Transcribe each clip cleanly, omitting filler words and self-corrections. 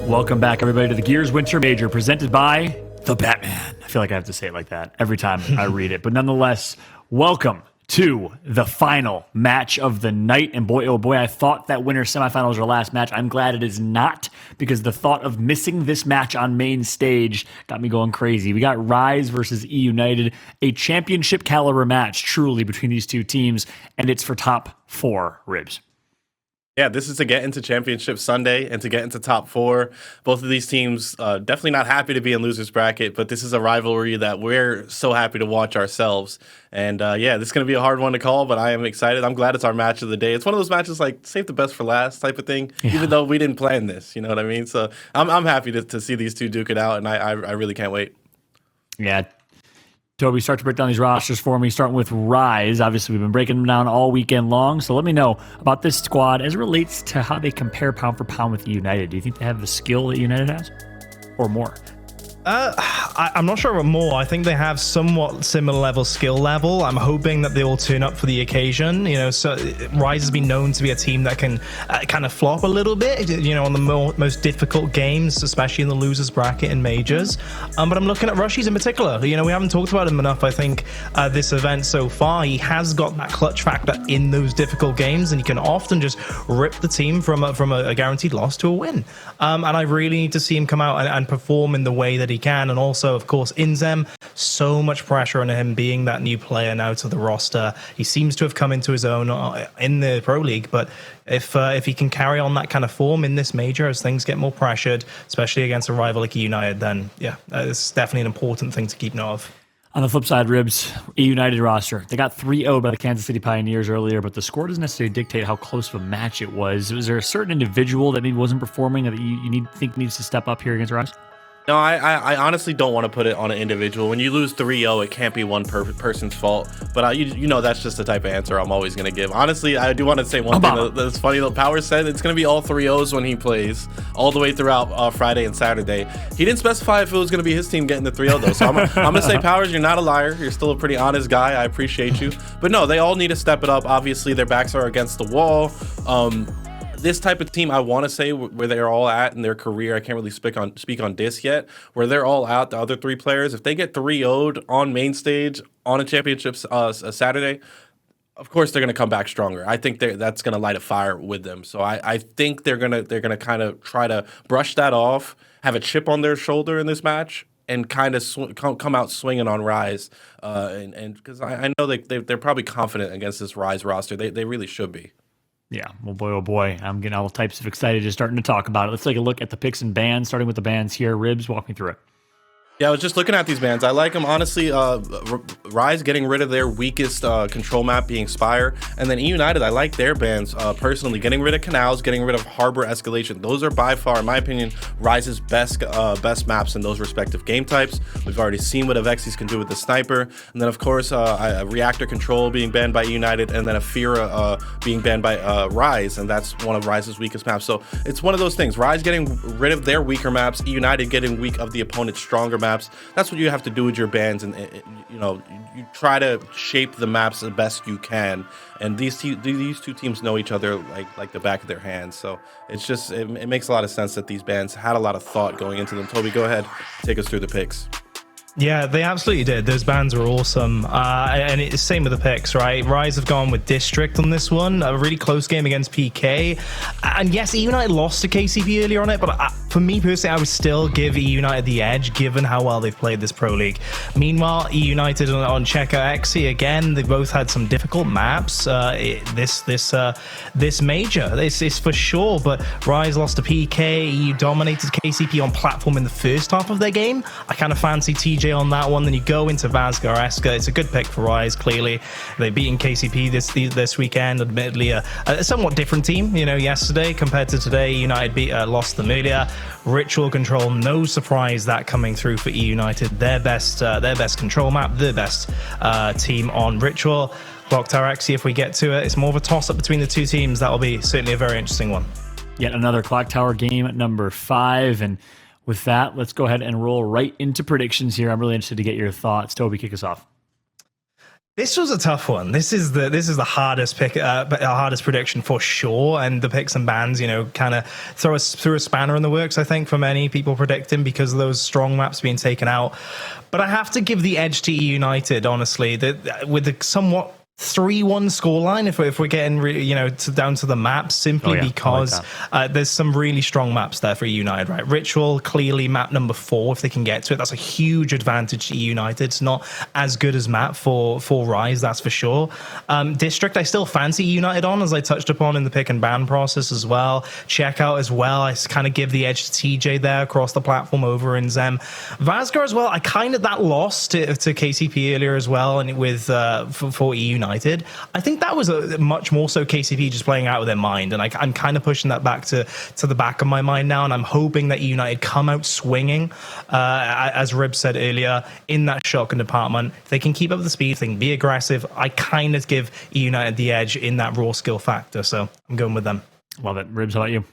Welcome back, everybody, to the Gears Winter Major, presented by the Batman. I feel like I have to say it like that every time I read it. But nonetheless, welcome to the final match of the night. And boy, oh boy, I thought that winner semifinal was our last match. I'm glad it is not, because the thought of missing this match on main stage got me going crazy. We got Rise versus eUnited, a championship caliber match, truly, between these two teams. And it's for top 4 ribs. Yeah, this is to get into Championship Sunday and to get into top 4. Both of these teams definitely not happy to be in losers bracket, but this is a rivalry that we're so happy to watch ourselves. And yeah, this is going to be a hard one to call, but I am excited. I'm glad it's our match of the day. It's one of those matches like save the best for last type of thing, even though we didn't plan this. You know what I mean? So I'm happy to see these two duke it out, and I really can't wait. Yeah. Toby, start to break down these rosters for me, starting with Rise. Obviously, we've been breaking them down all weekend long, so let me know about this squad as it relates to how they compare pound for pound with United. Do you think they have the skill that United has, or more? I'm not sure about more. I think they have somewhat similar level skill level. I'm hoping that they all turn up for the occasion. You know, so Rise has been known to be a team that can kind of flop a little bit, you know, on the most difficult games, especially in the losers bracket and majors. But I'm looking at Rushiez in particular. You know, we haven't talked about him enough, I think, this event so far. He has got that clutch factor in those difficult games, and he can often just rip the team from a guaranteed loss to a win. And I really need to see him come out and perform in the way that he can. And also, of course, INZEM, so much pressure on him being that new player now to the roster. He seems to have come into his own in the Pro League, but if he can carry on that kind of form in this major as things get more pressured, especially against a rival like eUnited, then yeah, it's definitely an important thing to keep note of. On the flip side, Ribs, eUnited roster. They got 3-0 by the Kansas City Pioneers earlier, but the score doesn't necessarily dictate how close of a match it was. Was there a certain individual that maybe wasn't performing that you think needs to step up here against Rise? No, I honestly don't want to put it on an individual. When you lose 3-0, it can't be one person's fault. But you know that's just the type of answer I'm always going to give. Honestly, I do want to say one thing that's funny. Powerz said it's going to be all 3-0s when he plays, all the way throughout Friday and Saturday. He didn't specify if it was going to be his team getting the 3-0, though. So I'm going to say, Powerz, you're not a liar. You're still a pretty honest guy. I appreciate you. But no, they all need to step it up. Obviously, their backs are against the wall. This type of team, I want to say where they're all at in their career. I can't really speak on this yet. Where they're all out, the other 3 players, if they get 3-0'd on main stage on a championship Saturday, of course they're going to come back stronger. I think that's going to light a fire with them. So I think they're gonna kind of try to brush that off, have a chip on their shoulder in this match, and kind of come out swinging on Rise. And because I know they're probably confident against this Rise roster. They really should be. Yeah, well, boy, oh boy, I'm getting all types of excited just starting to talk about it. Let's take a look at the picks and bans, starting with the bans here. Ribs, walk me through it. Yeah, I was just looking at these bans. I like them, honestly. Rise getting rid of their weakest control map being Spire. And then eUnited, I like their bans personally. Getting rid of Canals, getting rid of Harbor, Escalation. Those are by far, in my opinion, Rise's best maps in those respective game types. We've already seen what Avexys can do with the Sniper. And then, of course, Reactor Control being banned by eUnited. And then Afira being banned by Rise. And that's one of Rise's weakest maps. So it's one of those things. Rise getting rid of their weaker maps. eUnited getting weak of the opponent's stronger maps. That's what you have to do with your bans, and you know, you try to shape the maps the best you can. And these two teams know each other like the back of their hands. So it's just it makes a lot of sense that these bans had a lot of thought going into them. Toby, go ahead, take us through the picks. Yeah, they absolutely did. Those bans are awesome. And it's same with the picks, right? Rise have gone with District on this one. A really close game against PK. And yes, eUnited lost to KCP earlier on it, but for me personally, I would still give eUnited the edge given how well they've played this Pro League. Meanwhile, eUnited on Checker XE, again, they both had some difficult maps this major. This is for sure, but Rise lost to PK. EU dominated KCP on platform in the first half of their game. I kind of fancy TJ on that one. Then you go into Vasgar, Esca. It's a good pick for Rise, clearly. They've beaten KCP this weekend, admittedly a somewhat different team, you know, yesterday compared to today. United lost them earlier. Ritual Control, no surprise that coming through for eUnited. Their best control map, their best team on Ritual. Clocktower XE, if we get to it, it's more of a toss-up between the two teams. That'll be certainly a very interesting one. Yet another Clocktower game at number 5, and with that, let's go ahead and roll right into predictions here. I'm really interested to get your thoughts. Toby, kick us off. This was a tough one. This is the hardest pick, hardest prediction for sure. And the picks and bans, kind of throw a spanner in the works, I think, for many people predicting because of those strong maps being taken out. But I have to give the edge to eUnited, honestly, with the somewhat 3-1 scoreline if we're getting down to the maps, simply because there's some really strong maps there for eUnited, right? Ritual, clearly map number 4 if they can get to it. That's a huge advantage to eUnited. It's not as good as map for Rise, that's for sure. District, I still fancy eUnited on, as I touched upon in the pick and ban process as well. Checkout as well, I kind of give the edge to TJ there across the platform over INZEM. Vasgar as well, I kind of that loss to KCP earlier as well, and with for eUnited. I think that was a much more so KCP just playing out with their mind, and I'm kind of pushing that back to the back of my mind now, and I'm hoping that eUnited come out swinging, as Rib said earlier, in that shotgun department. If they can keep up the speed, if they can be aggressive, I kind of give eUnited the edge in that raw skill factor, so I'm going with them. Love it. Ribs, how about you?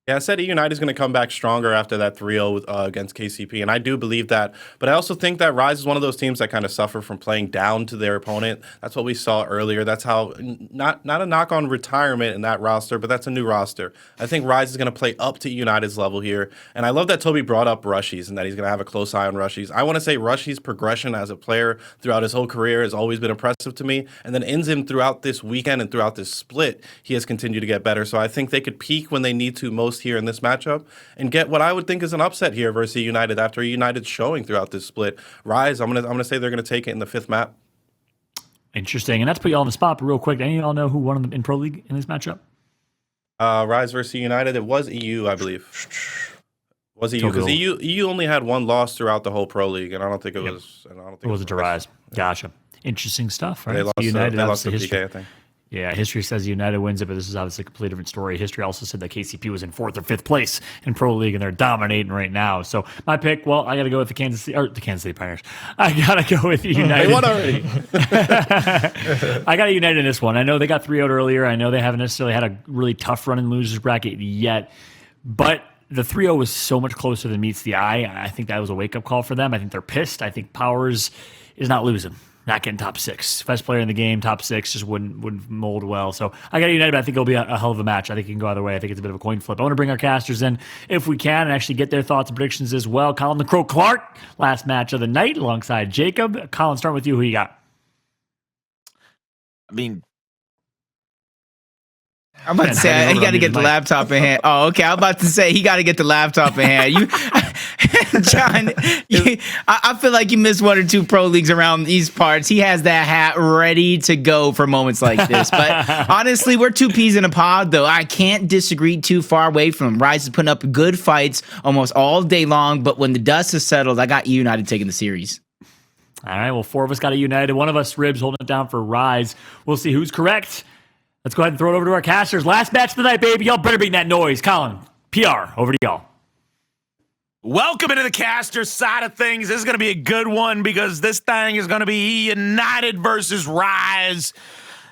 Yeah, I said eUnited is going to come back stronger after that 3-0 against KCP, and I do believe that. But I also think that Rise is one of those teams that kind of suffer from playing down to their opponent. That's what we saw earlier. That's how, not a knock on retirement in that roster, but that's a new roster. I think Rise is going to play up to eUnited's level here, and I love that Toby brought up Rushiez and that he's going to have a close eye on Rushiez. I want to say Rushiez' progression as a player throughout his whole career has always been impressive to me, and then INZEM throughout this weekend and throughout this split, he has continued to get better. So I think they could peak when they need to most here in this matchup and get what I would think is an upset here versus eUnited after eUnited's showing throughout this split. Rise, I'm gonna say they're gonna take it in the 5th map. Interesting, and that's put you all on the spot. But real quick, any of y'all know who won in Pro League in this matchup? Rise versus eUnited. It was EU, I believe. Was EU because EU only had one loss throughout the whole Pro League, and I don't think it was. It was to Rise. Gotcha. Interesting stuff. Right? They lost. United, they lost to PK, I think. Yeah, history says United wins it, but this is obviously a completely different story. History also said that KCP was in 4th or 5th place in Pro League, and they're dominating right now. So my pick, well, I got to go with the Kansas City Pioneers. I got to go with United. They won already. I got United in this one. I know they got 3-0 earlier. I know they haven't necessarily had a really tough run in the losers bracket yet, but the 3-0 was so much closer than meets the eye. I think that was a wake-up call for them. I think they're pissed. I think Powerz is not losing. Not getting top 6. Best player in the game, top 6, just wouldn't mold well. So I got United, but I think it'll be a hell of a match. I think it can go either way. I think it's a bit of a coin flip. I want to bring our casters in if we can and actually get their thoughts and predictions as well. Colin the Crow Clark, last match of the night alongside Jacob. Colin, starting with you. Who you got? I mean, I'm about to say he got to get the laptop in hand. Oh, okay. I'm about to say he got to get the laptop in hand. John, I feel like you missed 1 or 2 pro leagues around these parts. He has that hat ready to go for moments like this. But honestly, we're 2 peas in a pod, though. I can't disagree too far away from him. Rise is putting up good fights almost all day long. But when the dust is settled, I got United taking the series. All right. Well, 4 of us got a United. 1 of us, Ribs, holding it down for Rise. We'll see who's correct. Let's go ahead and throw it over to our casters. Last match of the night, baby. Y'all better make that noise. Colin, PR, over to y'all. Welcome into the caster side of things. This is going to be a good one because this thing is going to be United versus Rise.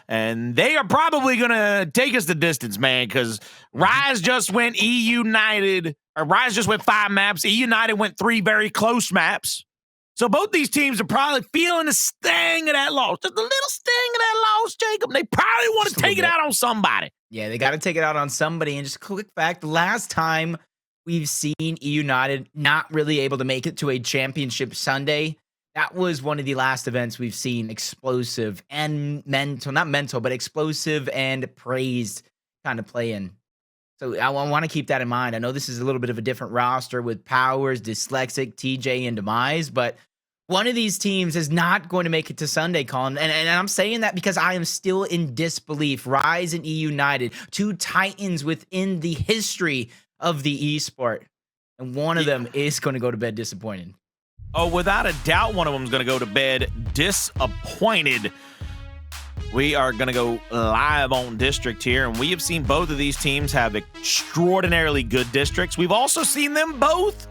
And they are probably going to take us the distance, man, because Rise just went eUnited. Or Rise just went 5 maps. eUnited went 3 very close maps. So both these teams are probably feeling the sting of that loss. Just a little sting of that loss, Jacob. They probably want to take it out on somebody. Yeah, they got to take it out on somebody. And just a quick fact, the last time we've seen eUnited not really able to make it to a championship Sunday, that was one of the last events we've seen explosive and explosive and praised kind of play in. So I want to keep that in mind. I know this is a little bit of a different roster with Powerz, Dyslexic, TJ, and Demise, but one of these teams is not going to make it to Sunday, Colin. And I'm saying that because I am still in disbelief. Rise and eUnited, 2 titans within the history of the esport. And one of them is going to go to bed disappointed. Oh, without a doubt, one of them is going to go to bed disappointed. We are going to go live on District here, and we have seen both of these teams have extraordinarily good districts. We've also seen them both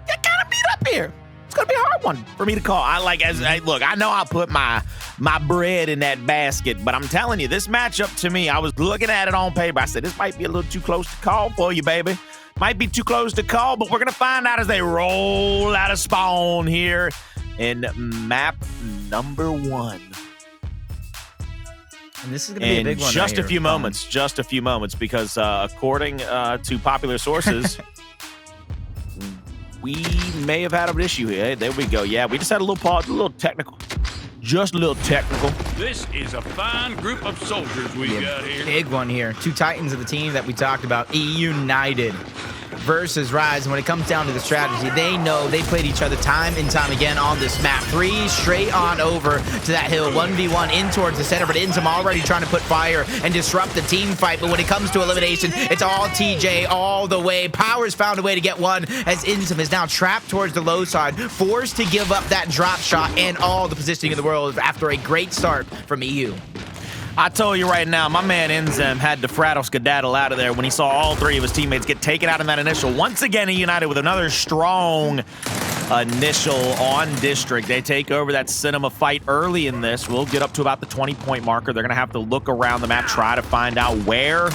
get kind of beat up here. It's going to be a hard one for me to call. Look, I know I put my bread in that basket, but I'm telling you, this matchup to me, I was looking at it on paper. I said, this might be a little too close to call for you, baby. Might be too close to call, but we're going to find out as they roll out of spawn here. in map number 1. And this is going to be a big one. Just a few moments, because according to popular sources, we may have had an issue here. There we go. Yeah, we just had a little pause, a little technical. Just a little technical. This is a fine group of soldiers we got here. Big one here. 2 titans of the team that we talked about. eUnited versus Rise. And when it comes down to the strategy, they know they played each other time and time again on this map. 3 straight on over to that hill. 1v1 in towards the center, but INZEM already trying to put fire and disrupt the team fight. But when it comes to elimination, it's all TJ all the way. Powerz found a way to get one as INZEM is now trapped towards the low side, forced to give up that drop shot and all the positioning in the world after a great start from EU. I told you right now, my man INZEM had to fraddle skedaddle out of there when he saw all 3 of his teammates get taken out in that initial. Once again, eUnited with another strong initial on District. They take over that cinema fight early in this. We'll get up to about the 20-point marker. They're going to have to look around the map, try to find out where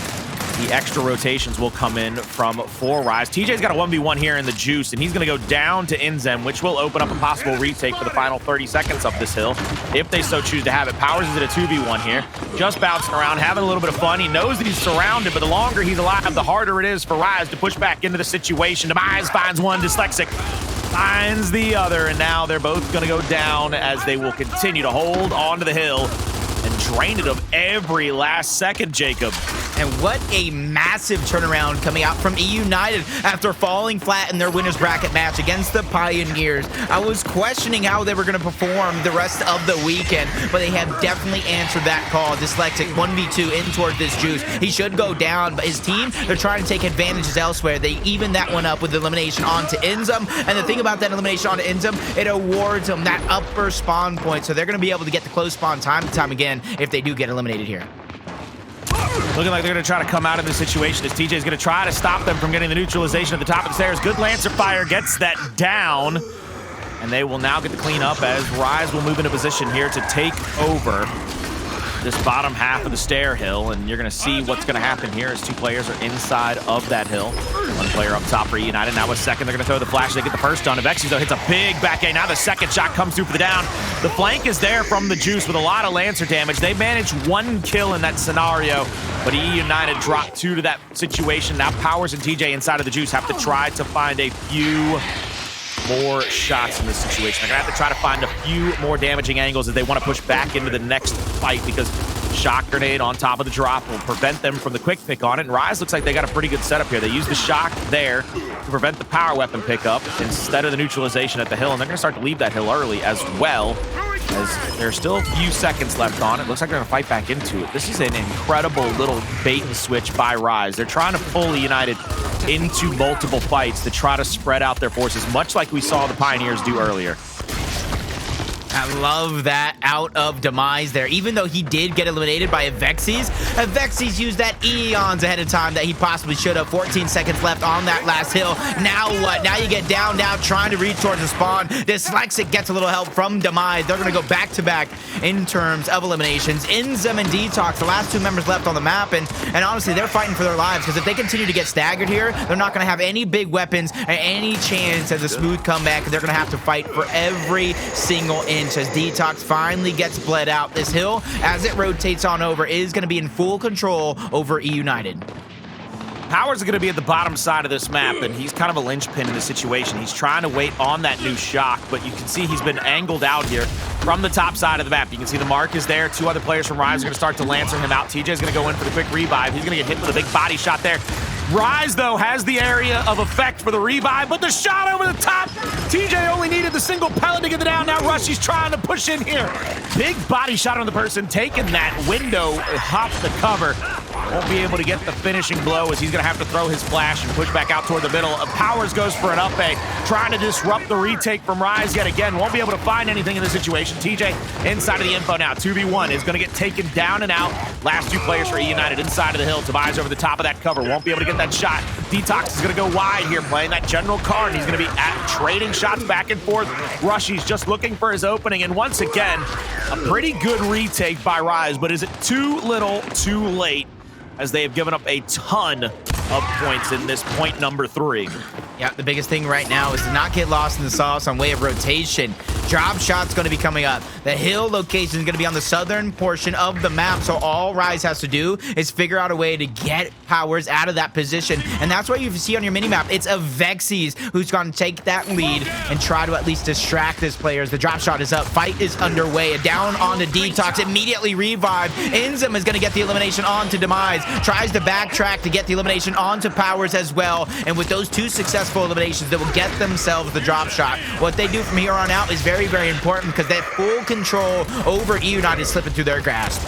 the extra rotations will come in from for Rise. TJ's got a 1v1 here in the juice, and he's going to go down to INZEM, which will open up a possible retake for the final 30 seconds up this hill, if they so choose to have it. Powerz is at a 2v1 here, just bouncing around, having a little bit of fun. He knows that he's surrounded, but the longer he's alive, the harder it is for Rise to push back into the situation. Demise finds one, Dyslexic finds the other, and now they're both going to go down as they will continue to hold onto the hill and drain it of every last second, Jacob. And what a massive turnaround coming out from eUnited after falling flat in their winner's bracket match against the Pioneers. I was questioning how they were going to perform the rest of the weekend, but they have definitely answered that call. Dyslexic 1v2 in toward this juice. He should go down, but his team, they're trying to take advantages elsewhere. They even that one up with elimination onto INZEM. And the thing about that elimination onto INZEM, it awards them that upper spawn point, so they're going to be able to get the close spawn time and time again if they do get eliminated here. Looking like they're going to try to come out of this situation as TJ is going to try to stop them from getting the neutralization at the top of the stairs. Good Lancer fire gets that down, and they will now get the clean up as Rise will move into position here to take over this bottom half of the stair hill, and you're going to see what's going to happen here as 2 players are inside of that hill. 1 player up top for eUnited. Now a second, they're going to throw the flash. They get the first on. Avexys, though, hits a big back A. Now the second shot comes through for the down. The flank is there from the juice with a lot of Lancer damage. They managed 1 kill in that scenario, but eUnited dropped 2 to that situation. Now Powerz and TJ inside of the juice have to try to find a few more shots in this situation. They're going to have to try to find a few more damaging angles if they want to push back into the next fight, because shock grenade on top of the drop will prevent them from the quick pick on it. And Rise looks like they got a pretty good setup here. They use the shock there to prevent the power weapon pickup instead of the neutralization at the hill. And they're going to start to leave that hill early as well, as there's still a few seconds left on it. Looks like they're going to fight back into it. This is an incredible little bait and switch by Rise. They're trying to pull United into multiple fights to try to spread out their forces, much like we saw the Pioneers do earlier. I love that out of Demise there. Even though he did get eliminated by Avexys, Avexys used that eons ahead of time that he possibly should have. 14 seconds left on that last hill. Now what? Now you get down now trying to reach towards the spawn. Dyslexic gets a little help from Demise. They're going to go back-to-back in terms of eliminations. INZEM and DeToX, the last 2 members left on the map, and honestly, they're fighting for their lives, because if they continue to get staggered here, they're not going to have any big weapons and any chance at a smooth comeback. They're going to have to fight for every single inch as DeToX finally gets bled out. This hill, as it rotates on over, is going to be in full control over eUnited. Powerz is going to be at the bottom side of this map, and he's kind of a linchpin in the situation. He's trying to wait on that new shock, but you can see he's been angled out here from the top side of the map. You can see the mark is there. 2 other players from Rise are going to start to Lancer him out. TJ is going to go in for the quick revive. He's going to get hit with a big body shot there. Rise, though, has the area of effect for the revive, but the shot over the top. TJ only needed the single pellet to get it down. Now Rushiez trying to push in here. Big body shot on the person, taking that window, hops the cover. Won't be able to get the finishing blow as he's going to have to throw his flash and push back out toward the middle. Powerz goes for an up A, trying to disrupt the retake from Rise yet again. Won't be able to find anything in this situation. TJ inside of the info now. 2v1 is going to get taken down and out. Last 2 players for eUnited inside of the hill. Demise over the top of that cover. Won't be able to get that shot. DeToX is going to go wide here, playing that general card. He's going to be trading shots back and forth. Rushiez just looking for his opening. And once again, a pretty good retake by Rise, but is it too little, too late, as they have given up a ton of points in this point number 3. Yeah, the biggest thing right now is to not get lost in the sauce on way of rotation. Drop shot's going to be coming up. The hill location is going to be on the southern portion of the map, so all Rise has to do is figure out a way to get Powerz out of that position, and that's what you see on your minimap. It's Avexys who's going to take that lead and try to at least distract this player as the drop shot is up. Fight is underway. Down onto DeToX, immediately revive. INZEM is going to get the elimination onto Demise. Tries to backtrack to get the elimination onto Powerz as well, and with those 2 successful eliminations, they will get themselves the drop shot. What they do from here on out is very, very important because that full control over eUnited is slipping through their grasp.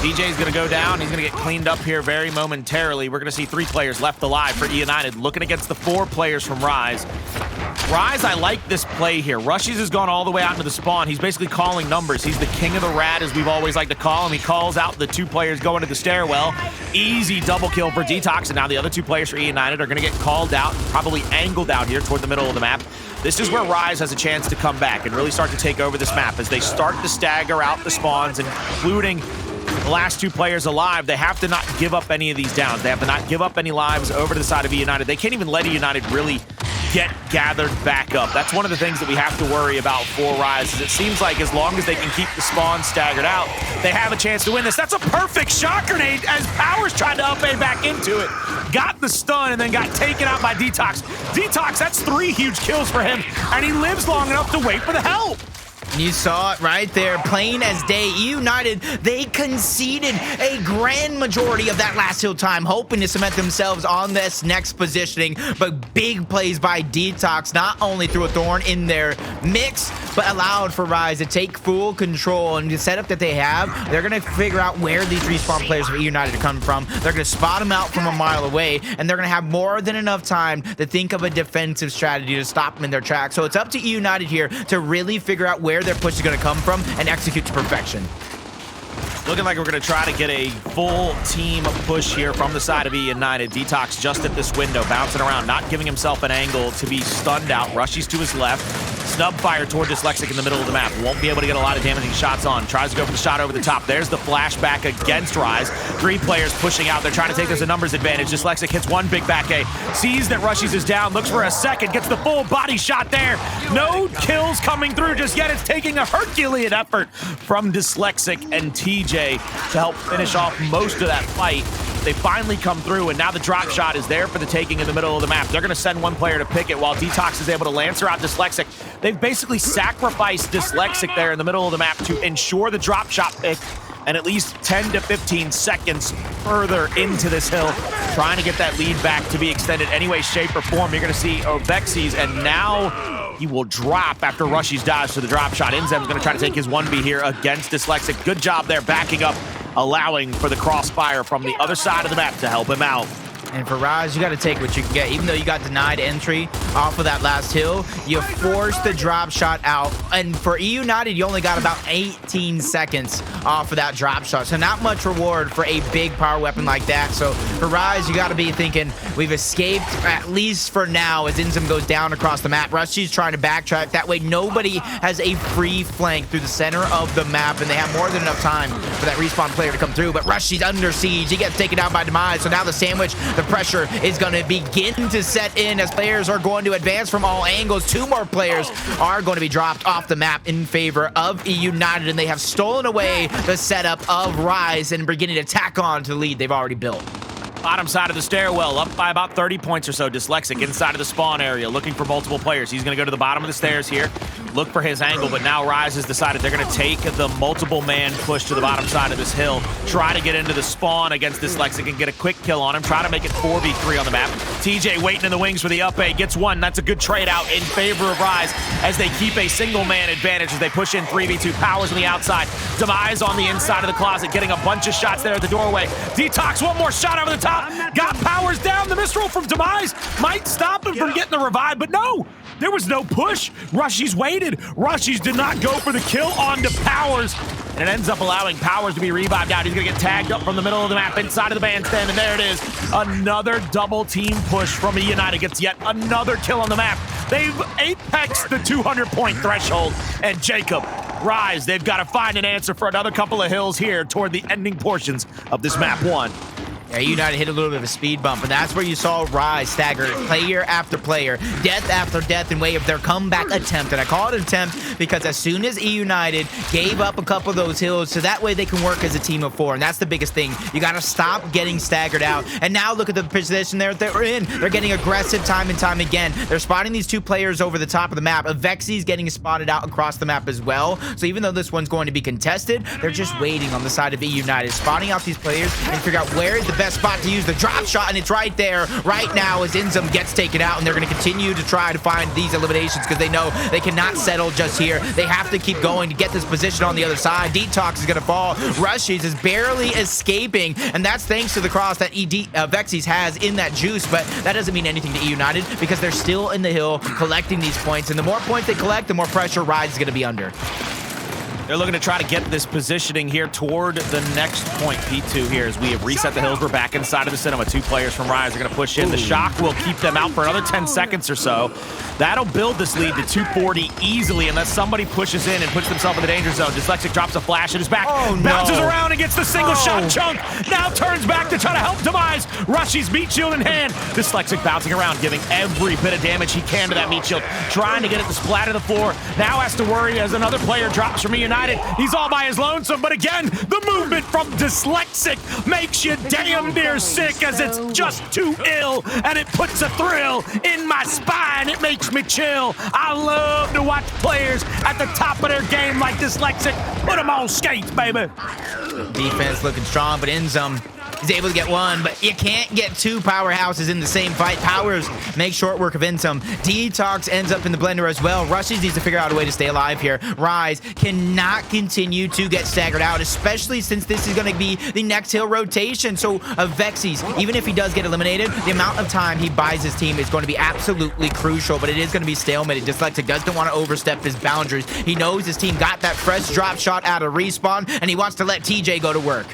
DJ's going to go down. He's going to get cleaned up here very momentarily. We're going to see 3 players left alive for eUnited, looking against the 4 players from Rise. Rise, I like this play here. Rushiez has gone all the way out into the spawn. He's basically calling numbers. He's the king of the rat, as we've always liked to call him. He calls out the 2 players going to the stairwell. Easy double kill for DeToX, and now the other 2 players for eUnited are going to get called out, probably angled out here toward the middle of the map. This is where Rise has a chance to come back and really start to take over this map as they start to stagger out the spawns, including the last 2 players alive. They have to not give up any of these downs. They have to not give up any lives over to the side of eUnited. They can't even let eUnited really get gathered back up. That's one of the things that we have to worry about for Rise, is it seems like as long as they can keep the spawn staggered out, they have a chance to win this. That's a perfect shot grenade as Powerz tried to up A back into it. Got the stun and then got taken out by DeToX. DeToX, that's 3 huge kills for him, and he lives long enough to wait for the help. You saw it right there, plain as day. eUnited, they conceded a grand majority of that last hill time, hoping to cement themselves on this next positioning. But big plays by DeToX not only threw a thorn in their mix, but allowed for Rise to take full control. And the setup that they have, they're going to figure out where these respawn players of eUnited are coming from. They're going to spot them out from a mile away, and they're going to have more than enough time to think of a defensive strategy to stop them in their tracks. So it's up to eUnited here to really figure out where their push is going to come from and execute to perfection. Looking like we're going to try to get a full team push here from the side of eUnited. DeToX just at this window, bouncing around, not giving himself an angle to be stunned out. Rushiez to his left. Snub fire toward Dyslexic in the middle of the map. Won't be able to get a lot of damaging shots on. Tries to go for the shot over the top. There's the flashback against Rise. 3 players pushing out. They're trying to take this a numbers advantage. Dyslexic hits 1 big back A. Sees that Rushiez is down. Looks for a second. Gets the full body shot there. No kills coming through just yet. It's taking a Herculean effort from Dyslexic and TJ to help finish off most of that fight. They finally come through, and now the drop shot is there for the taking in the middle of the map. They're going to send 1 player to pick it while DeToX is able to Lancer out Dyslexic. They've basically sacrificed Dyslexic there in the middle of the map to ensure the drop shot pick and at least 10 to 15 seconds further into this hill, trying to get that lead back to be extended any way, shape, or form. You're going to see Avexys, and now he will drop after Rushiez dives to the drop shot. INZEM is going to try to take his 1B here against Dyslexic. Good job there backing up, allowing for the crossfire from the other side of the map to help him out. And for Rise, you got to take what you can get. Even though you got denied entry off of that last hill, you forced the drop shot out. And for eUnited, you only got about 18 seconds off of that drop shot. So not much reward for a big power weapon like that. So for Rise, you got to be thinking, we've escaped, at least for now, as INZEM goes down across the map. Rushiez trying to backtrack. That way, nobody has a free flank through the center of the map, and they have more than enough time for that respawn player to come through. But Rushiez under siege. He gets taken out by Demise. So now the sandwich, the pressure is going to begin to set in as players are going to advance from all angles. 2 more players are going to be dropped off the map in favor of eUnited, and they have stolen away the setup of Rise and beginning to tack on to the lead they've already built. Bottom side of the stairwell, up by about 30 points or so. Dyslexic inside of the spawn area, looking for multiple players. He's going to go to the bottom of the stairs here, look for his angle, but now Rise has decided they're going to take the multiple man push to the bottom side of this hill, try to get into the spawn against Dyslexic and get a quick kill on him, try to make it 4v3 on the map. TJ waiting in the wings for the up A, gets 1. That's a good trade out in favor of Rise as they keep a single man advantage as they push in 3v2. Powerz on the outside, Demise on the inside of the closet, getting a bunch of shots there at the doorway. DeToX, 1 more shot over the top. Got Powerz down. The misroll from Demise might stop him from getting the revive, but no, there was no push. Rushiez waited. Rushiez did not go for the kill onto Powerz, and it ends up allowing Powerz to be revived out. He's going to get tagged up from the middle of the map inside of the bandstand, and there it is. Another double team push from eUnited gets yet another kill on the map. They've apexed the 200-point threshold, and Jacob, Rise, they've got to find an answer for another couple of hills here toward the ending portions of this map 1. Yeah, United hit a little bit of a speed bump, and that's where you saw Rise stagger player after player, death after death in way of their comeback attempt. And I call it an attempt because as soon as eUnited gave up a couple of those hills, so that way they can work as a team of 4, and that's the biggest thing. You got to stop getting staggered out. And now look at the position they're in. They're getting aggressive time and time again. They're spotting these 2 players over the top of the map. Avexys getting spotted out across the map as well. So even though this one's going to be contested, they're just waiting on the side of eUnited, spotting out these players and figure out where is the best spot to use the drop shot, and it's right there right now as INZEM gets taken out, and they're going to continue to try to find these eliminations because they know they cannot settle just here. They have to keep going to get this position on the other side. DeToX is going to fall. Rushiez is barely escaping, and that's thanks to the cross that Avexys has in that juice, but that doesn't mean anything to eUnited because they're still in the hill collecting these points, and the more points they collect, the more pressure Rise is going to be under. They're looking to try to get this positioning here toward the next point. P2 here as we have reset the hills. We're back inside of the cinema. 2 players from Rise are going to push in. The shock will keep them out for another 10 seconds or so. That'll build this lead to 240 easily unless somebody pushes in and puts themselves in the danger zone. Dyslexic drops a flash in his back. Bounces around and gets the single shot chunk. Now turns back to try to help Demise. Rushiez meat shield in hand. Dyslexic bouncing around, giving every bit of damage he can to that meat shield. Trying to get it to splatter the floor. Now has to worry as another player drops from eUnited. He's all by his lonesome, but again, the movement from Dyslexic makes you damn near sick as it's just too ill, and it puts a thrill in my spine. It makes me chill. I love to watch players at the top of their game like Dyslexic. Put them on skates, baby. Defense looking strong, but INZEM is able to get one, but you can't get 2 powerhouses in the same fight. Powerz makes short work of INZEM. DeToX ends up in the blender as well. Rushiez needs to figure out a way to stay alive here. Rise cannot continue to get staggered out, especially since this is going to be the next hill rotation. So Avexys, even if he does get eliminated, the amount of time he buys his team is going to be absolutely crucial, but it is going to be stalemated. Dyslexic doesn't want to overstep his boundaries. He knows his team got that fresh drop shot out of respawn, and he wants to let TJ go to work.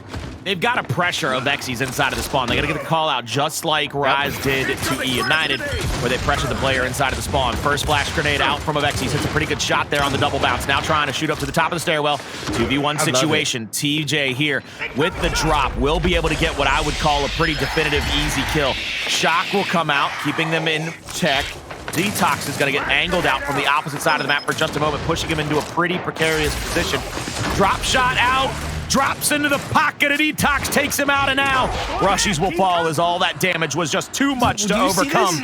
They've got to pressure Avexys inside of the spawn. They got to get the call out just like Rise did to eUnited, where they pressured the player inside of the spawn. First flash grenade out from Avexys. Hits a pretty good shot there on the double bounce. Now trying to shoot up to the top of the stairwell. 2v1 situation. TJ here with the drop will be able to get what I would call a pretty definitive easy kill. Shock will come out, keeping them in check. DeToX is going to get angled out from the opposite side of the map for just a moment, pushing him into a pretty precarious position. Drop shot out. Drops into the pocket, and DeToX takes him out, and now Rushiez will fall as all that damage was just too much to overcome.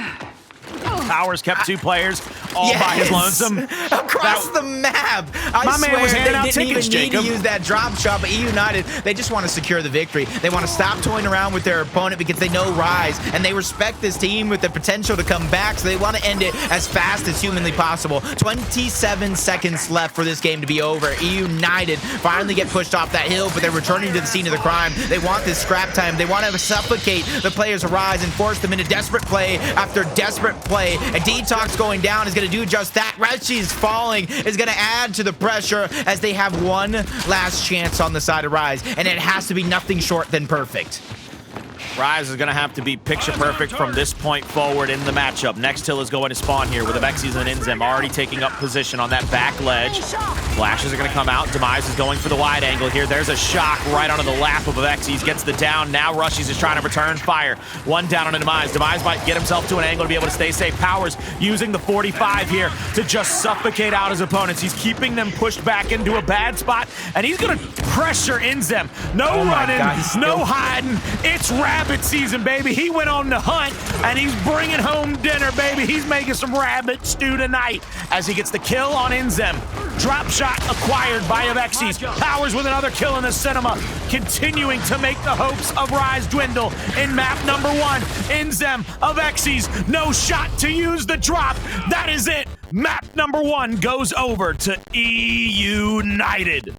Powerz kept 2 players all by his lonesome. Across the map. I swear man was handing out they didn't tickets, even need Jacob. to use that drop shot, but eUnited, they just want to secure the victory. They want to stop toying around with their opponent because they know Rise, and they respect this team with the potential to come back, so they want to end it as fast as humanly possible. 27 seconds left for this game to be over. eUnited finally get pushed off that hill, but they're returning to the scene of the crime. They want this scrap time. They want to suffocate the players of Rise and force them into desperate play after desperate play, and DeToX going down is going to do just that. Rushiez falling is going to add to the pressure as they have one last chance on the side of Rise, and it has to be nothing short than perfect. Rise is going to have to be picture perfect from this point forward in the matchup. Next hill is going to spawn here with Avexys and INZEM already taking up position on that back ledge. Flashes are going to come out. Demise is going for the wide angle here. There's a shock right onto the lap of Avexys. Gets the down. Now Rushiez is trying to return fire. One down on a Demise. Demise might get himself to an angle to be able to stay safe. Powerz using the 45 here to just suffocate out his opponents. He's keeping them pushed back into a bad spot, and he's going to pressure INZEM. No running, no hiding. It's rabbit season, baby. He went on the hunt, and he's bringing home dinner, baby. He's making some rabbit stew tonight as he gets the kill on INZEM. Drop shot acquired by Avexys. Powerz with another kill in the cinema, continuing to make the hopes of Rise dwindle in map number 1. INZEM, Avexys, no shot to use the drop. That is it. Map number 1 goes over to eUnited.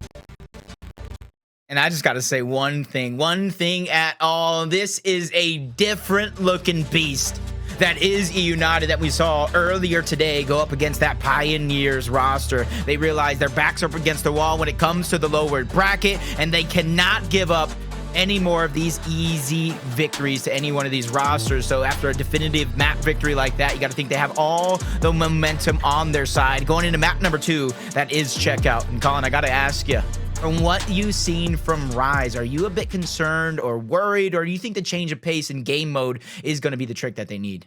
And I just got to say one thing at all. This is a different looking beast that is eUnited that we saw earlier today go up against that Pioneers roster. They realize their backs are up against the wall when it comes to the lower bracket, and they cannot give up any more of these easy victories to any one of these rosters. So after a definitive map victory like that, you got to think they have all the momentum on their side. Going into map number 2, that is Checkout. And Colin, I got to ask you, From what you've seen from Rise, are you a bit concerned or worried, or do you think the change of pace in game mode is going to be the trick that they need?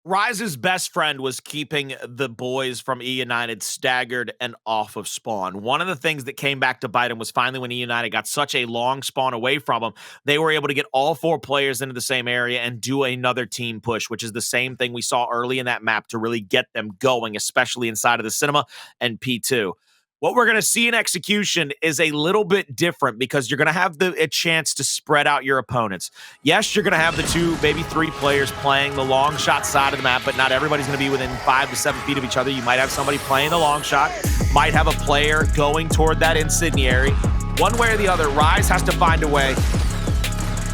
Rise's best friend was keeping the boys from eUnited staggered and off of spawn. One of the things that came back to bite him was finally when eUnited got such a long spawn away from them, they were able to get all 4 players into the same area and do another team push, which is the same thing we saw early in that map to really get them going, especially inside of the cinema and P2. What we're going to see in execution is a little bit different because you're going to have a chance to spread out your opponents. Yes, you're going to have the 2, maybe 3 players playing the long shot side of the map, but not everybody's going to be within 5 to 7 feet of each other. You might have somebody playing the long shot, might have a player going toward that incendiary. One way or the other, Rise has to find a way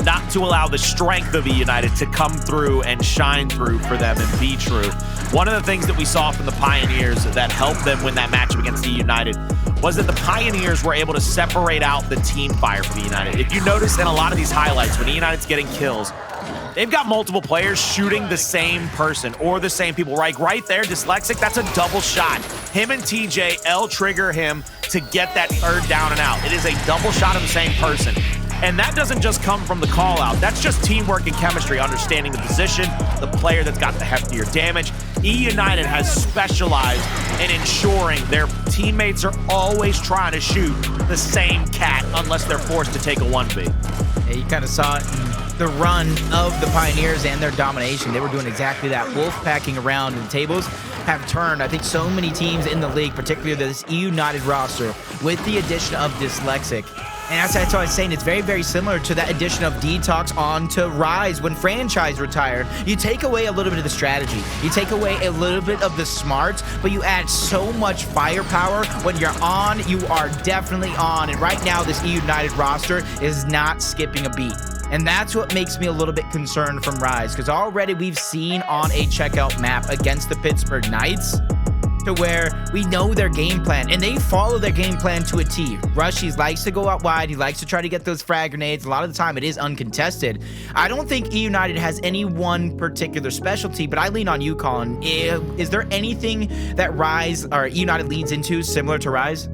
not to allow the strength of eUnited to come through and shine through for them and be true. One of the things that we saw from the Pioneers that helped them win that matchup against eUnited was that the Pioneers were able to separate out the team fire from eUnited. If you notice in a lot of these highlights, when eUnited's getting kills, they've got multiple players shooting the same person or the same people. Right there, Dyslexic, that's a double shot. Him and TJ L-trigger him to get that 3rd down and out. It is a double shot of the same person. And that doesn't just come from the call out. That's just teamwork and chemistry, understanding the position, the player that's got the heftier damage. eUnited has specialized in ensuring their teammates are always trying to shoot the same cat unless they're forced to take a 1v. Yeah, you kind of saw it in the run of the Pioneers and their domination. They were doing exactly that. Wolf packing around, and the tables have turned. I think so many teams in the league, particularly this eUnited roster, with the addition of Dyslexic. And that's what I was saying. It's very, very similar to that addition of DeToX onto Rise when Franchise retired. You take away a little bit of the strategy. You take away a little bit of the smarts, but you add so much firepower. When you're on, you are definitely on. And right now, this eUnited roster is not skipping a beat. And that's what makes me a little bit concerned from Rise, because already we've seen on a checkout map against the Pittsburgh Knights to where we know their game plan, and they follow their game plan to a T. Rushiez likes to go out wide. He likes to try to get those frag grenades. A lot of the time, it is uncontested. I don't think eUnited has any one particular specialty, but I lean on you, Colin. Is there anything that Rise or eUnited leads into similar to Rise?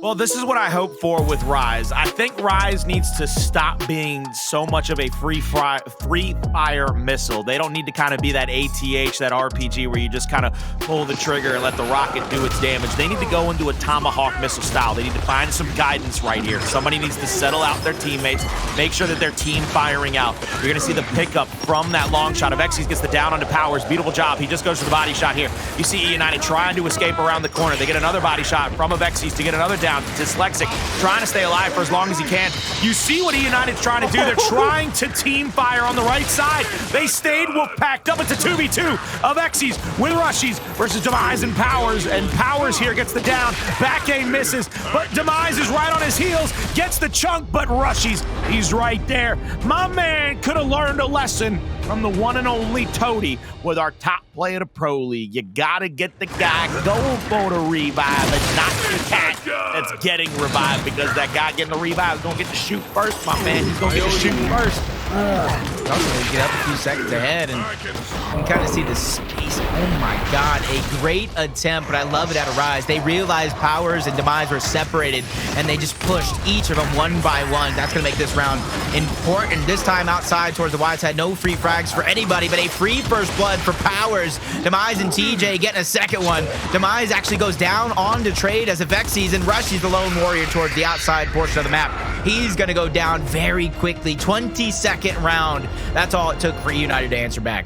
Well, this is what I hope for with Rise. I think Rise needs to stop being so much of a free fire missile. They don't need to kind of be that ATH, that RPG where you just kind of pull the trigger and let the rocket do its damage. They need to go into a Tomahawk missile style. They need to find some guidance right here. Somebody needs to settle out their teammates, make sure that they're team firing out. You're going to see the pickup from that long shot. Avexys gets the down onto Powerz. Beautiful job. He just goes for the body shot here. You see eUnited trying to escape around the corner. They get another body shot from Avexys to get another down. Dyslexic trying to stay alive for as long as he can. You see what eUnited's trying to do. They're trying to team fire on the right side. They stayed wolf-packed up. It's a 2v2 of Avexys with Rushiez versus Demise and Powerz. And Powerz here gets the down. Back aim misses, but Demise is right on his heels. Gets the chunk, but Rushiez, he's right there. My man could have learned a lesson from the one and only Toady with our top player of the Pro League. You gotta get the guy going for the revive and not the cat that's getting revived, because that guy getting the revive is gonna get to shoot first, my man. He's gonna get to shoot first. Also, they get up a few seconds ahead, and you can kind of see the space. Oh my God, a great attempt, but I love it out of Rise. They realized Powerz and Demise were separated, and they just pushed each of them one by one. That's gonna make this round important. This time outside towards the wide side, no free frags for anybody, but a free first blood for Powerz. Demise and TJ getting a second one. Demise actually goes down on to trade as Avexys, and Rushiez the lone warrior towards the outside portion of the map. He's gonna go down very quickly. 22nd round. That's all it took for eUnited to answer back.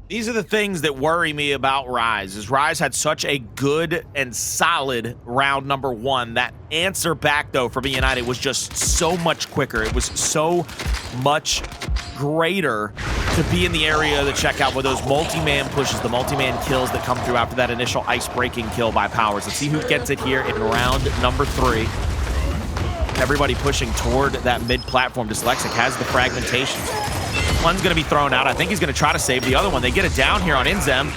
These are the things that worry me about Rise, is Rise had such a good and solid round number 1. That answer back, though, from eUnited was just so much quicker. It was so much greater to be in the area of the checkout with those multi-man pushes, the multi-man kills that come through after that initial ice-breaking kill by Powerz. Let's see who gets it here in round number 3. Everybody pushing toward that mid-platform. Dyslexic has the fragmentation. One's going to be thrown out. I think he's going to try to save the other one. They get it down here on INZEM.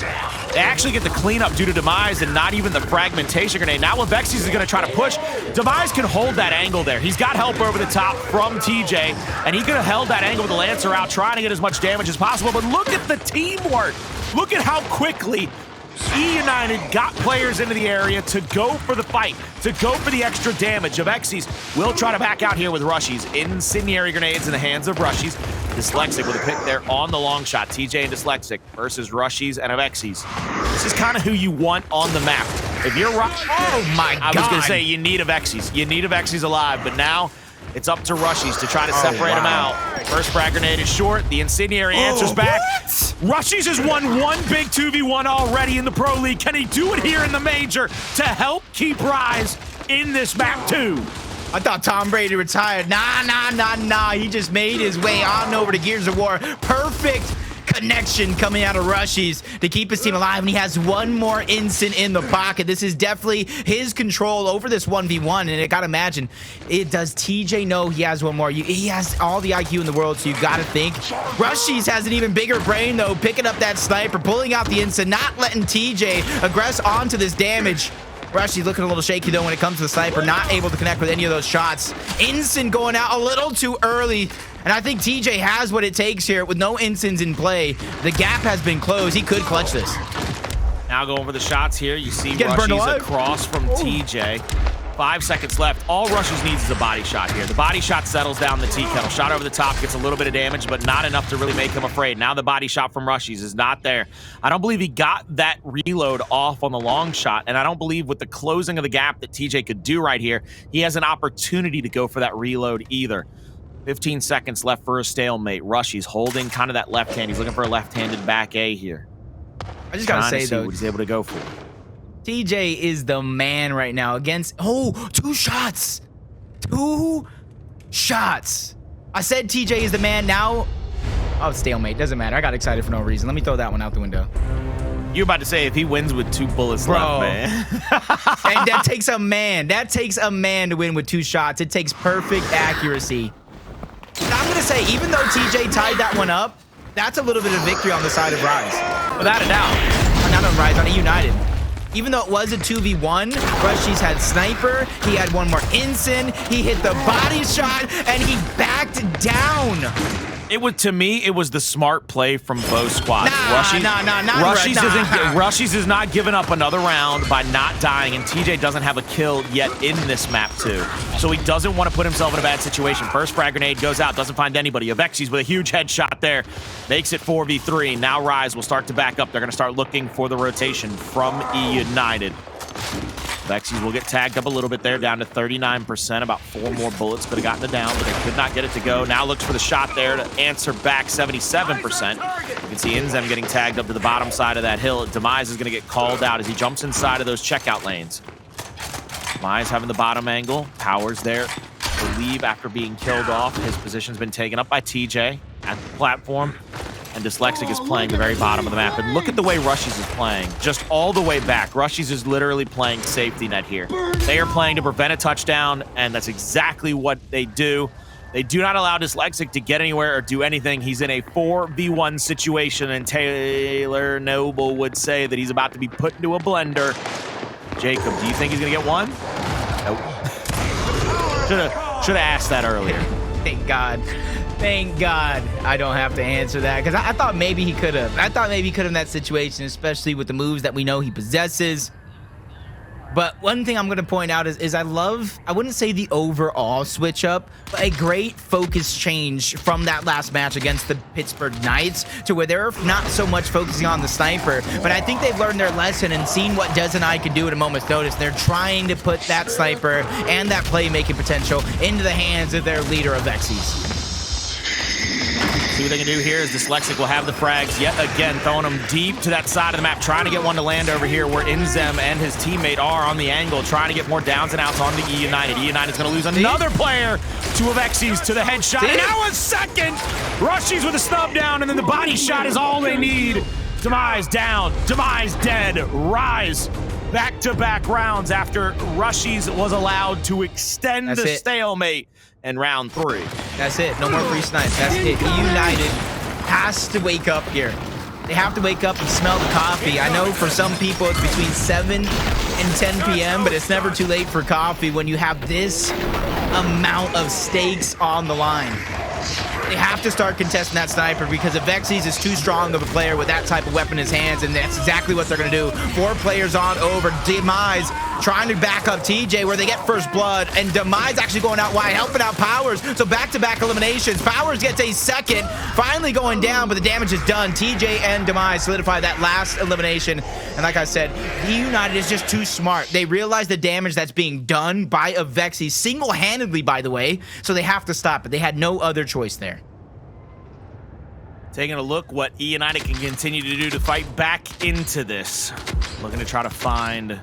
They actually get the cleanup due to Demise and not even the fragmentation grenade. Now Avexys is going to try to push. Demise can hold that angle there. He's got help over the top from TJ, and he could have held that angle with the Lancer out, trying to get as much damage as possible. But look at the teamwork. Look at how quickly eUnited got players into the area to go for the fight, to go for the extra damage. Avexys will try to back out here with Rushiez. Incendiary grenades in the hands of Rushiez. Dyslexic with a pick there on the long shot. TJ and Dyslexic versus Rushiez and Avexys. This is kind of who you want on the map. If you're oh my God. I was going to say you need Avexys. You need Avexys alive, but now it's up to Rushiez to try to separate them out. First frag grenade is short. The Incendiary answers back. Rushiez has won one big 2v1 already in the Pro League. Can he do it here in the Major to help keep Rise in this map too? I thought Tom Brady retired. Nah. He just made his way on over to Gears of War. Perfect connection coming out of Rushiez to keep his team alive, and he has one more instant in the pocket. This is definitely his control over this 1v1, and I gotta imagine, does TJ know he has one more? He has all the IQ in the world, so you gotta think. Rushiez has an even bigger brain, though, picking up that sniper, pulling out the instant, not letting TJ aggress onto this damage. Rushiez looking a little shaky, though, when it comes to the sniper, not able to connect with any of those shots. Instant going out a little too early. And I think TJ has what it takes here with no instants in play. The gap has been closed. He could clutch this. Now going for the shots here. You see Getting burned Rushiez alive. across from TJ. 5 seconds left. All Rushiez needs is a body shot here. The body shot settles down the tea kettle. Shot over the top, gets a little bit of damage, but not enough to really make him afraid. Now the body shot from Rushiez is not there. I don't believe he got that reload off on the long shot, and I don't believe with the closing of the gap that TJ could do right here, he has an opportunity to go for that reload either. 15 seconds left for a stalemate. Rushiez holding kind of that left hand. He's looking for a left-handed back A here. I just gotta say, though, what he's able to go for. TJ is the man right now against... Oh, 2 shots. 2 shots. I said TJ is the man. Now... Oh, stalemate. Doesn't matter. I got excited for no reason. Let me throw that one out the window. You're about to say if he wins with 2 bullets left, man. And that takes a man. That takes a man to win with 2 shots. It takes perfect accuracy. And I'm going to say, even though TJ tied that one up, that's a little bit of victory on the side of Rise. Without a doubt. Not on Rise, on eUnited. Even though it was a 2v1, Rushiez had sniper, he had one more instant, he hit the body shot, and he backed down. To me, it was the smart play from both squads. Rushiez is not giving up another round by not dying, and TJ doesn't have a kill yet in this map too. So he doesn't want to put himself in a bad situation. First frag grenade goes out, doesn't find anybody. Avexys with a huge headshot there, makes it 4v3. Now Rise will start to back up. They're going to start looking for the rotation from eUnited. Avexys will get tagged up a little bit there, down to 39%. About 4 more bullets could have gotten it down, but they could not get it to go. Now looks for the shot there to answer back 77%. You can see INZEM getting tagged up to the bottom side of that hill. Demise is going to get called out as he jumps inside of those checkout lanes. Demise having the bottom angle. Powerz there to leave after being killed off. His position's been taken up by TJ at the platform. And Dyslexic is playing the very bottom of the map. And look at the way Rushiez is playing. Just all the way back. Rushiez is literally playing safety net here. They are playing to prevent a touchdown, and that's exactly what they do. They do not allow Dyslexic to get anywhere or do anything. He's in a 4v1 situation, and Taylor Noble would say that he's about to be put into a blender. Jacob, do you think he's going to get one? Nope. Should have asked that earlier. Thank God. Thank God I don't have to answer that, because I thought maybe he could have. I thought maybe he could have in that situation, especially with the moves that we know he possesses. But one thing I'm going to point out is I wouldn't say the overall switch up, but a great focus change from that last match against the Pittsburgh Knights to where they're not so much focusing on the sniper, but I think they've learned their lesson and seen what Des and I can do at a moment's notice. They're trying to put that sniper and that playmaking potential into the hands of their leader, Avexys. See what they can do here is Dyslexic will have the frags yet again, throwing them deep to that side of the map, trying to get one to land over here where INZEM and his teammate are on the angle, trying to get more downs and outs on the eUnited. eUnited's going to lose another player to Avexys to the headshot. And now a second! Rushiez with a snub down, and then the body shot is all they need. Demise down, Demise dead. Rise back-to-back rounds after Rushiez was allowed to extend the stalemate in round 3. That's it. No more free snipes. That's it. eUnited has to wake up here. They have to wake up and smell the coffee. I know for some people it's between 7 and 10 p.m., but it's never too late for coffee when you have this amount of stakes on the line. They have to start contesting that sniper because Avexys is too strong of a player with that type of weapon in his hands, and that's exactly what they're going to do. 4 players on over. Demise trying to back up TJ where they get first blood, and Demise actually going out wide, helping out Powerz. So back-to-back eliminations. Powerz gets a second, finally going down, but the damage is done. TJ and Demise solidify that last elimination. And like I said, eUnited is just too smart. They realize the damage that's being done by Avexys single-handedly, by the way, so they have to stop it. They had no other choice there. Taking a look what eUnited can continue to do to fight back into this. Looking to try to find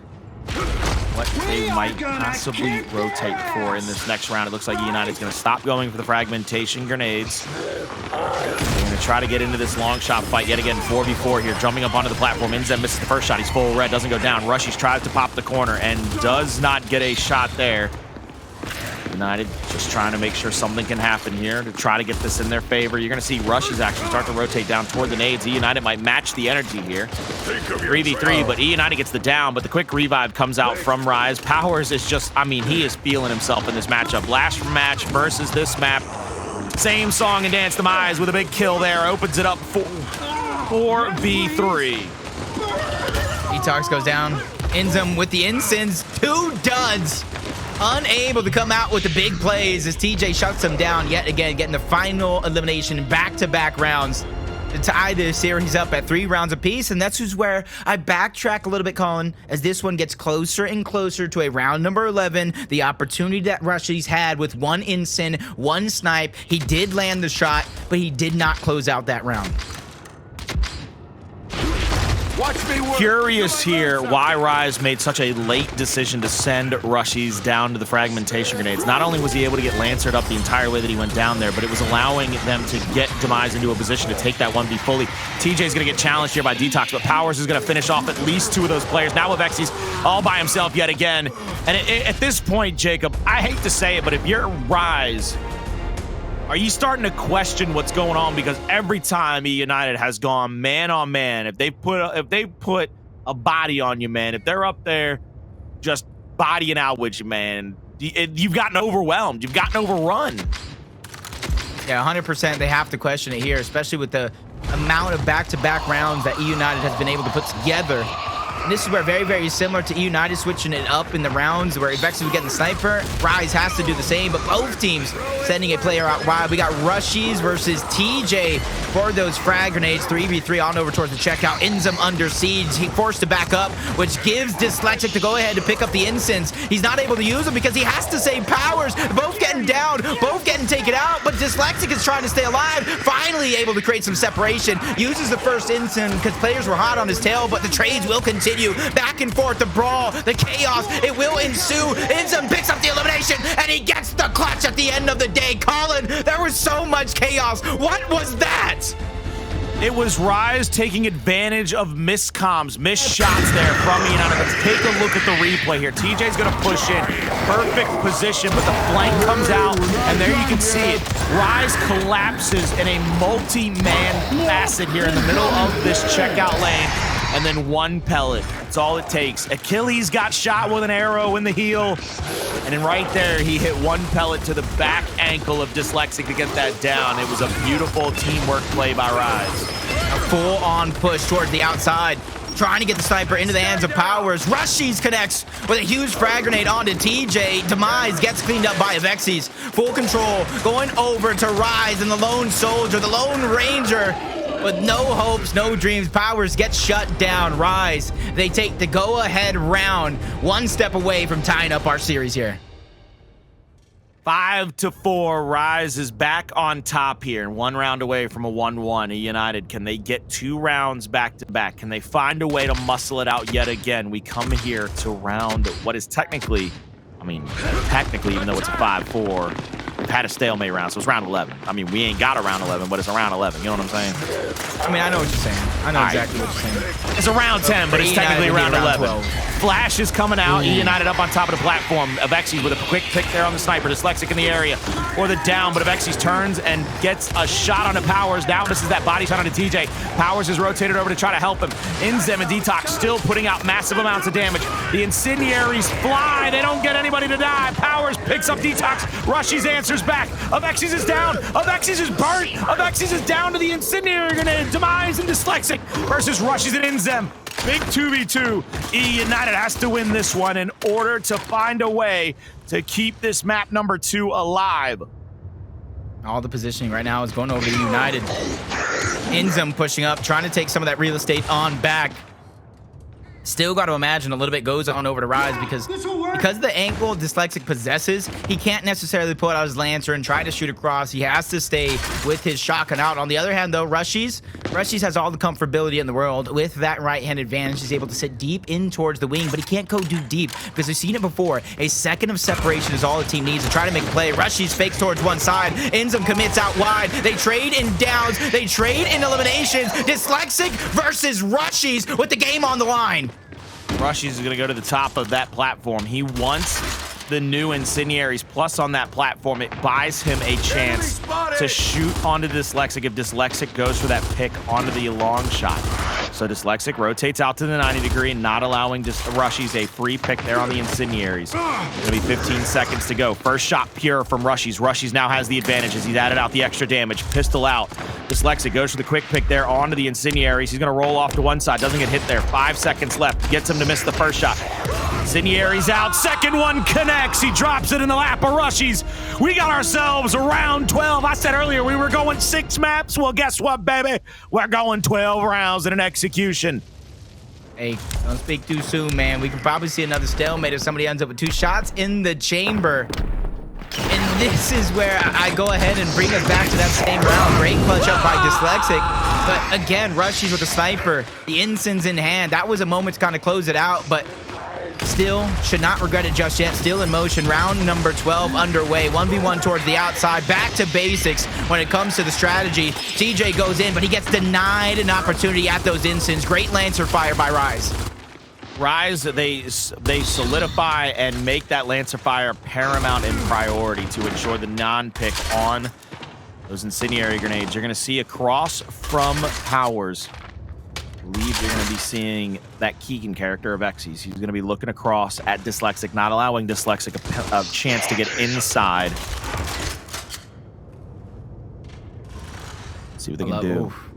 what they might possibly rotate for in this next round. It looks like eUnited's going to stop going for the fragmentation grenades. They're going to try to get into this long shot fight yet again. 4v4 here, jumping up onto the platform. INZEM misses the first shot. He's full red, doesn't go down. Rushiez tries to pop the corner and does not get a shot there. United just trying to make sure something can happen here to try to get this in their favor. You're going to see Rushiez actually start to rotate down toward the nades. eUnited might match the energy here. 3v3, but eUnited gets the down, but the quick revive comes out from Rise. Powerz is just, I mean, he is feeling himself in this matchup. Last match versus this map. Same song and dance. Demise with a big kill there. Opens it up for 4v3. DeToX goes down. INZEM with the incense. 2 duds. Unable to come out with the big plays as TJ shuts him down yet again, getting the final elimination in back-to-back rounds to tie the series up at 3 rounds apiece. And that's where I backtrack a little bit, Colin, as this one gets closer and closer to a round number 11. The opportunity that Rushiez had with 1 incense, 1 snipe. He did land the shot, but he did not close out that round. Curious here why Rise made such a late decision to send Rushiez down to the fragmentation grenades. Not only was he able to get Lancered up the entire way that he went down there, but it was allowing them to get Demise into a position to take that 1v fully. TJ's going to get challenged here by DeToX, but Powerz is going to finish off at least 2 of those players. Now Avexys all by himself yet again. And at this point, Jacob, I hate to say it, but if you're Rise, are you starting to question what's going on? Because every time eUnited has gone man on man, if they put a body on you, man, if they're up there just bodying out with you, man, you've gotten overwhelmed. You've gotten overrun. Yeah, 100%. They have to question it here, especially with the amount of back-to-back rounds that eUnited has been able to put together. And this is where very, very similar to eUnited switching it up in the rounds where Avexys would get the sniper. Rise has to do the same, but both teams sending a player out wide. We got Rushiez versus TJ for those frag grenades. 3v3 on over towards the checkout. INZEM under siege. He forced to back up, which gives Dyslexic to go ahead to pick up the incense. He's not able to use them because he has to save Powerz. Both getting down, both getting taken out, but Dyslexic is trying to stay alive. Finally able to create some separation. Uses the first incense because players were hot on his tail, but the trades will continue. Back and forth, the brawl, the chaos, it will ensue. INZEM picks up the elimination, and he gets the clutch at the end of the day. Colin, there was so much chaos. What was that? It was Rise taking advantage of miscomms, missed shots there from eUnited. Let's take a look at the replay here. TJ's going to push in. Perfect position, but the flank comes out, and there you can see it. Rise collapses in a multi-man facet here in the middle of this checkout lane. And then 1 pellet. That's all it takes. Achilles got shot with an arrow in the heel. And then right there, he hit 1 pellet to the back ankle of Dyslexic to get that down. It was a beautiful teamwork play by Rise. A full-on push towards the outside. Trying to get the sniper into the hands of Powerz. Rushiez connects with a huge frag grenade onto TJ. Demise gets cleaned up by Avexys. Full control. Going over to Rise and the Lone Soldier, the Lone Ranger. With no hopes, no dreams, Powerz gets shut down. Rise, they take the go-ahead round, 1 step away from tying up our series here. 5-4, Rise is back on top here and 1 round away from a 1-1. eUnited, can they get 2 rounds back-to-back? Can they find a way to muscle it out yet again? We come here to round what is technically, even though it's a 5-4, we've had a stalemate round, so it's round 11. We ain't got a round 11, but it's a round 11. You know what I'm saying? I know what you're saying. I know exactly what you're saying. It's a round 10, but it's technically round 11. 12. Flash is coming out. eUnited up on top of the platform. Avexys with a quick pick there on the sniper. Dyslexic in the area for the down, but Avexys turns and gets a shot onto Powerz. Now this is that body shot onto TJ. Powerz is rotated over to try to help him. INZEM and DeToX still putting out massive amounts of damage. The incendiaries fly. They don't get anybody to die. Powerz picks up DeToX. Rushiez answers back. Avexys is down. Avexys is burnt. Avexys is down to the incendiary grenade. Demise and Dyslexic versus Rushiez and INZEM. Big 2v2. eUnited has to win this one in order to find a way to keep this map number 2 alive. All the positioning right now is going over to United. INZEM pushing up, trying to take some of that real estate on back. Still got to imagine a little bit goes on over to Rise because of the angle Dyslexic possesses, he can't necessarily pull out his Lancer and try to shoot across. He has to stay with his shotgun out. On the other hand, though, Rushiez has all the comfortability in the world. With that right-hand advantage, he's able to sit deep in towards the wing, but he can't go too deep because we've seen it before. A second of separation is all the team needs to try to make a play. Rushiez fakes towards one side. INZEM commits out wide. They trade in downs. They trade in eliminations. Dyslexic versus Rushiez with the game on the line. Rushiez is going to go to the top of that platform. He wants the new incendiaries, plus on that platform, it buys him a chance to shoot onto Dyslexic if Dyslexic goes for that pick onto the long shot. So Dyslexic rotates out to the 90 degree, not allowing just Rushiez a free pick there on the incendiaries. It'll be 15 seconds to go. First shot pure from Rushiez. Rushiez now has the advantage as he's added out the extra damage. Pistol out. Dyslexic goes for the quick pick there onto the incendiaries. He's going to roll off to one side. Doesn't get hit there. 5 seconds left. Gets him to miss the first shot. Incendiaries out. Second one connects. He drops it in the lap of Rushiez. We got ourselves round 12. I said earlier we were going 6 maps. Well, guess what, baby? We're going 12 rounds in an execution. Hey, don't speak too soon, man. We can probably see another stalemate if somebody ends up with 2 shots in the chamber. And this is where I go ahead and bring us back to that same round. Great clutch up by Dyslexic. But again, Rushiez with the sniper. The ensign's in hand. That was a moment to kind of close it out, but still should not regret it just yet. Still in motion. Round number 12 underway. 1v1 towards the outside. Back to basics when it comes to the strategy. TJ goes in, but he gets denied an opportunity at those instants. Great Lancer fire by Rise. Rise, they solidify and make that Lancer fire paramount in priority to ensure the non-pick on those incendiary grenades. You're going to see a cross from Powerz. I believe you're going to be seeing that Keegan character of Avexys. He's going to be looking across at Dyslexic, not allowing Dyslexic a chance to get inside. See what they can do. Oof.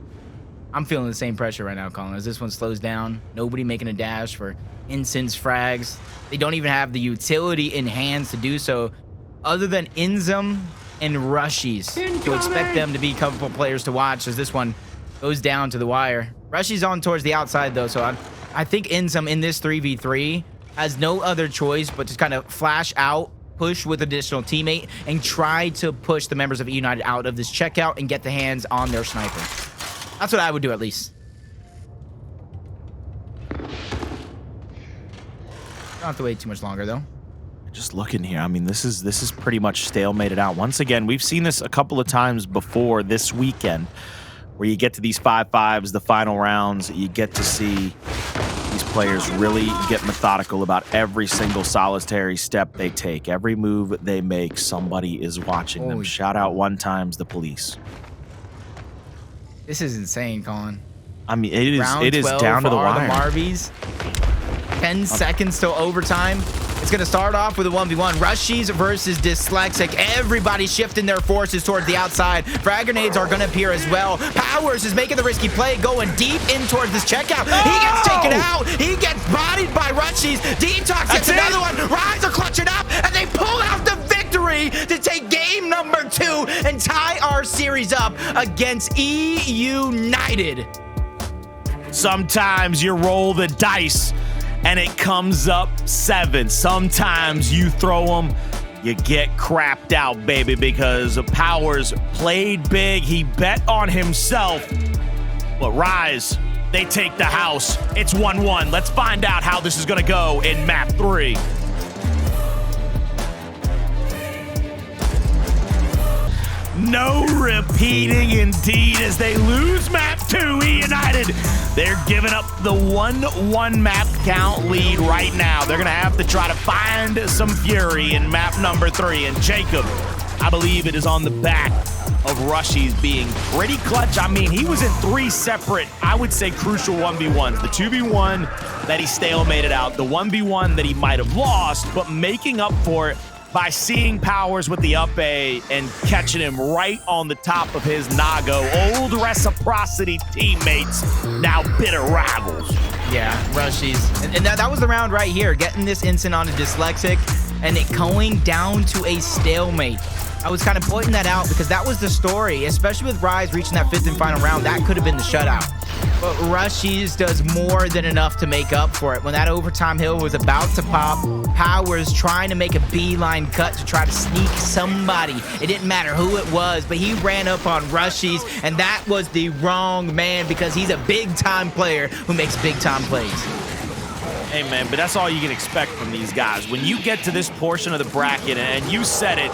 I'm feeling the same pressure right now, Colin, as this one slows down. Nobody making a dash for incense frags. They don't even have the utility in hands to do so, other than INZEM and Rushiez. To expect them to be comfortable players to watch as this one goes down to the wire. Rushiez on towards the outside, though, so I think INZEM in this 3v3 has no other choice but to kind of flash out, push with additional teammate, and try to push the members of eUnited out of this checkout and get the hands on their sniper. That's what I would do, at least. Don't have to wait too much longer, though. Just looking here, I mean, this is pretty much stalemated out. Once again, we've seen this a couple of times before this weekend, where you get to these 5-5s, the final rounds, you get to see these players really get methodical about every single solitary step they take. Every move they make, somebody is watching them. Shout out one times the police. This is insane, Colin. I mean, it is down to the wire. The Marvies. 10 seconds till overtime. It's going to start off with a 1v1. Rushiez versus Dyslexic. Everybody shifting their forces towards the outside. Frag grenades are going to appear as well. Powerz is making the risky play, going deep in towards this checkout. He gets taken out. He gets bodied by Rushiez. DeToX gets another one. Rise are clutching up, and they pull out the victory to take game number 2 and tie our series up against eUnited. Sometimes you roll the dice and it comes up 7. Sometimes you throw them, you get crapped out, baby, because Powerz played big. He bet on himself. But Rise, they take the house. It's 1-1. Let's find out how this is going to go in map 3. No repeating indeed as they lose map 2. eUnited, they're giving up the 1-1 map count lead right now. They're going to have to try to find some fury in map number 3. And Jacob, I believe it is on the back of Rushiez being pretty clutch. I mean, he was in 3 separate, I would say, crucial 1v1s. The 2v1 that he stalemated out, the 1v1 that he might have lost, but making up for it by seeing Powerz with the up A and catching him right on the top of his Nago. Old reciprocity teammates, now bitter rivals. Yeah, Rushiez. And that was the round right here, getting this instant on a dyslexic and it going down to a stalemate. I was kind of pointing that out because that was the story, especially with Rise reaching that 5th and final round. That could have been the shutout. But Rushiez does more than enough to make up for it. When that overtime hill was about to pop, Powerz trying to make a beeline cut to try to sneak somebody. It didn't matter who it was, but he ran up on Rushiez, and that was the wrong man because he's a big-time player who makes big-time plays. Hey, man, but that's all you can expect from these guys. When you get to this portion of the bracket, and you said it,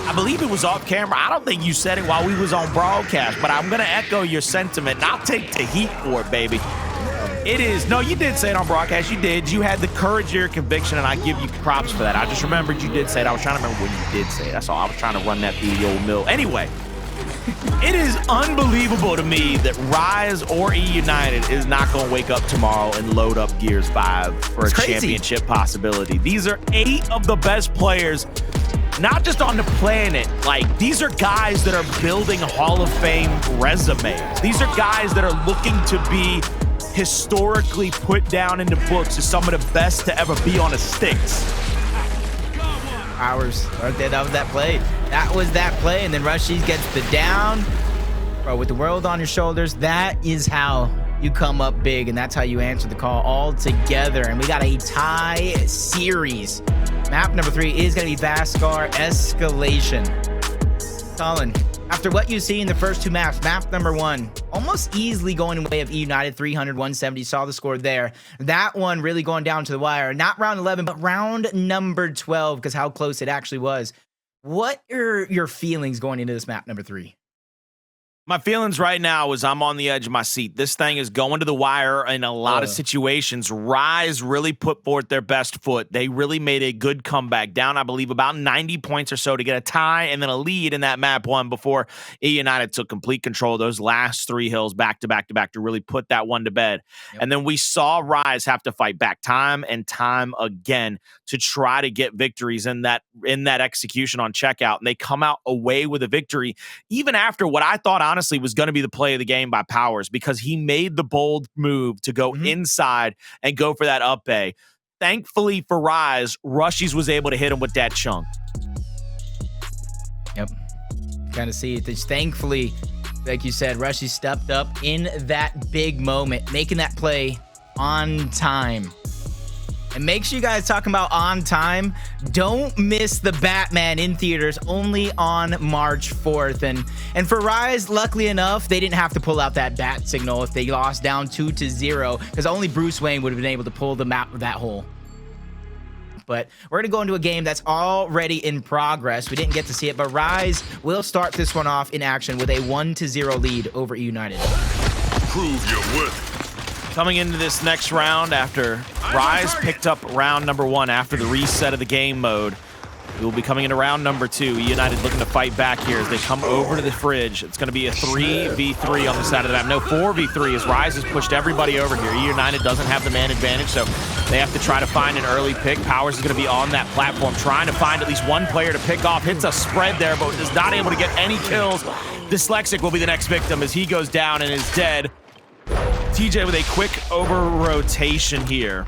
I believe it was off camera. I don't think you said it while we was on broadcast, but I'm going to echo your sentiment, and I'll take the heat for it, baby. It is. No, you did say it on broadcast. You did. You had the courage of your conviction, and I give you props for that. I just remembered you did say it. I was trying to remember when you did say it. That's all. I was trying to run that through the old mill. Anyway, it is unbelievable to me that Rise or eUnited is not going to wake up tomorrow and load up Gears 5 for a championship possibility. These are 8 of the best players, not just on the planet. Like, these are guys that are building Hall of Fame resumes. These are guys that are looking to be historically put down in the books as some of the best to ever be on a Styx. Powerz, right there, that was that play. That was that play, and then Rushiez gets the down. Bro, with the world on your shoulders, that is how you come up big, and that's how you answer the call all together. And we got a tie series. Map number 3 is going to be Vasgar Escalation. Colin, after what you see in the first 2 maps, map number 1, almost easily going in way of eUnited, 300-170, saw the score there. That one really going down to the wire. Not round 11, but round number 12, because how close it actually was. What are your feelings going into this map number 3? My feelings right now is I'm on the edge of my seat. This thing is going to the wire in a lot of situations. Rise really put forth their best foot. They really made a good comeback, down, I believe, about 90 points or so to get a tie and then a lead in that map 1 before eUnited took complete control of those last 3 hills back to back to back to really put that one to bed. Yep. And then we saw Rise have to fight back time and time again to try to get victories in that execution on checkout. And they come out away with a victory, even after what I thought, honestly, was going to be the play of the game by Powerz, because he made the bold move to go inside and go for that up A. Thankfully for Rise, Rushiez was able to hit him with that chunk. Yep. Kind of see it. Just thankfully, like you said, Rushiez stepped up in that big moment, making that play on time. And make sure you guys talking about on time. Don't miss the Batman in theaters, only on March 4th. And for Rise, luckily enough, they didn't have to pull out that bat signal if they lost down 2-0, because only Bruce Wayne would have been able to pull them out of that hole. But we're going to go into a game that's already in progress. We didn't get to see it, but Rise will start this one off in action with a 1-0 lead over eUnited. Prove your worth. Coming into this next round, after Rise picked up round number 1 after the reset of the game mode, we will be coming into round number 2. eUnited looking to fight back here as they come over to the fridge. It's going to be a 3v3 on the side of the map. No, 4v3 as Rise has pushed everybody over here. eUnited doesn't have the man advantage, so they have to try to find an early pick. Powerz is going to be on that platform, trying to find at least one player to pick off. Hits a spread there, but is not able to get any kills. Dyslexic will be the next victim as he goes down and is dead. TJ with a quick over rotation here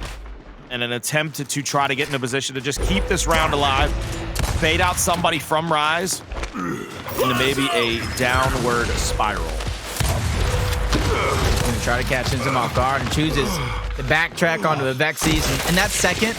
and an attempt to try to get in a position to just keep this round alive, fade out somebody from Rise into maybe a downward spiral. Gonna try to catch INZEM off guard and chooses to backtrack onto Avexys. And that second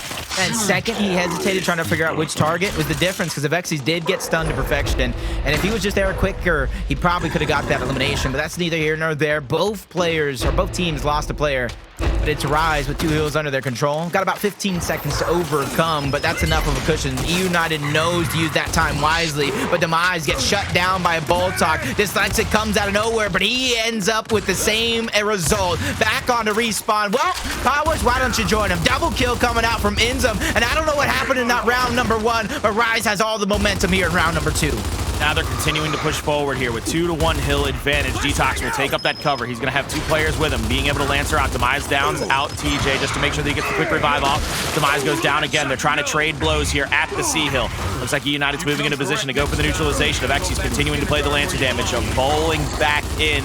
he hesitated trying to figure out which target was the difference, because Avexys did get stunned to perfection. And if he was just there quicker, he probably could have got that elimination, but that's neither here nor there. Both players, or both teams, lost a player. But it's Rise with 2 hills under their control. Got about 15 seconds to overcome, but that's enough of a cushion. eUnited knows to use that time wisely, but Demise gets shut down by a Boltok. Dyslexic comes out of nowhere, but he ends up with the same result. Back on to respawn. Well, Powerz, why don't you join him? Double kill coming out from INZEM, and I don't know what happened in that round number 1, but Rise has all the momentum here in round number 2. Now they're continuing to push forward here with 2-to-1 hill advantage. DeToX will take up that cover. He's going to have 2 players with him, being able to Lancer out. Demise downs out TJ just to make sure that he gets the quick revive off. Demise goes down again. They're trying to trade blows here at the C hill. Looks like eUnited's moving into position to go for the neutralization. Avexys continuing to play the Lancer damage, bowling back in,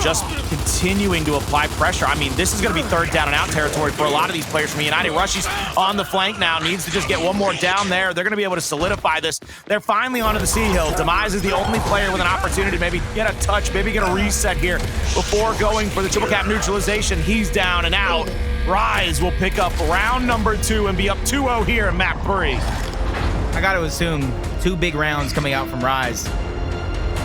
just continuing to apply pressure. I mean, this is going to be 3rd down and out territory for a lot of these players from eUnited. Rushiez on the flank now, needs to just get one more down there. They're going to be able to solidify this. They're finally onto the C hill. Demise is the only player with an opportunity to maybe get a touch, maybe get a reset here before going for the triple cap neutralization. He's down and out. Rise will pick up round number 2 and be up 2-0 here in map 3. I got to assume 2 big rounds coming out from Rise.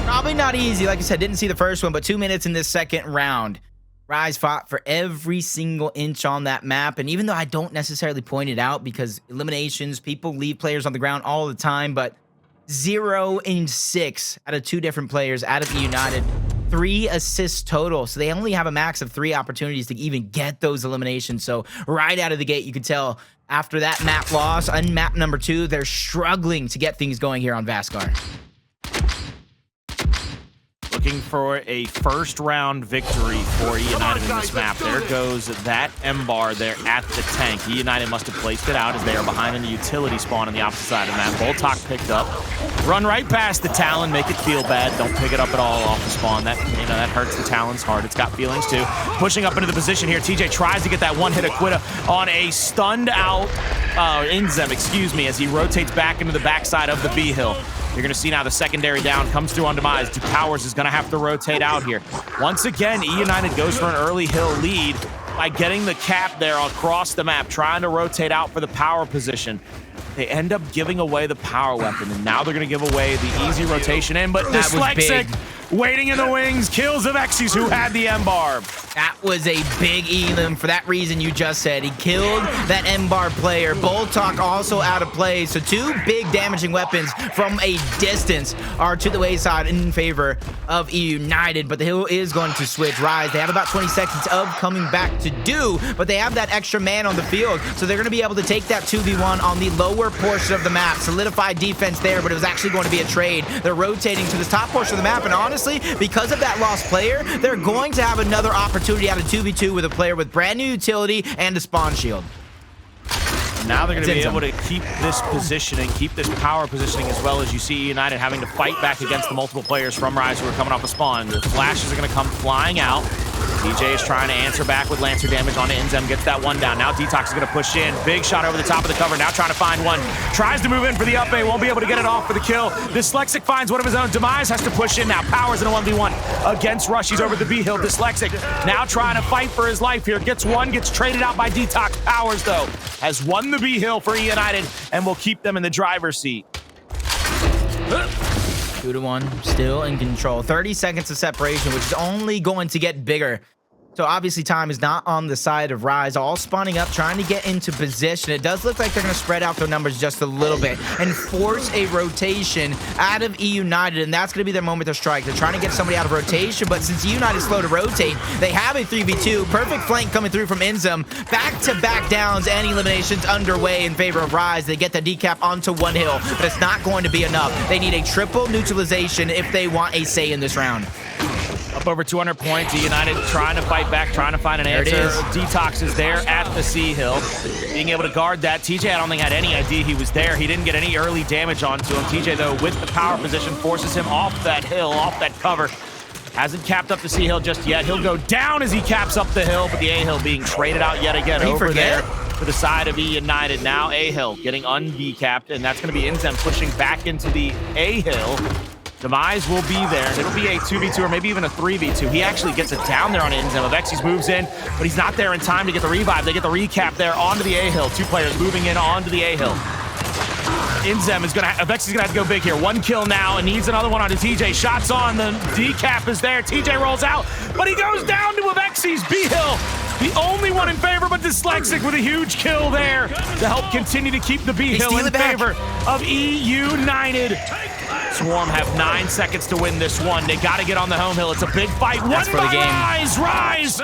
Probably not easy. Like I said, didn't see the first one, but 2 minutes in this second round. Rise fought for every single inch on that map. And even though I don't necessarily point it out because eliminations, people leave players on the ground all the time, but 0 and 6 out of 2 different players out of eUnited. 3 assists total. So they only have a max of 3 opportunities to even get those eliminations. So right out of the gate, you could tell after that map loss, on map number 2, they're struggling to get things going here on Vasgar. Looking for a first round victory for eUnited in this map. There goes that M-bar there at the tank. eUnited must have placed it out as they are behind in the utility spawn on the opposite side of the map. Boltok picked up. Run right past the Talon, make it feel bad. Don't pick it up at all off the spawn. That hurts the Talon's heart. It's got feelings too. Pushing up into the position here. TJ tries to get that one hit Aquita on a stunned out INZEM, excuse me, as he rotates back into the backside of the B hill. You're going to see now the secondary down comes through on Demise. Powerz is going to have to rotate out here. Once again, eUnited goes for an early hill lead by getting the cap there across the map, trying to rotate out for the power position. They end up giving away the power weapon, and now they're going to give away the easy rotation in, but Dyslexic waiting in the wings, kills Avexys, who had the M-bar. That was a big elim for that reason you just said. He killed that M-bar player. Boltok also out of play. So 2 big damaging weapons from a distance are to the wayside in favor of eUnited. But the hill is going to switch. Rise, they have about 20 seconds of coming back to do, but they have that extra man on the field. So they're going to be able to take that 2v1 on the lower portion of the map. Solidified defense there, but it was actually going to be a trade. They're rotating to the top portion of the map, and honestly, because of that lost player, they're going to have another opportunity out of 2v2 with a player with brand new utility and a spawn shield. Now they're going to be able to keep this positioning, keep this power positioning, as well as you see eUnited having to fight back against the multiple players from Rise who are coming off the spawn. The flashes are going to come flying out. TJ is trying to answer back with Lancer damage on INZEM, gets that one down. Now DeToX is going to push in. Big shot over the top of the cover. Now trying to find one. Tries to move in for the up A. Won't be able to get it off for the kill. Dyslexic finds one of his own. Demise has to push in now. Powerz in a 1v1 against Rushiez over the B hill. Dyslexic now trying to fight for his life here. Gets one, gets traded out by DeToX. Powerz, though, has won the B hill for eUnited and will keep them in the driver's seat. 2-1, still in control. 30 seconds of separation, which is only going to get bigger. So obviously time is not on the side of Rise, all spawning up, trying to get into position. It does look like they're going to spread out their numbers just a little bit and force a rotation out of eUnited, and that's going to be their moment to strike. They're trying to get somebody out of rotation, but since eUnited is slow to rotate, they have a 3v2. Perfect flank coming through from INZEM. Back-to-back downs and eliminations underway in favor of Rise. They get the decap onto one hill, but it's not going to be enough. They need a triple neutralization if they want a say in this round. Up over 200 points. eUnited trying to fight back, trying to find an answer. DeToX is there at the C hill, being able to guard that. TJ, I don't think, had any idea he was there. He didn't get any early damage onto him. TJ, though, with the power position, forces him off that hill, off that cover. Hasn't capped up the C hill just yet. He'll go down as he caps up the hill, but the A hill being traded out yet again over there to the side of eUnited. Now A hill getting un-B-capped, and that's going to be INZEM pushing back into the A hill. Demise will be there, and it'll be a 2v2 or maybe even a 3v2. He actually gets it down there on INZEM. Avexys moves in, but he's not there in time to get the revive. They get the recap there onto the A-hill. 2 players moving in onto the A-hill. INZEM is Avexys is gonna have to go big here. 1 kill now, and needs another one onto TJ. Shots on, the decap is there. TJ rolls out, but he goes down to Avexys. B-hill, the only one in favor, but Dyslexic with a huge kill there to help continue to keep the B-hill in favor of eUnited. Swarm have 9 seconds to win this one. They got to get on the home hill. It's a big fight. That's for the game. Rise!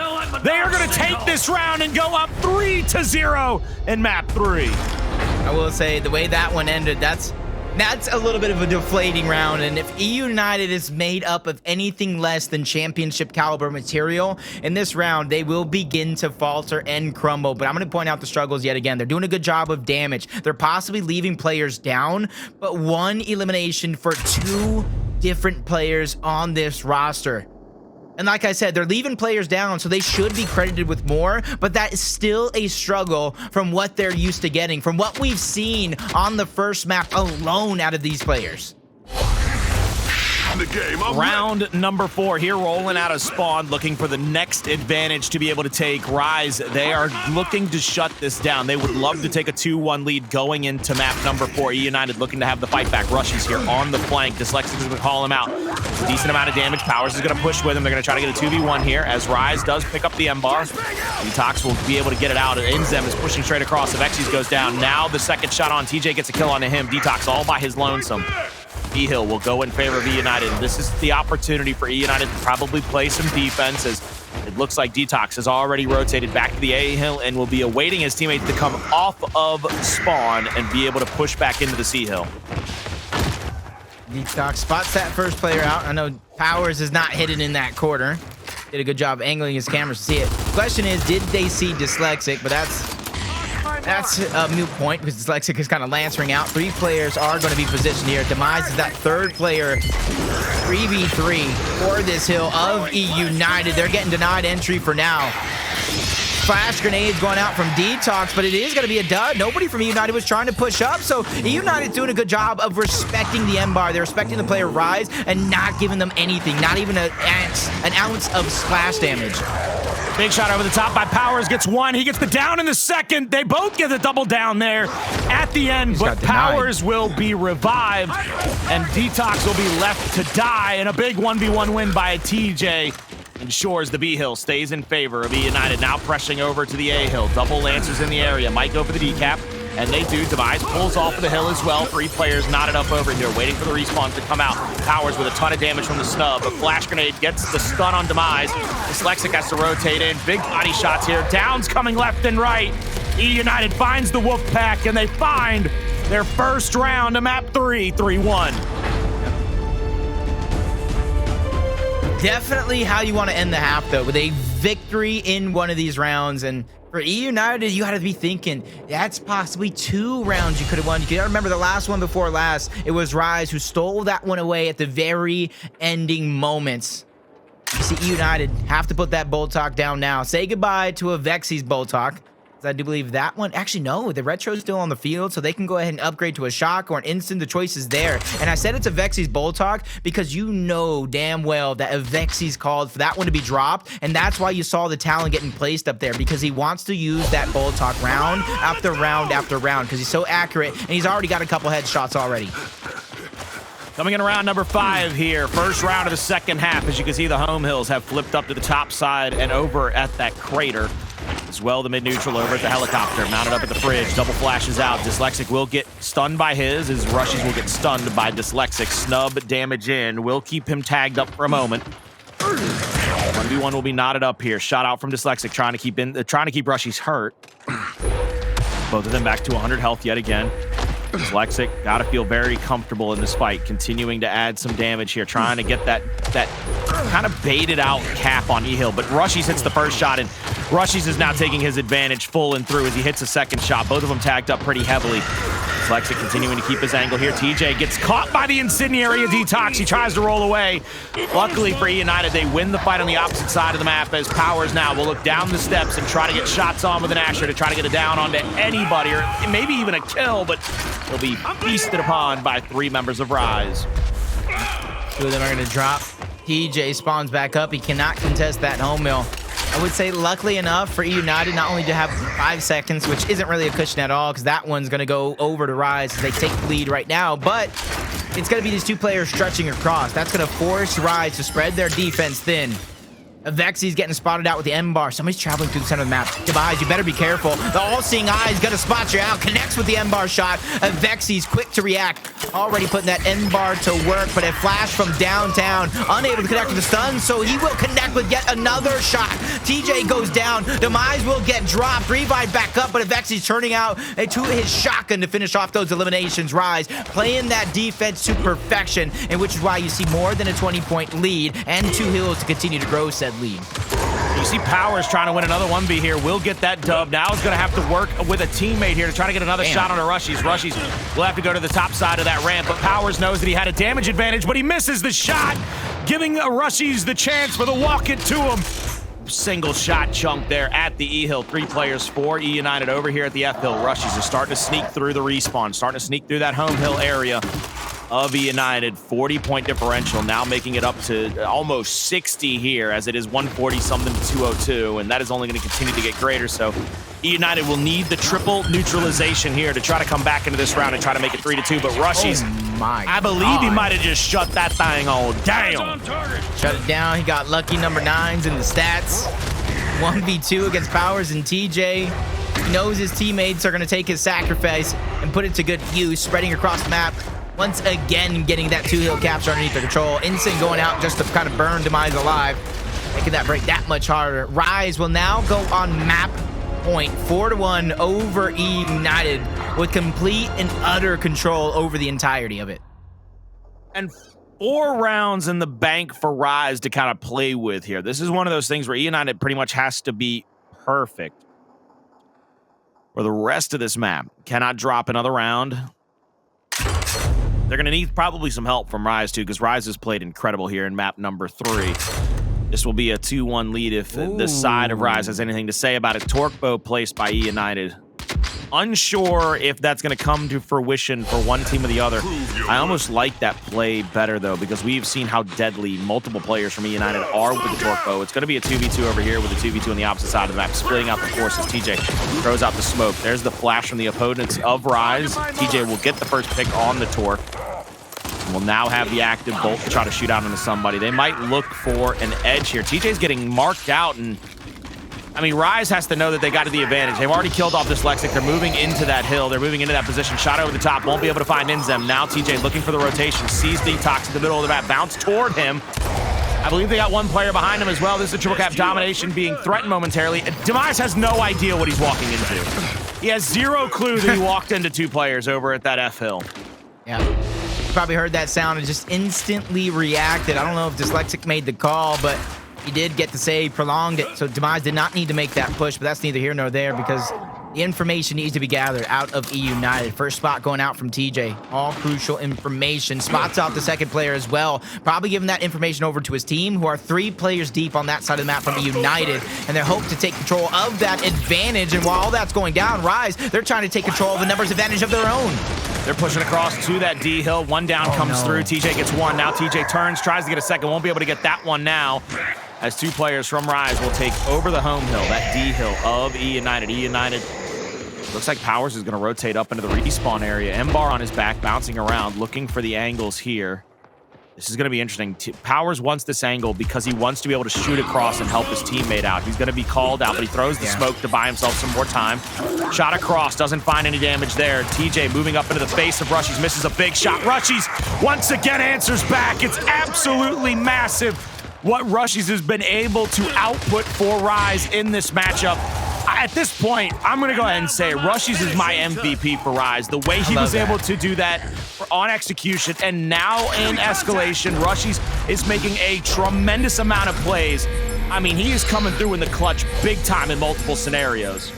They are going to take this round and go up 3-0 in map 3. I will say the way that one ended, that's That's a little bit of a deflating round, and if eUnited is made up of anything less than championship caliber material, in this round, they will begin to falter and crumble. But I'm going to point out the struggles yet again. They're doing a good job of damage. They're possibly leaving players down, but one elimination for 2 different players on this roster. And like I said, they're leaving players down, so they should be credited with more, but that is still a struggle from what they're used to getting, from what we've seen on the first map alone out of these players. The game. Round number 4 here, rolling out of spawn, looking for the next advantage to be able to take. Rise, they are looking to shut this down. They would love to take a 2-1 lead going into map number 4. eUnited looking to have the fight back. Rushiez here on the flank. Dyslexic is going to call him out. A decent amount of damage. Powerz is going to push with him. They're going to try to get a 2v1 here as Rise does pick up the M-bar. DeToX will be able to get it out. INZEM is pushing straight across. Avexys goes down. Now the second shot on TJ gets a kill onto him. DeToX all by his lonesome. E-Hill will go in favor of eUnited. This is the opportunity for eUnited to probably play some defense, as it looks like DeToX has already rotated back to the A-Hill and will be awaiting his teammates to come off of spawn and be able to push back into the C-Hill. DeToX spots that first player out. I know Powerz is not hidden in that corner. Did a good job angling his cameras to see it. Question is, did they see Dyslexic? But that's a moot point because Dyslexic is kind of lancering out. 3 players are going to be positioned here. Demise is that 3rd player, 3v3 for this hill of eUnited. They're getting denied entry for now. Flash grenades going out from DeToX, but it is going to be a dud. Nobody from eUnited was trying to push up, so eUnited doing a good job of respecting the M-bar. They're respecting the player Rise and not giving them anything, not even an ounce of splash damage. Big shot over the top by Powerz, gets 1. He gets the down in the second. They both get the double down there at the end, but Powerz will be revived, and DeToX will be left to die, and a big 1v1 win by TJ ensures the B-Hill stays in favor of eUnited. Now pressing over to the A-Hill. Double Lancers in the area. Might go for the decap, and they do. Demise pulls off of the hill as well. 3 players knotted up over here, waiting for the respawns to come out. Powerz with a ton of damage from the snub. A flash grenade gets the stun on Demise. Dyslexic has to rotate in. Big body shots here. Downs coming left and right. eUnited finds the wolf pack, and they find their first round of map 3, 3-1. Definitely how you want to end the half, though, with a victory in one of these rounds. And for eUnited, you got to be thinking that's possibly 2 rounds you could have won. You got to remember the last one before last. It was Rise who stole that one away at the very ending moments. You see, eUnited have to put that Boltok down now. Say goodbye to Avexys Boltok. I do believe that one. Actually, no, the Retro's still on the field, so they can go ahead and upgrade to a Shock or an Instant. The choice is there. And I said it's Avexys Boltok because you know damn well that Avexys called for that one to be dropped, and that's why you saw the talent getting placed up there, because he wants to use that Boltok round after round after round because he's so accurate, and he's already got a couple headshots already. Coming in around number 5 here. First round of the second half. As you can see, the home hills have flipped up to the top side and over at that crater. As well, the mid-neutral over at the helicopter. Mounted up at the fridge. Double flashes out. Dyslexic will get stunned by his. His Rushiez will get stunned by Dyslexic. Snub damage in. Will keep him tagged up for a moment. 1v1 will be knotted up here. Shot out from Dyslexic, trying to keep Rushiez hurt. Both of them back to 100 health yet again. Dyslexic got to feel very comfortable in this fight, continuing to add some damage here, trying to get that kind of baited out cap on E-Hill, but Rushiez hits the first shot, and Rushiez is now taking his advantage full and through as he hits a second shot. Both of them tagged up pretty heavily. Dyslexic continuing to keep his angle here. TJ gets caught by the incendiary of DeToX. He tries to roll away. Luckily for eUnited, they win the fight on the opposite side of the map as Powerz now will look down the steps and try to get shots on with an Asher to try to get a down onto anybody, or maybe even a kill, but he'll be feasted upon by 3 members of Rise. 2 of them are going to drop. TJ spawns back up. He cannot contest that home mill. I would say luckily enough for eUnited not only to have 5 seconds, which isn't really a cushion at all because that one's going to go over to Rise as they take the lead right now, but it's going to be these 2 players stretching across. That's going to force Rise to spread their defense thin. Avexys getting spotted out with the M bar. Somebody's traveling through the center of the map. Demise, you better be careful. The all-seeing eye is gonna spot you out. Connects with the M bar shot. Avexys quick to react. Already putting that M bar to work, but a flash from downtown. Unable to connect with the stun, so he will connect with yet another shot. TJ goes down. Demise will get dropped. Revive back up, but Avexys turning out to his shotgun to finish off those eliminations. Rise playing that defense to perfection, and which is why you see more than a 20-point lead and 2 hills to continue to grow said lead. You see Powerz trying to win another 1v here. Will get that dub. Now he's going to have to work with a teammate here to try to get another shot on Rushiez. Rushiez will have to go to the top side of that ramp, but Powerz knows that he had a damage advantage, but he misses the shot, giving Rushiez the chance for the walk-it to him. Single shot chunk there at the E hill. 3 players for eUnited over here at the F hill. Rushiez is starting to sneak through the respawn, starting to sneak through that home hill area of eUnited. 40-point differential, now making it up to almost 60 here, as it is 140 something to 202, and that is only going to continue to get greater. So eUnited will need the triple neutralization here to try to come back into this round and try to make it 3-2. But Rushiez, I believe he might have just shut that thing all down. Shut it down. He got lucky number 9s in the stats. 1v2 against Powerz and TJ. He knows his teammates are going to take his sacrifice and put it to good use, spreading across the map. Once again, getting that 2 hill capture underneath the control. INZEM going out just to kind of burn Demise alive, making that break that much harder. Rise will now go on map point, 4-1 over eUnited, with complete and utter control over the entirety of it. And 4 rounds in the bank for Rise to kind of play with here. This is one of those things where eUnited pretty much has to be perfect for the rest of this map. Cannot drop another round. They're going to need probably some help from Rise, too, because Rise has played incredible here in map number 3. This will be a 2-1 lead if the side of Rise has anything to say about it. Torque bow placed by eUnited. Unsure if that's going to come to fruition for one team or the other. I almost like that play better, though, because we've seen how deadly multiple players from eUnited are with the torque bow. It's going to be a 2v2 over here with a 2v2 on the opposite side of the map, splitting out the forces. TJ throws out the smoke. There's the flash from the opponents of Rise. TJ will get the first pick on the torque. Will now have the active bolt to try to shoot out into somebody. They might look for an edge here. TJ's getting marked out, and I mean, Rise has to know that they got the advantage. They've already killed off Dyslexic. They're moving into that hill. They're moving into that position. Shot over the top. Won't be able to find INZEM. Now TJ looking for the rotation. Sees DeToX in the middle of the map. Bounce toward him. I believe they got 1 player behind him as well. This is a triple cap domination being threatened momentarily. Demise has no idea what he's walking into. He has 0 clue that he walked into 2 players over at that F hill. Yeah. Probably heard that sound and just instantly reacted. I don't know if Dyslexic made the call, but he did get to say prolonged it. So Demise did not need to make that push, but that's neither here nor there because the information needs to be gathered out of eUnited. First spot going out from TJ. All crucial information. Spots out the second player as well. Probably giving that information over to his team, who are 3 players deep on that side of the map from eUnited, and they hope to take control of that advantage. And while all that's going down, Rise, they're trying to take control of the numbers advantage of their own. They're pushing across to that D hill. 1 down comes through. TJ gets 1. Now TJ turns, tries to get a second. Won't be able to get that one now, as 2 players from Rise will take over the home hill, that D hill of eUnited. eUnited looks like Powerz is going to rotate up into the respawn area. M-bar on his back, bouncing around, looking for the angles here. This is going to be interesting. Powerz wants this angle because he wants to be able to shoot across and help his teammate out. He's going to be called out, but he throws the smoke to buy himself some more time. Shot across, doesn't find any damage there. TJ moving up into the face of Rushiez, misses a big shot. Rushiez once again answers back. It's absolutely massive what Rushiez has been able to output for Rise in this matchup. At this point, I'm going to go ahead and say Rushiez is my MVP for Rise. The way he was able to do that on execution, and now in escalation, Rushiez is making a tremendous amount of plays. I mean, he is coming through in the clutch big time in multiple scenarios.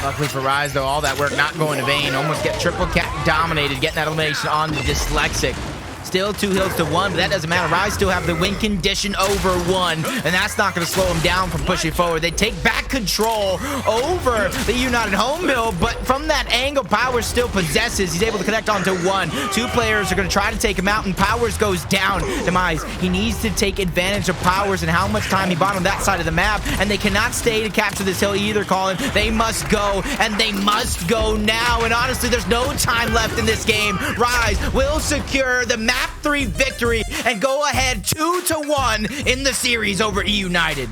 Luckily for Rise, though, all that work not going to vain. Almost get triple cap dominated, getting that elimination on the Dyslexic. Still 2 hills to 1, but that doesn't matter. Rise still have the win condition over 1, and that's not going to slow him down from pushing forward. They take back control over the eUnited home hill, but from that angle, Powerz still possesses. He's able to connect onto 1. 2 players are going to try to take him out, and Powerz goes down. Demise, he needs to take advantage of Powerz and how much time he bought on that side of the map, and they cannot stay to capture this hill either, Colin. They must go, and they must go now, and honestly, there's no time left in this game. Rise will secure the match map 3 victory and go ahead 2-1 in the series over eUnited.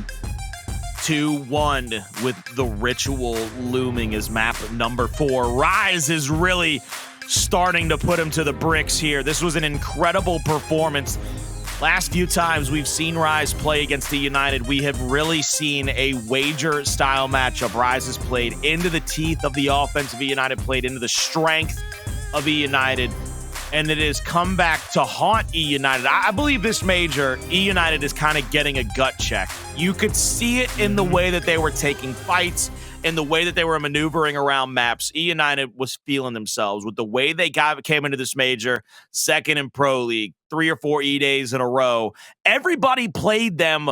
2-1 with the ritual looming as map number 4. Rise is really starting to put him to the bricks here. This was an incredible performance. Last few times we've seen Rise play against eUnited, we have really seen a wager-style matchup. Rise has played into the teeth of the offense of eUnited, played into the strength of eUnited, and it has come back to haunt eUnited. I believe this major, eUnited is kind of getting a gut check. You could see it in the way that they were taking fights, in the way that they were maneuvering around maps. eUnited was feeling themselves with the way they came into this major, second in Pro League, 3 or 4 E-Days in a row. Everybody played them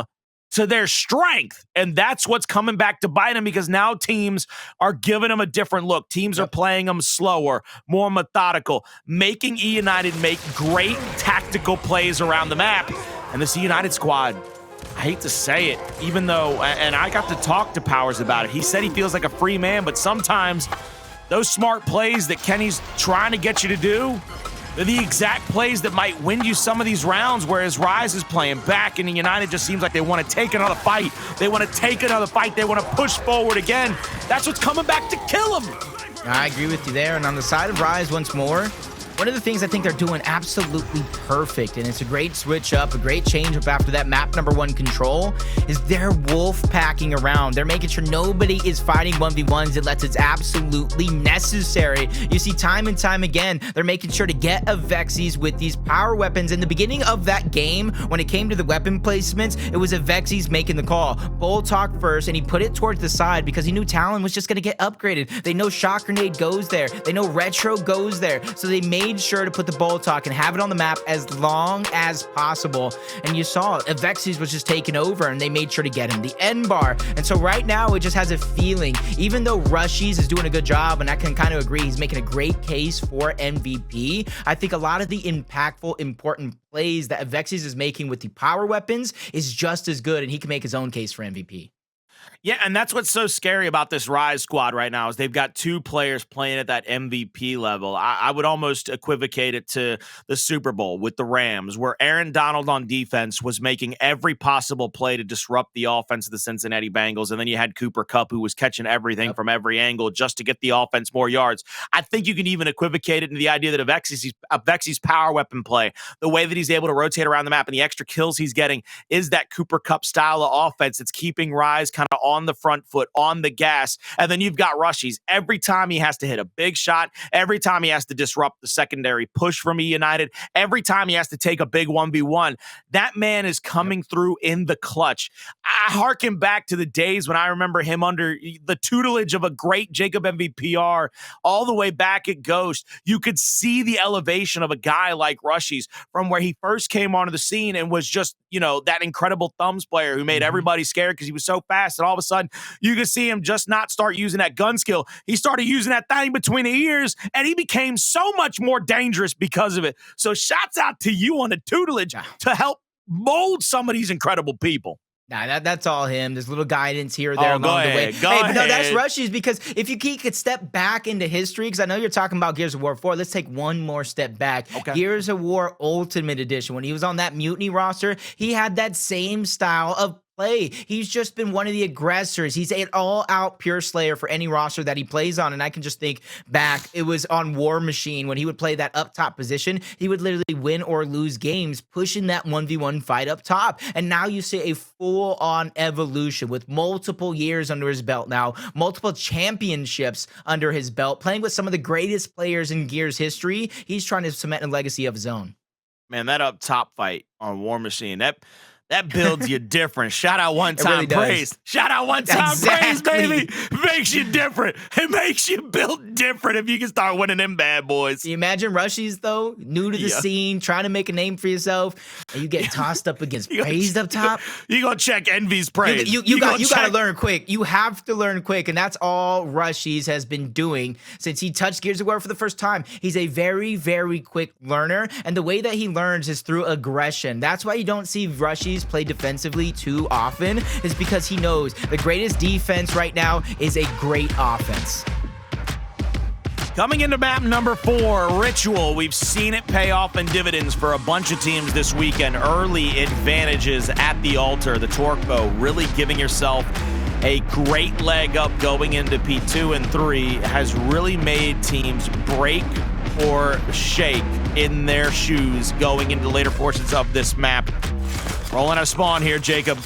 to their strength, and that's what's coming back to bite them, because now teams are giving them a different look. Teams are playing them slower, more methodical, making eUnited make great tactical plays around the map. And this eUnited squad, I hate to say it, even though, and I got to talk to Powerz about it, he said he feels like a free man, but sometimes those smart plays that Kenny's trying to get you to do, they're the exact plays that might win you some of these rounds, whereas Rise is playing back, and eUnited just seems like they want to take another fight. They want to take another fight. They want to push forward again. That's what's coming back to kill them. I agree with you there. And on the side of Rise once more, one of the things I think they're doing absolutely perfect, and it's a great switch up, a great change up after that map number 1 control, is they're wolf packing around. They're making sure nobody is fighting 1v1s unless it's absolutely necessary. You see time and time again, they're making sure to get Avexys with these power weapons. In the beginning of that game, when it came to the weapon placements, it was Avexys making the call. DeToX first, and he put it towards the side because he knew Talon was just going to get upgraded. They know Shock Grenade goes there. They know Retro goes there. So they made sure to put the DeToX and have it on the map as long as possible. And you saw Avexys was just taking over, and they made sure to get him the N bar. And so right now it just has a feeling, even though Rushiez is doing a good job, and I can kind of agree, he's making a great case for MVP. I think a lot of the impactful, important plays that Avexys is making with the power weapons is just as good, and he can make his own case for MVP. Yeah, and that's what's so scary about this Rise squad right now is they've got 2 players playing at that MVP level. I would almost equivocate it to the Super Bowl with the Rams, where Aaron Donald on defense was making every possible play to disrupt the offense of the Cincinnati Bengals, and then you had Cooper Kupp, who was catching everything from every angle just to get the offense more yards. I think you can even equivocate it into the idea that Avexys' power weapon play, the way that he's able to rotate around the map and the extra kills he's getting, is that Cooper Kupp style of offense. It's keeping Rise kind of on the front foot, on the gas. And then you've got Rushiez. Every time he has to hit a big shot, every time he has to disrupt the secondary push from eUnited, every time he has to take a big 1v1, that man is coming through in the clutch. I harken back to the days when I remember him under the tutelage of a great Jacob MVPR all the way back at Ghost. You could see the elevation of a guy like Rushiez from where he first came onto the scene and was just, you know, that incredible thumbs player who made everybody scared because he was so fast. And all of a sudden, you could see him just not start using that gun skill. He started using that thing between the ears, and he became so much more dangerous because of it. So shouts out to you on the tutelage to help mold some of these incredible people. Nah, that's all him. There's little guidance here or there along the way. But no, that's Rushiez, because if you could step back into history, because I know you're talking about Gears of War 4, let's take one more step back. Okay. Gears of War Ultimate Edition, when he was on that Mutiny roster, he had that same style of play. He's just been one of the aggressors. He's an all-out pure slayer for any roster that he plays on. And I can just think back, it was on War Machine when he would play that up top position. He would literally win or lose games pushing that 1v1 fight up top. And now you see a full-on evolution with multiple years under his belt now, multiple championships under his belt, playing with some of the greatest players in Gears history. He's trying to cement a legacy of his own. Man, that up top fight on War Machine, that builds you different. Shout out one time really praise. Shout out one time praise, baby. Makes you different. It makes you build different if you can start winning them bad boys. You imagine Rushiez, though, new to the scene, trying to make a name for yourself, and you get tossed up against praised up top. You gonna check Envy's praise. You got to learn quick. You have to learn quick, and that's all Rushiez has been doing since he touched Gears of War for the first time. He's a very, very quick learner, and the way that he learns is through aggression. That's why you don't see Rushiez play defensively too often, is because he knows the greatest defense right now is a great offense. Coming into map number 4, Ritual. We've seen it pay off in dividends for a bunch of teams this weekend. Early advantages at the altar. The Torque Bow really giving yourself a great leg up going into P2 and 3 has really made teams break or shake in their shoes going into later portions of this map. Rolling out of spawn here, Jacob.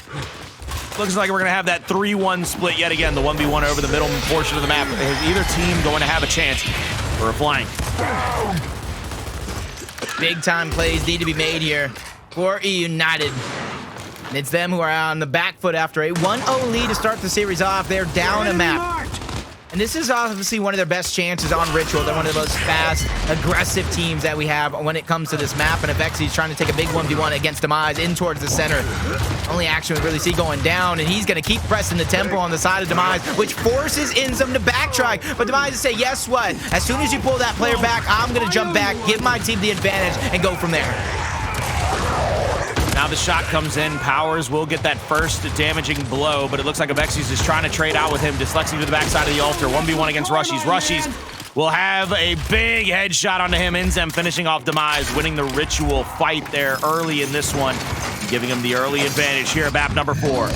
Looks like we're going to have that 3-1 split yet again, the 1v1 over the middle portion of the map. Is either team going to have a chance for a flank? Big time plays need to be made here for eUnited. And it's them who are on the back foot after a 1-0 lead to start the series off. They're down a map. And this is obviously one of their best chances on Ritual. They're one of the most fast, aggressive teams that we have when it comes to this map. And Avexys trying to take a big 1v1 against Demise in towards the center. Only action we really see going down, and he's going to keep pressing the tempo on the side of Demise, which forces INZEM to backtrack. But Demise say, guess what? As soon as you pull that player back, I'm going to jump back, give my team the advantage, and go from there. Now the shot comes in. Powerz will get that first damaging blow, but it looks like Avexys is trying to trade out with him. Dyslexia to the backside of the altar. 1v1 against Rushiez. Rushiez will have a big headshot onto him. INZEM finishing off Demise, winning the Ritual fight there early in this one, giving him the early advantage here at map number 4.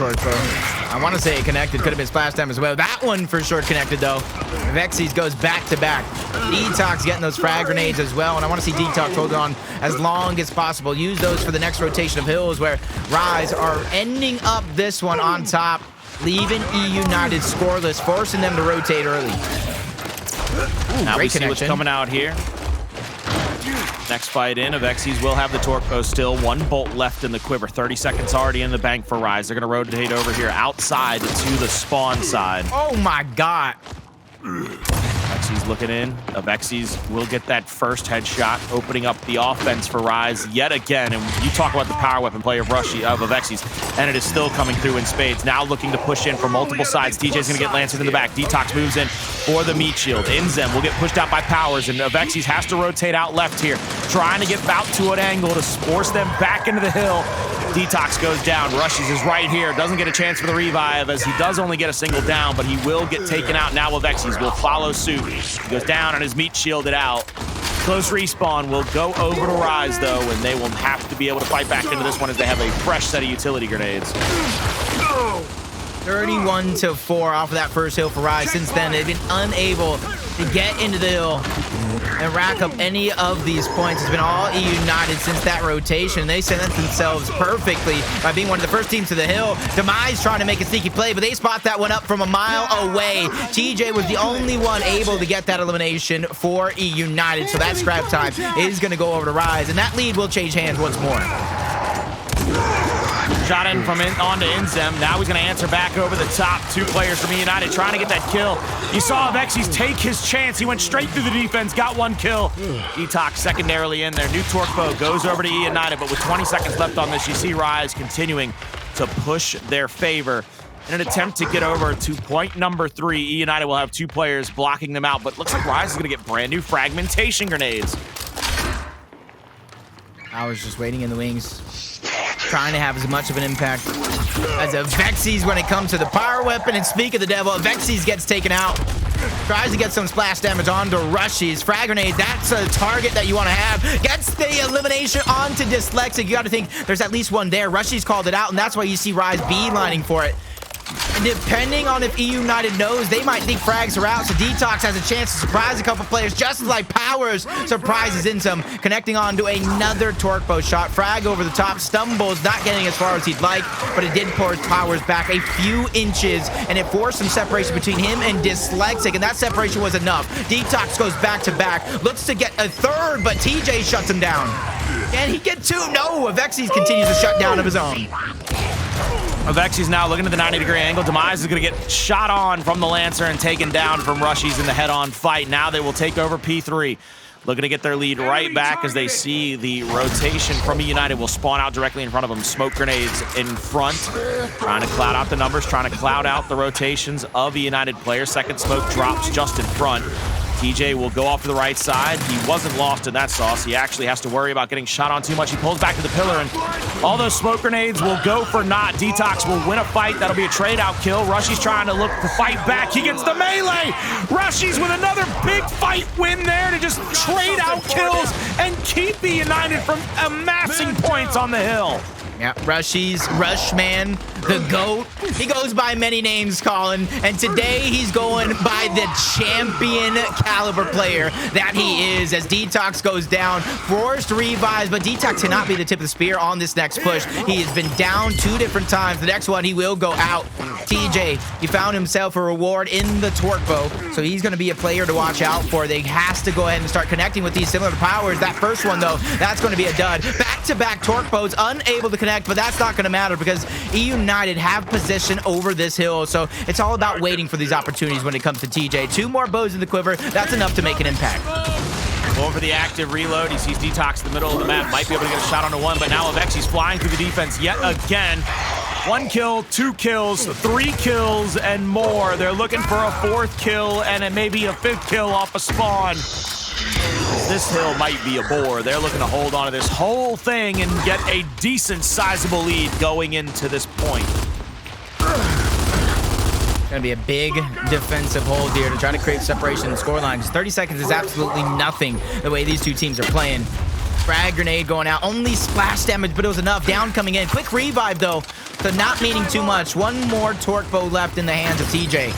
I want to say it connected. Could have been splash time as well. That one for sure connected, though. Avexys goes back to back. DeToX getting those frag grenades as well, and I want to see DeToX hold on as long as possible. Use those for the next rotation of hills where Rise are ending up this one on top, leaving eUnited scoreless, forcing them to rotate early. Ooh, now we great see what's coming out here. Next fight in, Avexys will have the Torque Bow still. 1 bolt left in the quiver. 30 seconds already in the bank for Rise. They're going to rotate over here outside to the spawn side. Oh my god. Avexys looking in. Avexys will get that first headshot, opening up the offense for Rise yet again. And you talk about the power weapon play of Avexys, and it is still coming through in spades. Now looking to push in from multiple sides. TJ's going to get Lancer in the back. DeToX moves in for the meat shield. INZEM will get pushed out by Powerz, and Avexys has to rotate out left here, trying to get out to an angle to force them back into the hill. DeToX goes down. Rushiez is right here. Doesn't get a chance for the revive, as he does only get a single down, but he will get taken out. Now Avexys will follow suit. He goes down and his meat shielded out. Close respawn will go over to Rise, though, and they will have to be able to fight back into this one as they have a fresh set of utility grenades. 31-4 off of that first hill for Rise. Since then, they've been unable to get into the hill and rack up any of these points. It's been all eUnited since that rotation. They set themselves perfectly by being one of the first teams to the hill. Demise trying to make a sneaky play, but they spot that one up from a mile away. TJ was the only one able to get that elimination for eUnited, so that scrap time is going to go over to Rise, and that lead will change hands once more. Shot in from onto INZEM. Now he's going to answer back over the top. 2 players from eUnited trying to get that kill. You saw Avexys take his chance. He went straight through the defense, got 1 kill. DeToX secondarily in there. New Torque Bow goes over to eUnited, but with 20 seconds left on this, you see Rise continuing to push their favor in an attempt to get over to point number 3. eUnited will have 2 players blocking them out, but looks like Rise is going to get brand new fragmentation grenades. I was just waiting in the wings, trying to have as much of an impact as Avexys when it comes to the power weapon. And speak of the devil, Avexys gets taken out. Tries to get some splash damage onto Rushiez. Frag grenade, that's a target that you want to have. Gets the elimination onto Dyslexic. You got to think there's at least one there. Rushiez called it out, and that's why you see Rise beelining for it. And depending on if eUnited knows, they might think frags are out, so DeToX has a chance to surprise a couple players, just like Powerz surprises INZEM, connecting on to another Torque Bow shot. Frag over the top, stumbles, not getting as far as he'd like, but it did force Powerz back a few inches, and it forced some separation between him and Dyslexic, and that separation was enough. DeToX goes back to back, looks to get a third, but TJ shuts him down. Can he get 2? No, Avexys continues to shut down of his own. Avexys now looking at the 90-degree angle. Demise is going to get shot on from the Lancer and taken down from Rushiez in the head-on fight. Now they will take over P3. Looking to get their lead right back as they see the rotation from eUnited will spawn out directly in front of them. Smoke grenades in front, trying to cloud out the numbers, trying to cloud out the rotations of eUnited players. Second smoke drops just in front. TJ will go off to the right side. He wasn't lost in that sauce. He actually has to worry about getting shot on too much. He pulls back to the pillar, and all those smoke grenades will go for naught. DeToX will win a fight. That'll be a trade-out kill. Rushiez trying to look to fight back. He gets the melee. Rushiez with another big fight win there to just trade out kills and keep eUnited from amassing points on the hill. Yeah, Rushiez, Rushman, the GOAT. He goes by many names, Colin, and today he's going by the champion caliber player that he is as DeToX goes down. Forced revives, but DeToX cannot be the tip of the spear on this next push. He has been down 2 different times. The next one, he will go out. TJ, he found himself a reward in the torque bow, so he's going to be a player to watch out for. They has to go ahead and start connecting with these similar Powerz. That first one, though, that's going to be a dud. Back-to-back torque bows, unable to connect, but that's not going to matter because eUnited have position over this hill, so it's all about waiting for these opportunities when it comes to TJ. 2 more bows in the quiver, that's enough to make an impact. Going for the active reload. He sees DeToX in the middle of the map. Might be able to get a shot onto one, but now Avexys flying through the defense yet again. 1 kill, 2 kills, 3 kills, and more. They're looking for a 4th kill and maybe a 5th kill off a spawn. This hill might be a bore. They're looking to hold on to this whole thing and get a decent, sizable lead going into this point. Gonna be a big defensive hold here to try to create separation in the scoreline. 30 seconds is absolutely nothing the way these two teams are playing. Frag grenade going out, only splash damage, but it was enough. Down coming in, quick revive though, so not meaning too much. 1 more torque bow left in the hands of TJ.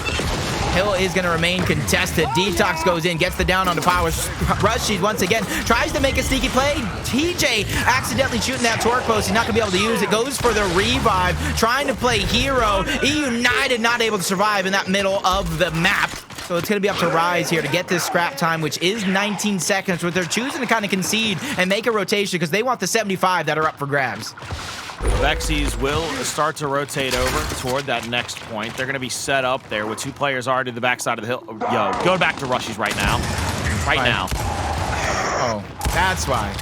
Hill is going to remain contested. DeToX goes in, gets the down on the Powerz. Rushiez once again tries to make a sneaky play. TJ accidentally shooting that torque post. He's not going to be able to use it. Goes for the revive, trying to play hero. eUnited not able to survive in that middle of the map. So it's going to be up to Rise here to get this scrap time, which is 19 seconds, but they're choosing to kind of concede and make a rotation because they want the 75 that are up for grabs. Avexys will start to rotate over toward that next point. They're going to be set up there with 2 players already to the backside of the hill. Yo, go back to Rushiez right now. Right now. Oh, that's why.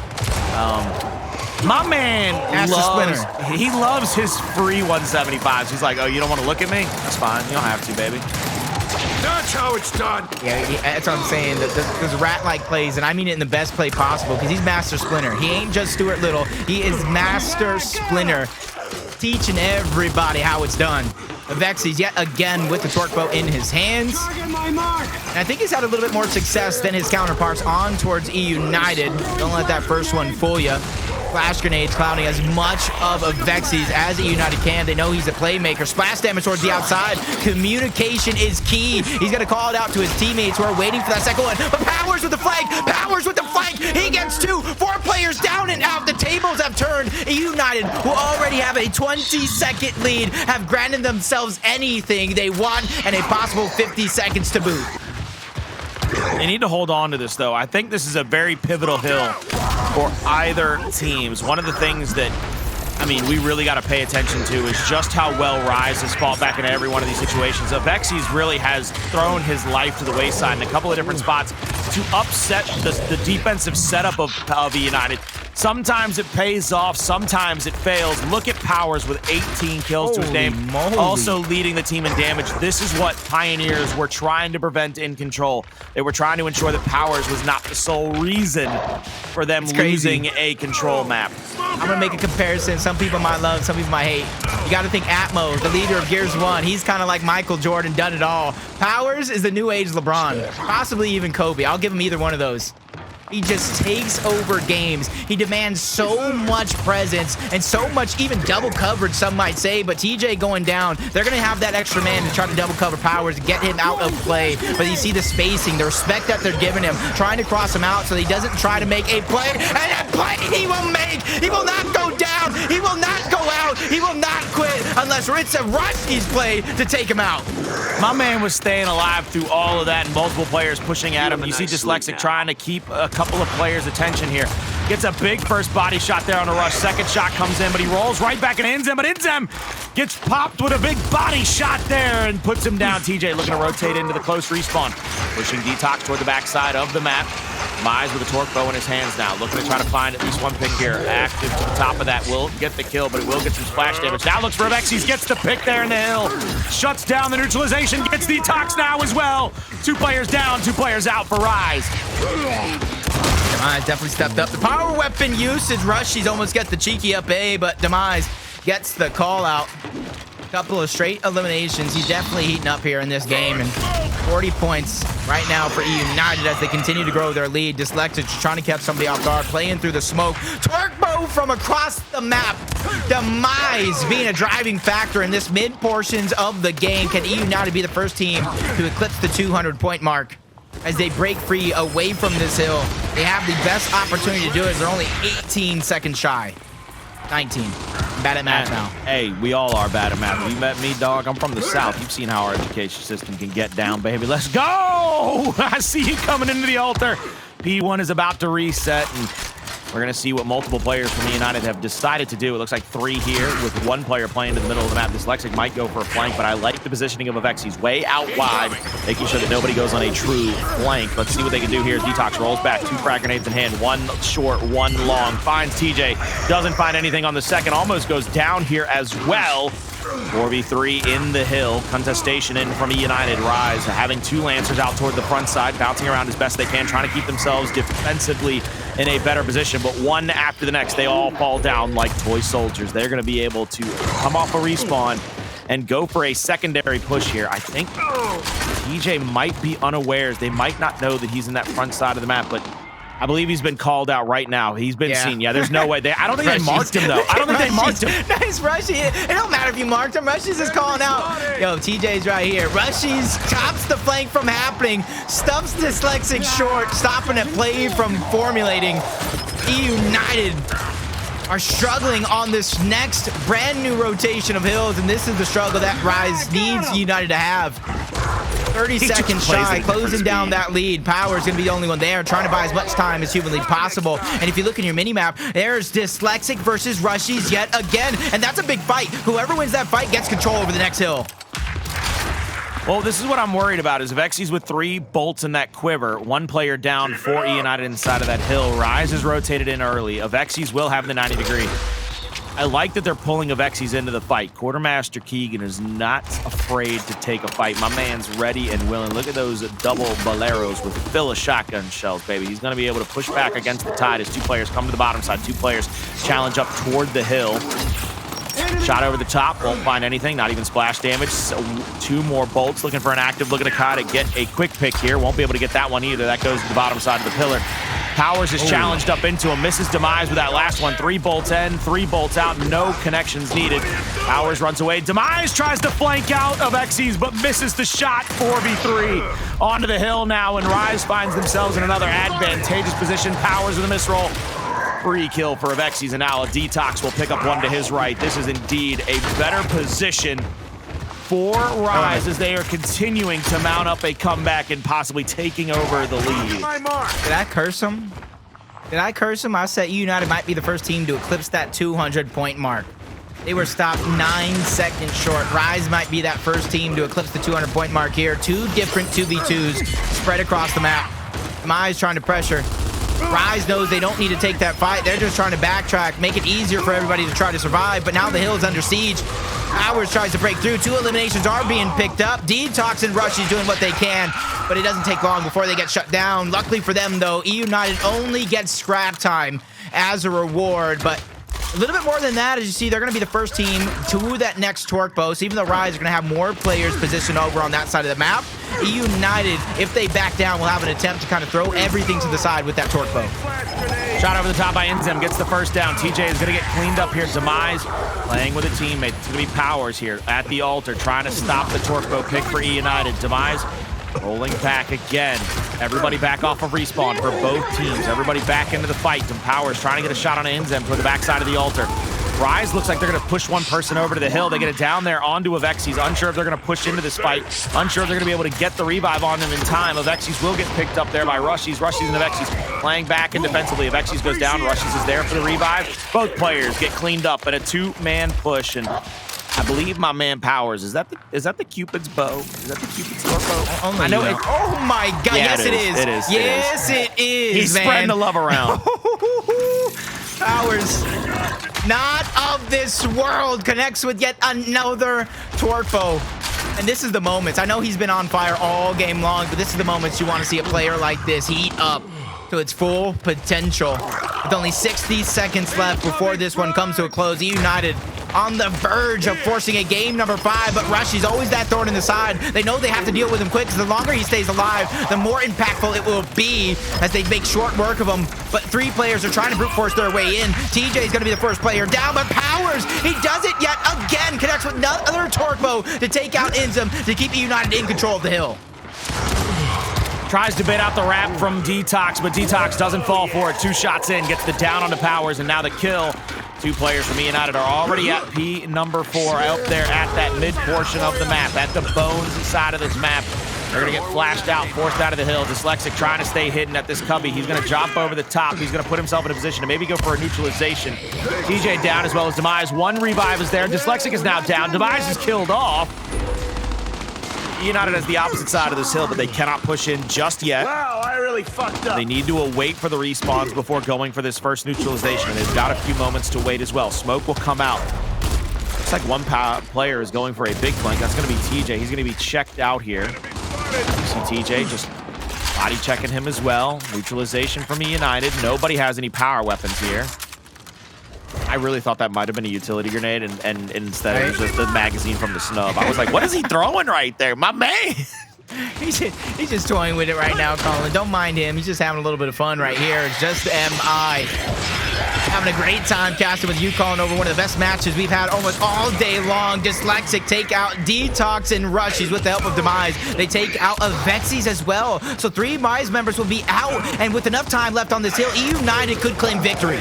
My man Splinter. He loves his free 175s. He's like, oh, you don't want to look at me? That's fine. You don't have to, baby. That's how it's done. Yeah, that's what I'm saying. There's rat-like plays, and I mean it in the best play possible because he's Master Splinter. He ain't just Stuart Little. He is Master Splinter, teaching everybody how it's done. Avexys yet again with the torque bow in his hands. And I think he's had a little bit more success than his counterparts on towards eUnited. Don't let that first one fool you. Flash grenades clouding as much of Avexys as eUnited can. They know he's a playmaker. Splash damage towards the outside. Communication is key. He's going to call it out to his teammates who are waiting for that second one. But Powerz with the flank. Powerz with the flank. He gets 2. 4 players down and out. The tables have turned. eUnited, who already have a 20-second lead, have granted themselves anything they want and a possible 50 seconds to boot. They need to hold on to this, though. I think this is a very pivotal hill for either teams. One of the things that, I mean, we really got to pay attention to is just how well Rise has fought back into every one of these situations. Avexys really has thrown his life to the wayside in a couple of different spots to upset the defensive setup of eUnited. Sometimes it pays off, sometimes it fails. Look at Powerz with 18 kills to his name, also leading the team in damage. This is what Pioneers were trying to prevent in Control. They were trying to ensure that Powerz was not the sole reason for them losing a Control map. I'm going to make a comparison. Some people might love, some people might hate. You got to think Atmo, the leader of Gears 1. He's kind of like Michael Jordan, done it all. Powerz is the new age LeBron, possibly even Kobe. I'll give him either one of those. He just takes over games. He demands so much presence and so much even double coverage, some might say. But TJ going down, they're going to have that extra man to try to double cover Powerz and get him out of play. But you see the spacing, the respect that they're giving him, trying to cross him out so he doesn't try to make a play. And that play he will make. He will not go down. He will not go out. He will not quit unless it's a Rushiez play to take him out. My man was staying alive through all of that and multiple players pushing at him. You see Dyslexic trying to keep a couple of players' attention here. Gets a big first body shot there on a rush. Second shot comes in, but he rolls right back in INZEM, but INZEM gets popped with a big body shot there and puts him down. TJ looking to rotate into the close respawn. Pushing DeToX toward the backside of the map. Demise with a torque bow in his hands now, looking to try to find at least one pick here. Active to the top of that, will get the kill, but it will get some splash damage. Now looks for Avexys, gets the pick there in the hill. Shuts down the neutralization, gets the DeToX now as well. 2 players down, 2 players out for Rise. Demise definitely stepped up. The power weapon usage. Rushiez almost gets the cheeky up A, but Demise gets the call out. Couple of straight eliminations. He's definitely heating up here in this game, and 40 points right now for eUnited as they continue to grow their lead. Dyslexic trying to catch somebody off guard, playing through the smoke. Torque bow from across the map. Demise being a driving factor in this mid portions of the game. Can eUnited be the first team to eclipse the 200-point mark as they break free away from this hill? They have the best opportunity to do it. They're only 18 seconds shy. 19. Bad at math now. Hey, we all are bad at math. You met me, dog. I'm from the South. You've seen how our education system can get down, baby. Let's go! I see you coming into the altar. P1 is about to reset, and we're going to see what multiple players from eUnited have decided to do. It looks like 3 here with 1 player playing to the middle of the map. Dyslexic might go for a flank, but I like the positioning of Avexys way out wide, making sure that nobody goes on a true flank. Let's see what they can do here. DeToX rolls back, 2 frag grenades in hand, 1 short, 1 long. Finds TJ, doesn't find anything on the second, almost goes down here as well. 4v3 in the hill. Contestation in from eUnited. Rise having 2 Lancers out toward the front side, bouncing around as best they can, trying to keep themselves defensively in a better position, but one after the next, they all fall down like toy soldiers. They're going to be able to come off a respawn and go for a secondary push here. I think TJ might be unawares. They might not know that he's in that front side of the map, but I believe he's been called out right now. He's been seen. Yeah, there's no way. I don't think they marked him, though. I don't think they marked him. Nice Rushiez. It don't matter if you marked him. Rushiez is calling out. Yo, TJ's right here. Rushiez stops the flank from happening. Stuffs Dyslexic short, stopping a play from formulating. eUnited are struggling on this next brand new rotation of hills, and this is the struggle that Rise needs eUnited to have. 30 seconds shy, closing down that lead. Powerz gonna be the only one there, trying to buy as much time as humanly possible. And if you look in your mini-map, there's Dyslexic versus Rushiez yet again, and that's a big fight. Whoever wins that fight gets control over the next hill. Well, this is what I'm worried about, is Avexys with 3 bolts in that quiver, 1 player down, 4 eUnited inside of that hill. Rise is rotated in early. Avexys will have the 90 degree. I like that they're pulling Avexys into the fight. Quartermaster Keegan is not afraid to take a fight. My man's ready and willing. Look at those double Boleros with fill of shotgun shells, baby. He's going to be able to push back against the tide as 2 players come to the bottom side. 2 players challenge up toward the hill. Shot over the top, won't find anything, not even splash damage. So 2 more bolts, looking for an active, looking to kind of get a quick pick here. Won't be able to get that one either. That goes to the bottom side of the pillar. Powerz is challenged up into him, misses Demise with that last one. 3 bolts in, 3 bolts out, no connections needed. Powerz runs away. Demise tries to flank out Avexys, but misses the shot. 4v3 onto the hill now, and Rise finds themselves in another advantageous position. Powerz with a misroll. Free kill for Avexys, and now a DeToX will pick up 1 to his right. This is indeed a better position for Rise as they are continuing to mount up a comeback and possibly taking over the lead. Did I curse him? Did I curse him? I said eUnited might be the first team to eclipse that 200-point mark. They were stopped 9 seconds short. Rise might be that first team to eclipse the 200-point mark here. 2 different 2v2s spread across the map. Demise trying to pressure. Rise knows they don't need to take that fight. They're just trying to backtrack, make it easier for everybody to try to survive. But now the hill is under siege. Powerz tries to break through. 2 eliminations are being picked up. DeToX and Rushiez doing what they can, but it doesn't take long before they get shut down. Luckily for them, though, eUnited only gets scrap time as a reward, but a little bit more than that. As you see, they're going to be the first team to that next torque bow. So even though Rise are going to have more players positioned over on that side of the map, eUnited, if they back down, will have an attempt to kind of throw everything to the side with that torque bow. Shot over the top by INZEM, gets the first down. TJ is going to get cleaned up here. Demise playing with a teammate. It's going to be Powerz here at the altar, trying to stop the torque bow pick for eUnited. Demise rolling back again. Everybody back off of respawn for both teams. Everybody back into the fight. And Powerz trying to get a shot on INZEM for the backside of the altar. Rise looks like they're going to push 1 person over to the hill. They get it down there onto Avexys. Unsure if they're going to push into this fight. Unsure if they're going to be able to get the revive on them in time. Avexys will get picked up there by Rushiez. Rushiez and Avexys playing back and defensively. Avexys goes down. Rushiez is there for the revive. Both players get cleaned up in a 2-man push. And I believe my man Powerz. Is that the Cupid's bow? Is that the Cupid's bow? I know. Oh my God! Yeah, yes, it is. It is. Yes, it is. He's man. spreading the love around. Powerz, not of this world, connects with yet another Torpo. And this is the moments. I know he's been on fire all game long, but this is the moments you want to see a player like this heat up to its full potential. With only 60 seconds left before this one comes to a close, eUnited on the verge of forcing a game number 5, but Rushiez always that thorn in the side. They know they have to deal with him quick, because the longer he stays alive, the more impactful it will be as they make short work of him. But 3 players are trying to brute force their way in. TJ is going to be the first player down, but Powerz, he does it yet again, connects with another Torpo to take out INZEM to keep eUnited in control of the hill. Tries to bait out the wrap from DeToX, but DeToX doesn't fall for it. 2 shots in, gets the down onto Powerz, and now the kill. 2 players from eUnited are already at P number 4 out there at that mid portion of the map, at the bones side of this map. They're going to get flashed out, forced out of the hill. Dyslexic trying to stay hidden at this cubby. He's going to jump over the top. He's going to put himself in a position to maybe go for a neutralization. TJ down as well as Demise. 1 revive is there. Dyslexic is now down. Demise is killed off. eUnited has the opposite side of this hill, but they cannot push in just yet. Wow, I really fucked up. They need to wait for the respawns before going for this first neutralization, and they've got a few moments to wait as well. Smoke will come out. Looks like one player is going for a big flank. That's going to be TJ. He's going to be checked out here. You see TJ just body checking him as well. Neutralization from eUnited. Nobody has any power weapons here. I really thought that might have been a utility grenade, and instead it was just the magazine from the snub. I was like, what is he throwing right there? My man! He's just toying with it right now, Colin. Don't mind him. He's just having a little bit of fun right here. It's just MI. Having a great time casting with you, Colin, over one of the best matches we've had almost all day long. Dyslexic take out DeToX and Rushiez with the help of Demise. They take out Avexys as well. So 3 Demise members will be out, and with enough time left on this hill, eUnited could claim victory.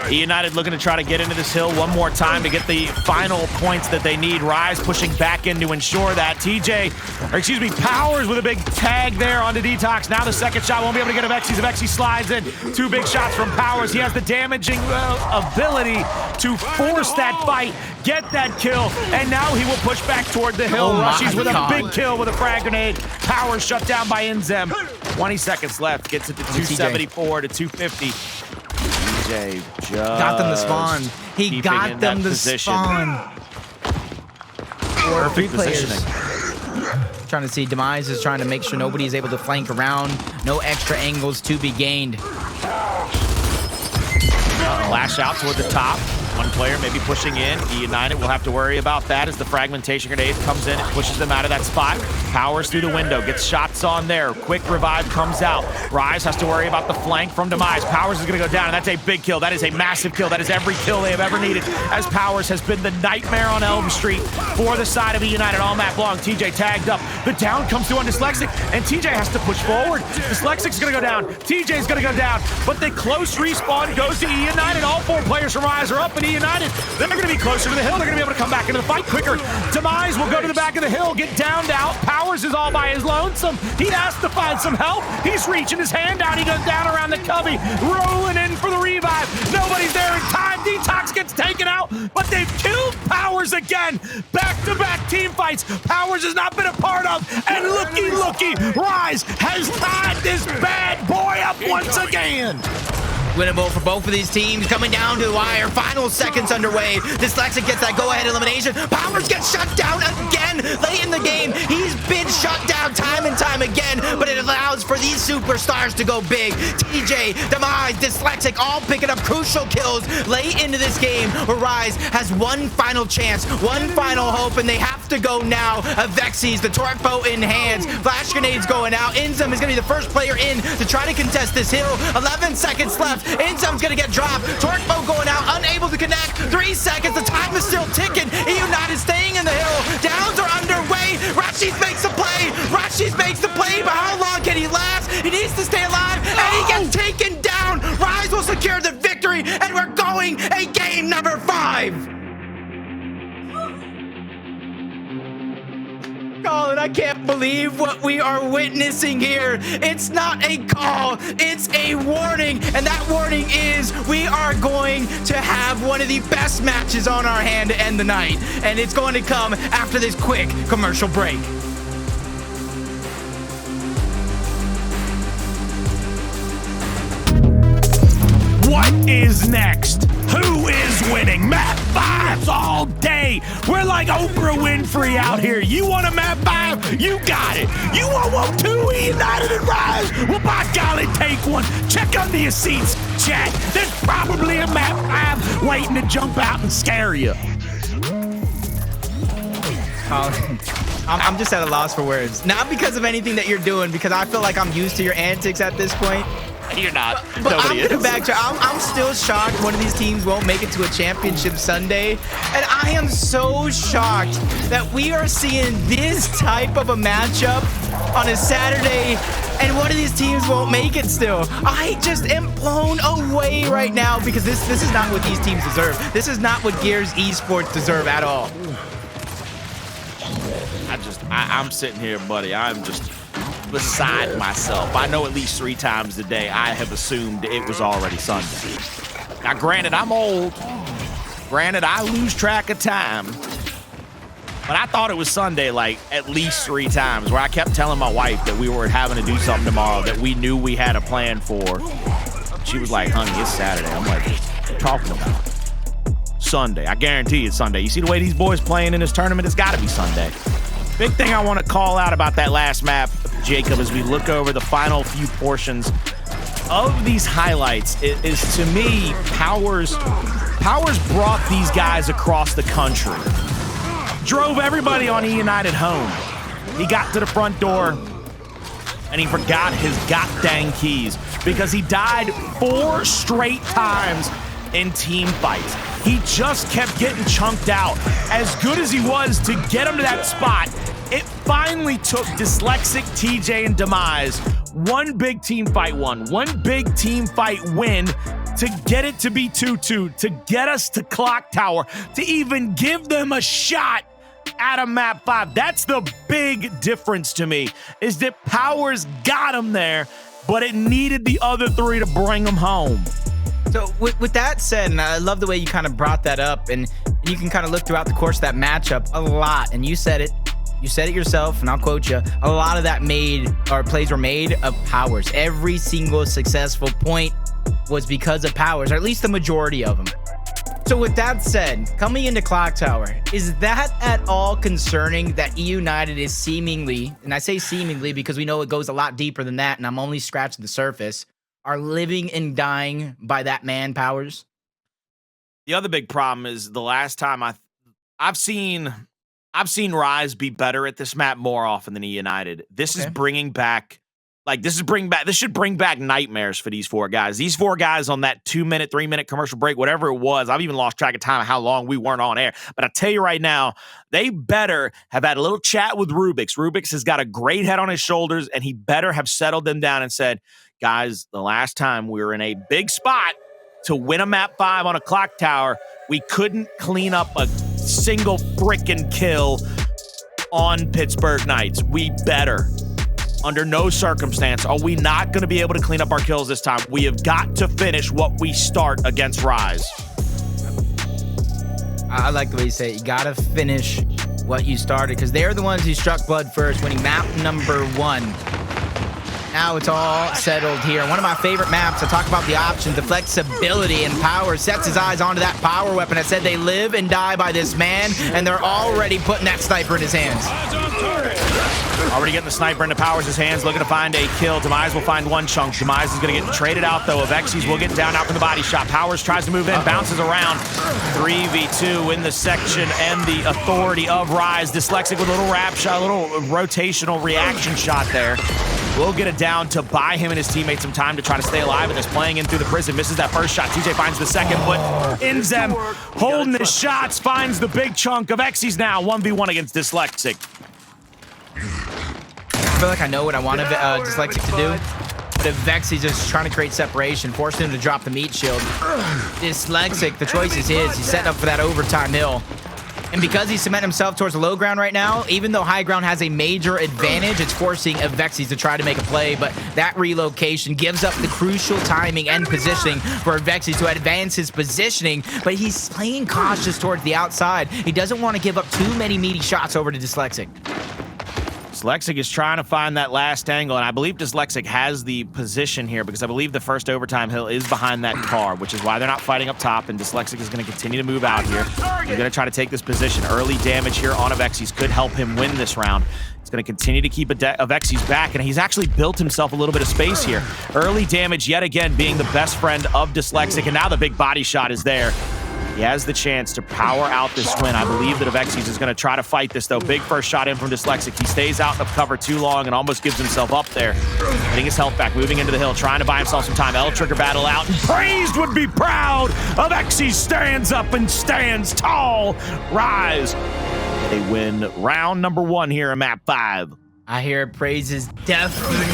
eUnited looking to try to get into this hill one more time to get the final points that they need. Rise pushing back in to ensure that. Powerz with a big tag there onto DeToX. Now the second shot won't be able to get Avexys. Avexys slides in. 2 big shots from Powerz. He has the damaging ability to force that fight, get that kill, and now he will push back toward the hill. Rushiez with a big kill with a frag grenade. Powerz shut down by INZEM. 20 seconds left. Gets it to 274 to 250. TJ just got them to spawn. He got them to spawn. Perfect positioning. Trying to see Demise is trying to make sure nobody is able to flank around. No extra angles to be gained. Flash out toward the top. 1 player maybe pushing in. eUnited will have to worry about that as the fragmentation grenade comes in and pushes them out of that spot. Powerz through the window, gets shots on there. Quick revive comes out. Rise has to worry about the flank from Demise. Powerz is going to go down, and that's a big kill. That is a massive kill. That is every kill they have ever needed, as Powerz has been the nightmare on Elm Street for the side of eUnited all map long. TJ tagged up. The down comes through on Dyslexic, and TJ has to push forward. Dyslexic's going to go down. TJ's going to go down, but the close respawn goes to eUnited. All 4 players from Rise are up, and eUnited, they're going to be closer to the hill. They're going to be able to come back into the fight quicker. Demise will go to the back of the hill, get downed out. Powerz is all by his lonesome. He has to find some help. He's reaching his hand out. He goes down around the cubby, rolling in for the revive. Nobody's there in time. DeToX gets taken out, but they've killed Powerz again. Back-to-back team fights Powerz has not been a part of, and looky, Rise has tied this bad boy up once again. Winnable for both of these teams, coming down to the wire. Final seconds underway. Dyslexic gets that go-ahead elimination. Powerz gets shut down again late in the game. He's been shut down time and time again, but it allows for these superstars to go big. TJ, Demise, Dyslexic, all picking up crucial kills late into this game, where Rise has one final chance, one final hope, and they have to go now. Avexys, the torque bow in hands. Flash grenades going out. INZEM is going to be the first player in to try to contest this hill. 11 seconds left. INZEM's gonna get dropped. Torque bow going out, unable to connect. 3 seconds, the time is still ticking. eUnited staying in the hill. Downs are underway. Rushiez makes the play. Rushiez makes the play, but how long can he last? He needs to stay alive, and he gets taken down. Rise will secure the victory, and we're going a game number 5. call, and I can't believe what we are witnessing here. It's not a call, it's a warning, and that warning is we are going to have one of the best matches on our hand to end the night, and it's going to come after this quick commercial break. What is next? Who is winning? Map 5s all day. We're like Oprah Winfrey out here. You want a map 5? You got it. You want 2 eUnited and Rise? Well, by golly, take one. Check under your seats, chat. There's probably a map 5 waiting to jump out and scare you. I'm just at a loss for words. Not because of anything that you're doing, because I feel like I'm used to your antics at this point. You're not. But Nobody I'm gonna is. backtrack. I'm still shocked one of these teams won't make it to a championship Sunday. And I am so shocked that we are seeing this type of a matchup on a Saturday and one of these teams won't make it still. I just am blown away right now because this is not what these teams deserve. This is not what Gears Esports deserve at all. I'm sitting here, buddy. I'm just beside myself. I know at least 3 times a day I have assumed it was already Sunday. Now, granted, I'm old. Granted, I lose track of time. But I thought it was Sunday like at least 3 times, where I kept telling my wife that we were having to do something tomorrow that we knew we had a plan for. She was like, honey, it's Saturday. I'm like, what are you talking about? Sunday. I guarantee it's Sunday. You see the way these boys playing in this tournament? It's got to be Sunday. Big thing I want to call out about that last map, Jacob, as we look over the final few portions of these highlights is to me, Powerz brought these guys across the country. Drove everybody on eUnited home. He got to the front door and he forgot his god-dang keys because he died 4 straight times in team fights. He just kept getting chunked out. As good as he was to get him to that spot, it finally took Dyslexic, TJ, and Demise one big team fight one big team fight win to get it to be 2-2, to get us to Clocktower, to even give them a shot at a map 5. That's the big difference to me, is that Powerz got him there, but it needed the other 3 to bring him home. So with that said, and I love the way you kind of brought that up, and you can kind of look throughout the course of that matchup a lot, and you said it yourself, and I'll quote you, a lot of that plays were made of Powerz. Every single successful point was because of Powerz, or at least the majority of them. So with that said, coming into Clocktower, is that at all concerning that eUnited is seemingly, and I say seemingly because we know it goes a lot deeper than that, and I'm only scratching the surface, are living and dying by that man, Powerz? The other big problem is the last time I've seen Rise be better at this map more often than eUnited. This is bringing back, this should bring back nightmares for these 4 guys. These 4 guys on that 2-minute, 3-minute commercial break, whatever it was, I've even lost track of time of how long we weren't on air. But I tell you right now, they better have had a little chat with Rubix. Rubix has got a great head on his shoulders, and he better have settled them down and said, guys, the last time we were in a big spot to win a map 5 on a Clocktower, we couldn't clean up a single frickin' kill on Pittsburgh Knights. We better. Under no circumstance are we not going to be able to clean up our kills this time. We have got to finish what we start against Rise. I like the way you say it. You got to finish what you started, because they're the ones who struck blood first, winning map number 1. Now it's all settled here. One of my favorite maps, I talk about the options, the flexibility, and Powerz sets his eyes onto that power weapon. I said they live and die by this man, and they're already putting that sniper in his hands. Already getting the sniper into Powerz' hands, looking to find a kill. Demise will find 1 chunk. Demise is going to get traded out, though. Avexys will get down out from the body shot. Powerz tries to move in, bounces around. 3v2 in the section, and the authority of Rise. Dyslexic with a little wrap shot, a little rotational reaction shot there. We'll get it down to buy him and his teammates some time to try to stay alive in this. Playing in through the prison, misses that first shot. TJ finds the second, but INZEM holding his shots, finds the big chunk of Avexys now. 1v1 against Dyslexic. I feel like I know what I want Dyslexic to do, but Avexys just trying to create separation, forcing him to drop the meat shield. Dyslexic, the choice is his. He's setting up for that overtime hill. And because he's cementing himself towards the low ground right now, even though high ground has a major advantage, it's forcing Avexys to try to make a play, but that relocation gives up the crucial timing and positioning for Avexys to advance his positioning, but he's playing cautious towards the outside. He doesn't want to give up too many meaty shots over to Dyslexic. Dyslexic is trying to find that last angle, and I believe Dyslexic has the position here because I believe the first overtime hill is behind that car, which is why they're not fighting up top, and Dyslexic is going to continue to move out here. He's going to try to take this position. Early damage here on Avexys could help him win this round. It's going to continue to keep Avexys back, and he's actually built himself a little bit of space here. Early damage yet again being the best friend of Dyslexic, and now the big body shot is there. He has the chance to power out this win. I believe that Avexys is going to try to fight this, though. Big first shot in from Dyslexic. He stays out of cover too long and almost gives himself up there. Getting his health back, moving into the hill, trying to buy himself some time. L-Trigger battle out. Praised would be proud. Avexys stands up and stands tall. Rise. They win round number 1 here in map 5. I hear Praise's deafening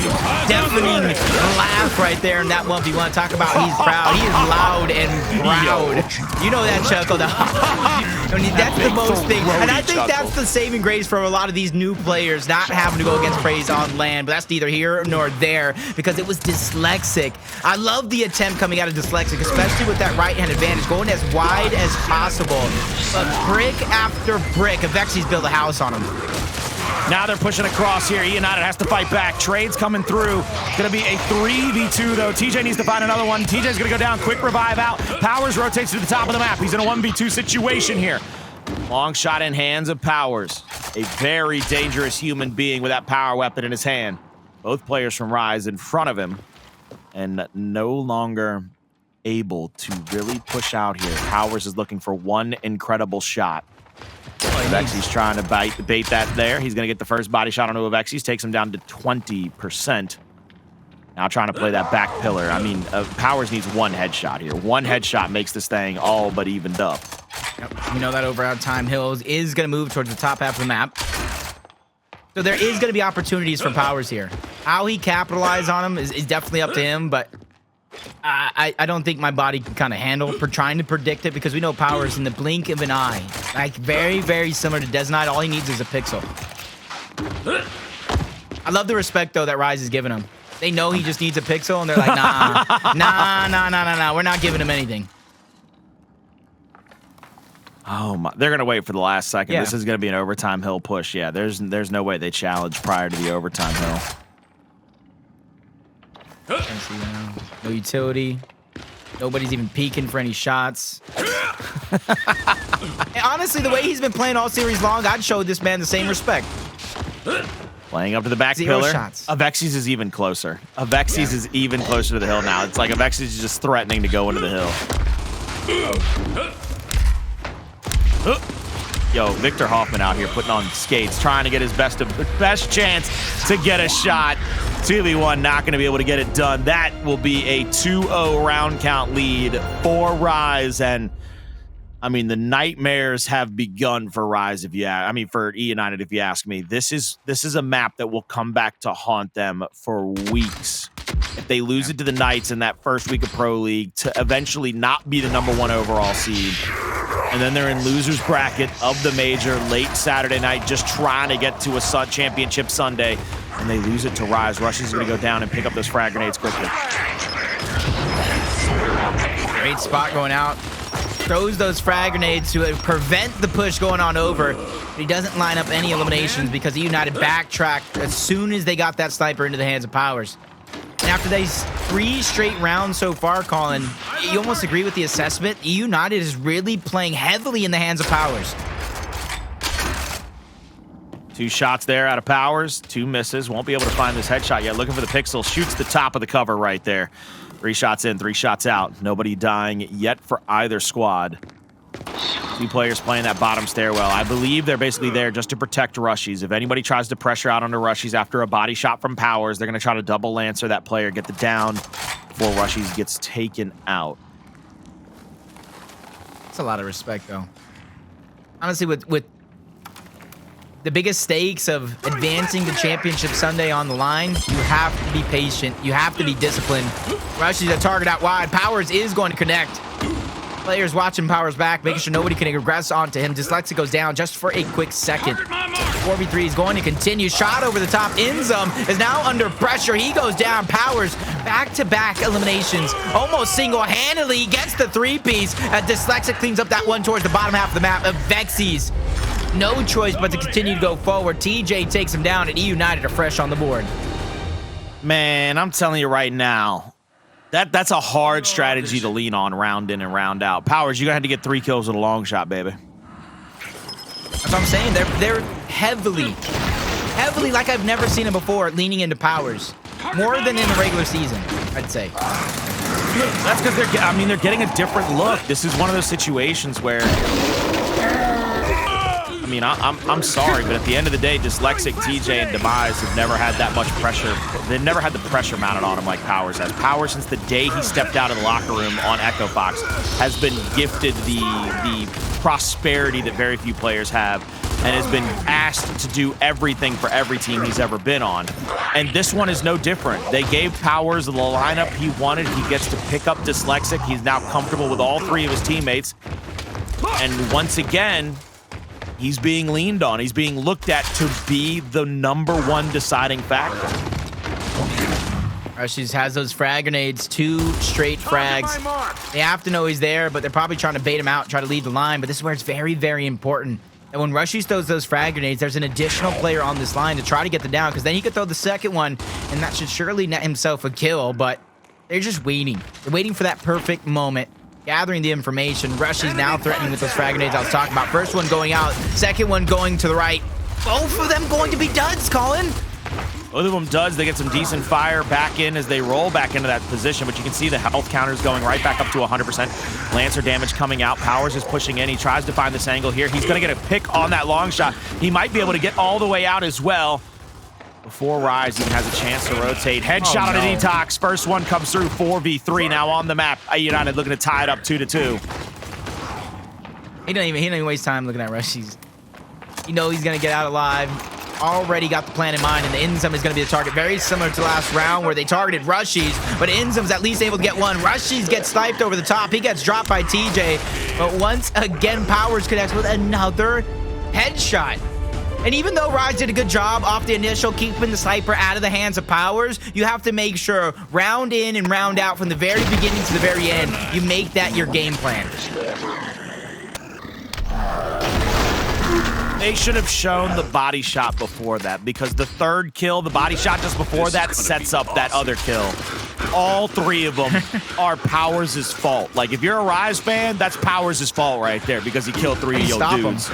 laugh right there in that 1v1. Talk about he's proud. He is loud and proud. You know that chuckle. I mean, that's the most thing. And I think that's the saving grace for a lot of these new players, not having to go against Praise on land. But that's neither here nor there because it was Dyslexic. I love the attempt coming out of Dyslexic, especially with that right-hand advantage, going as wide as possible. But brick after brick, Avexys built a house on him. Now they're pushing across here. eUnited has to fight back. Trades coming through. It's going to be a 3v2, though. TJ needs to find another one. TJ's going to go down. Quick revive out. Powerz rotates to the top of the map. He's in a 1v2 situation here. Long shot in hands of Powerz. A very dangerous human being with that power weapon in his hand. Both players from Rise in front of him. And no longer able to really push out here. Powerz is looking for one incredible shot. Avexys trying to bait that there. He's going to get the first body shot onto Avexys, takes him down to 20%. Now trying to play that back pillar. I mean, Powerz needs one headshot here. One headshot makes this thing all but evened up. Yep. You know that over out time Hills is going to move towards the top half of the map. So there is going to be opportunities for Powerz here. How he capitalizes on them is definitely up to him, but I don't think my body can kind of handle for trying to predict it because we know Powerz in the blink of an eye. Like very, very similar to Demise. All he needs is a pixel. I love the respect, though, that Rise is giving him. They know he just needs a pixel, and they're like, nah. We're not giving him anything. Oh my! They're gonna wait for the last second. Yeah. This is gonna be an overtime hill push. Yeah, there's no way they challenge prior to the overtime hill. No utility. Nobody's even peeking for any shots. And honestly, the way he's been playing all series long, I'd show this man the same respect. Playing up to the back pillar. Shots. Avexys is even closer. Avexys is even closer to the hill now. It's like Avexys is just threatening to go into the hill. Yo, Victor Hoffman out here putting on skates, trying to get his best chance to get a shot. 2v1, not going to be able to get it done. That will be a 2-0 round count lead for Rise. And I mean, the nightmares have begun for Rise. For eUnited, if you ask me. This is a map that will come back to haunt them for weeks. If they lose it to the Knights in that first week of Pro League to eventually not be the #1 overall seed. And then they're in loser's bracket of the major late Saturday night, just trying to get to a championship Sunday. And they lose it to Rise. Rushiez is going to go down and pick up those frag grenades quickly. Great spot going out. Throws those frag grenades to prevent the push going on over. But he doesn't line up any eliminations because eUnited backtracked as soon as they got that sniper into the hands of Powerz. And after these 3 straight rounds so far, Colin, you almost agree with the assessment. eUnited is really playing heavily in the hands of Powerz. 2 shots there out of Powerz, 2 misses. Won't be able to find this headshot yet. Looking for the pixel. Shoots the top of the cover right there. 3 shots in, 3 shots out. Nobody dying yet for either squad. 2 players playing that bottom stairwell. I believe they're basically there just to protect Rushiez. If anybody tries to pressure out onto Rushiez after a body shot from Powerz, they're going to try to double lancer that player, get the down before Rushiez gets taken out. That's a lot of respect, though. Honestly, with the biggest stakes of advancing to Championship Sunday on the line, you have to be patient. You have to be disciplined. Rushiez a target out wide. Powerz is going to connect. Players watching Powerz back, making sure nobody can regress onto him. Dyslexic goes down just for a quick second. 4v3 is going to continue. Shot over the top. INZEM is now under pressure. He goes down. Powerz back-to-back eliminations. Almost single-handedly gets the 3-piece. Dyslexic cleans up that one towards the bottom half of the map. Avexys, no choice but to continue to go forward. TJ takes him down, and eUnited are fresh on the board. Man, I'm telling you right now, that's a hard strategy to lean on round in and round out. Powerz, you're gonna have to get 3 kills with a long shot, baby. That's what I'm saying. They're heavily, like I've never seen them before, leaning into Powerz. More than in the regular season, I'd say. That's because they're getting a different look. This is one of those situations where, I mean, I'm sorry, but at the end of the day, Dyslexic, TJ, and Demise have never had that much pressure. They've never had the pressure mounted on him like Powerz has. Powerz, since the day he stepped out of the locker room on Echo Fox, has been gifted the prosperity that very few players have, and has been asked to do everything for every team he's ever been on. And this one is no different. They gave Powerz the lineup he wanted. He gets to pick up Dyslexic. He's now comfortable with all 3 of his teammates. And once again, he's being leaned on. He's being looked at to be the #1 deciding factor. Rushiez has those frag grenades, 2 straight frags. They have to know he's there, but they're probably trying to bait him out, try to lead the line. But this is where it's very, very important. And when Rushiez throws those frag grenades, there's an additional player on this line to try to get them down, because then he could throw the second one, and that should surely net himself a kill. But they're just waiting. They're waiting for that perfect moment, gathering the information. Rushiez now threatening with those frag grenades I was talking about. First one going out, second one going to the right. Both of them going to be duds, Colin. Both of them duds. They get some decent fire back in as they roll back into that position, but you can see the health counters going right back up to 100%. Lancer damage coming out. Powerz is pushing in. He tries to find this angle here. He's going to get a pick on that long shot. He might be able to get all the way out as well before Rise even has a chance to rotate. Headshot on a DeToX. First one comes through. 4v3 now on the map. eUnited looking to tie it up 2-2. He don't even waste time looking at Rushiez. You know he's going to get out alive. Already got the plan in mind, and the INZEM is going to be the target. Very similar to last round where they targeted Rushiez, but INZEM's at least able to get one. Rushiez gets sniped over the top. He gets dropped by TJ, but once again, Powerz connects with another headshot. And even though Rise did a good job off the initial, keeping the sniper out of the hands of Powerz, you have to make sure round in and round out from the very beginning to the very end, you make that your game plan. They should have shown the body shot before that, because the third kill, the body shot just before that, sets up that other kill. All 3 of them are Powerz' fault. Like, if you're a Rise fan, that's Powerz' fault right there, because he killed 3 of your dudes.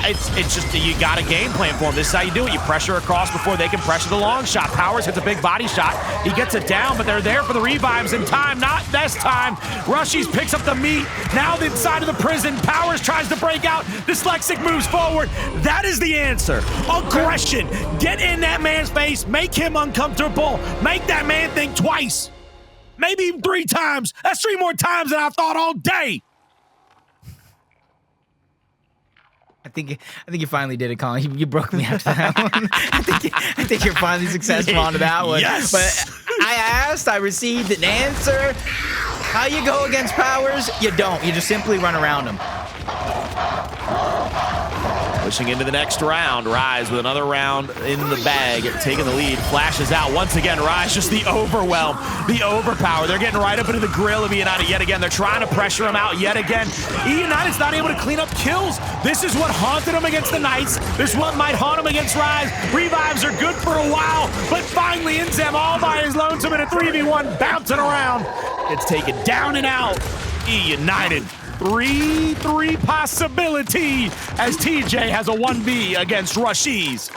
It's just, you got a game plan for him. This is how you do it. You pressure across before they can pressure the long shot. Powerz hits a big body shot. He gets it down, but they're there for the revives in time. Not this time. Rushiez picks up the meat. Now the inside of the prison. Powerz tries to break out. Dyslexic moves forward. That is the answer. Aggression. Get in that man's face. Make him uncomfortable. Make that man think twice. Maybe 3 times. That's 3 more times than I've thought all day. I think you finally did it, Colin. You broke me after that one. I think you're finally successful onto that one. Yes. But I asked, I received an answer. How you go against Powerz? You don't. You just simply run around him. Pushing into the next round. Rise with another round in the bag, taking the lead. Flashes out once again. Rise, just the overwhelm, the overpower. They're getting right up into the grill of eUnited yet again. They're trying to pressure him out yet again. eUnited's not able to clean up kills. This is what haunted him against the Knights. This is what might haunt him against Rise. Revives are good for a while, but finally INZEM all by his lonesome in a 3v1, bouncing around. Gets taken down and out. eUnited. 3-3 possibility as TJ has a 1v against Rushiez.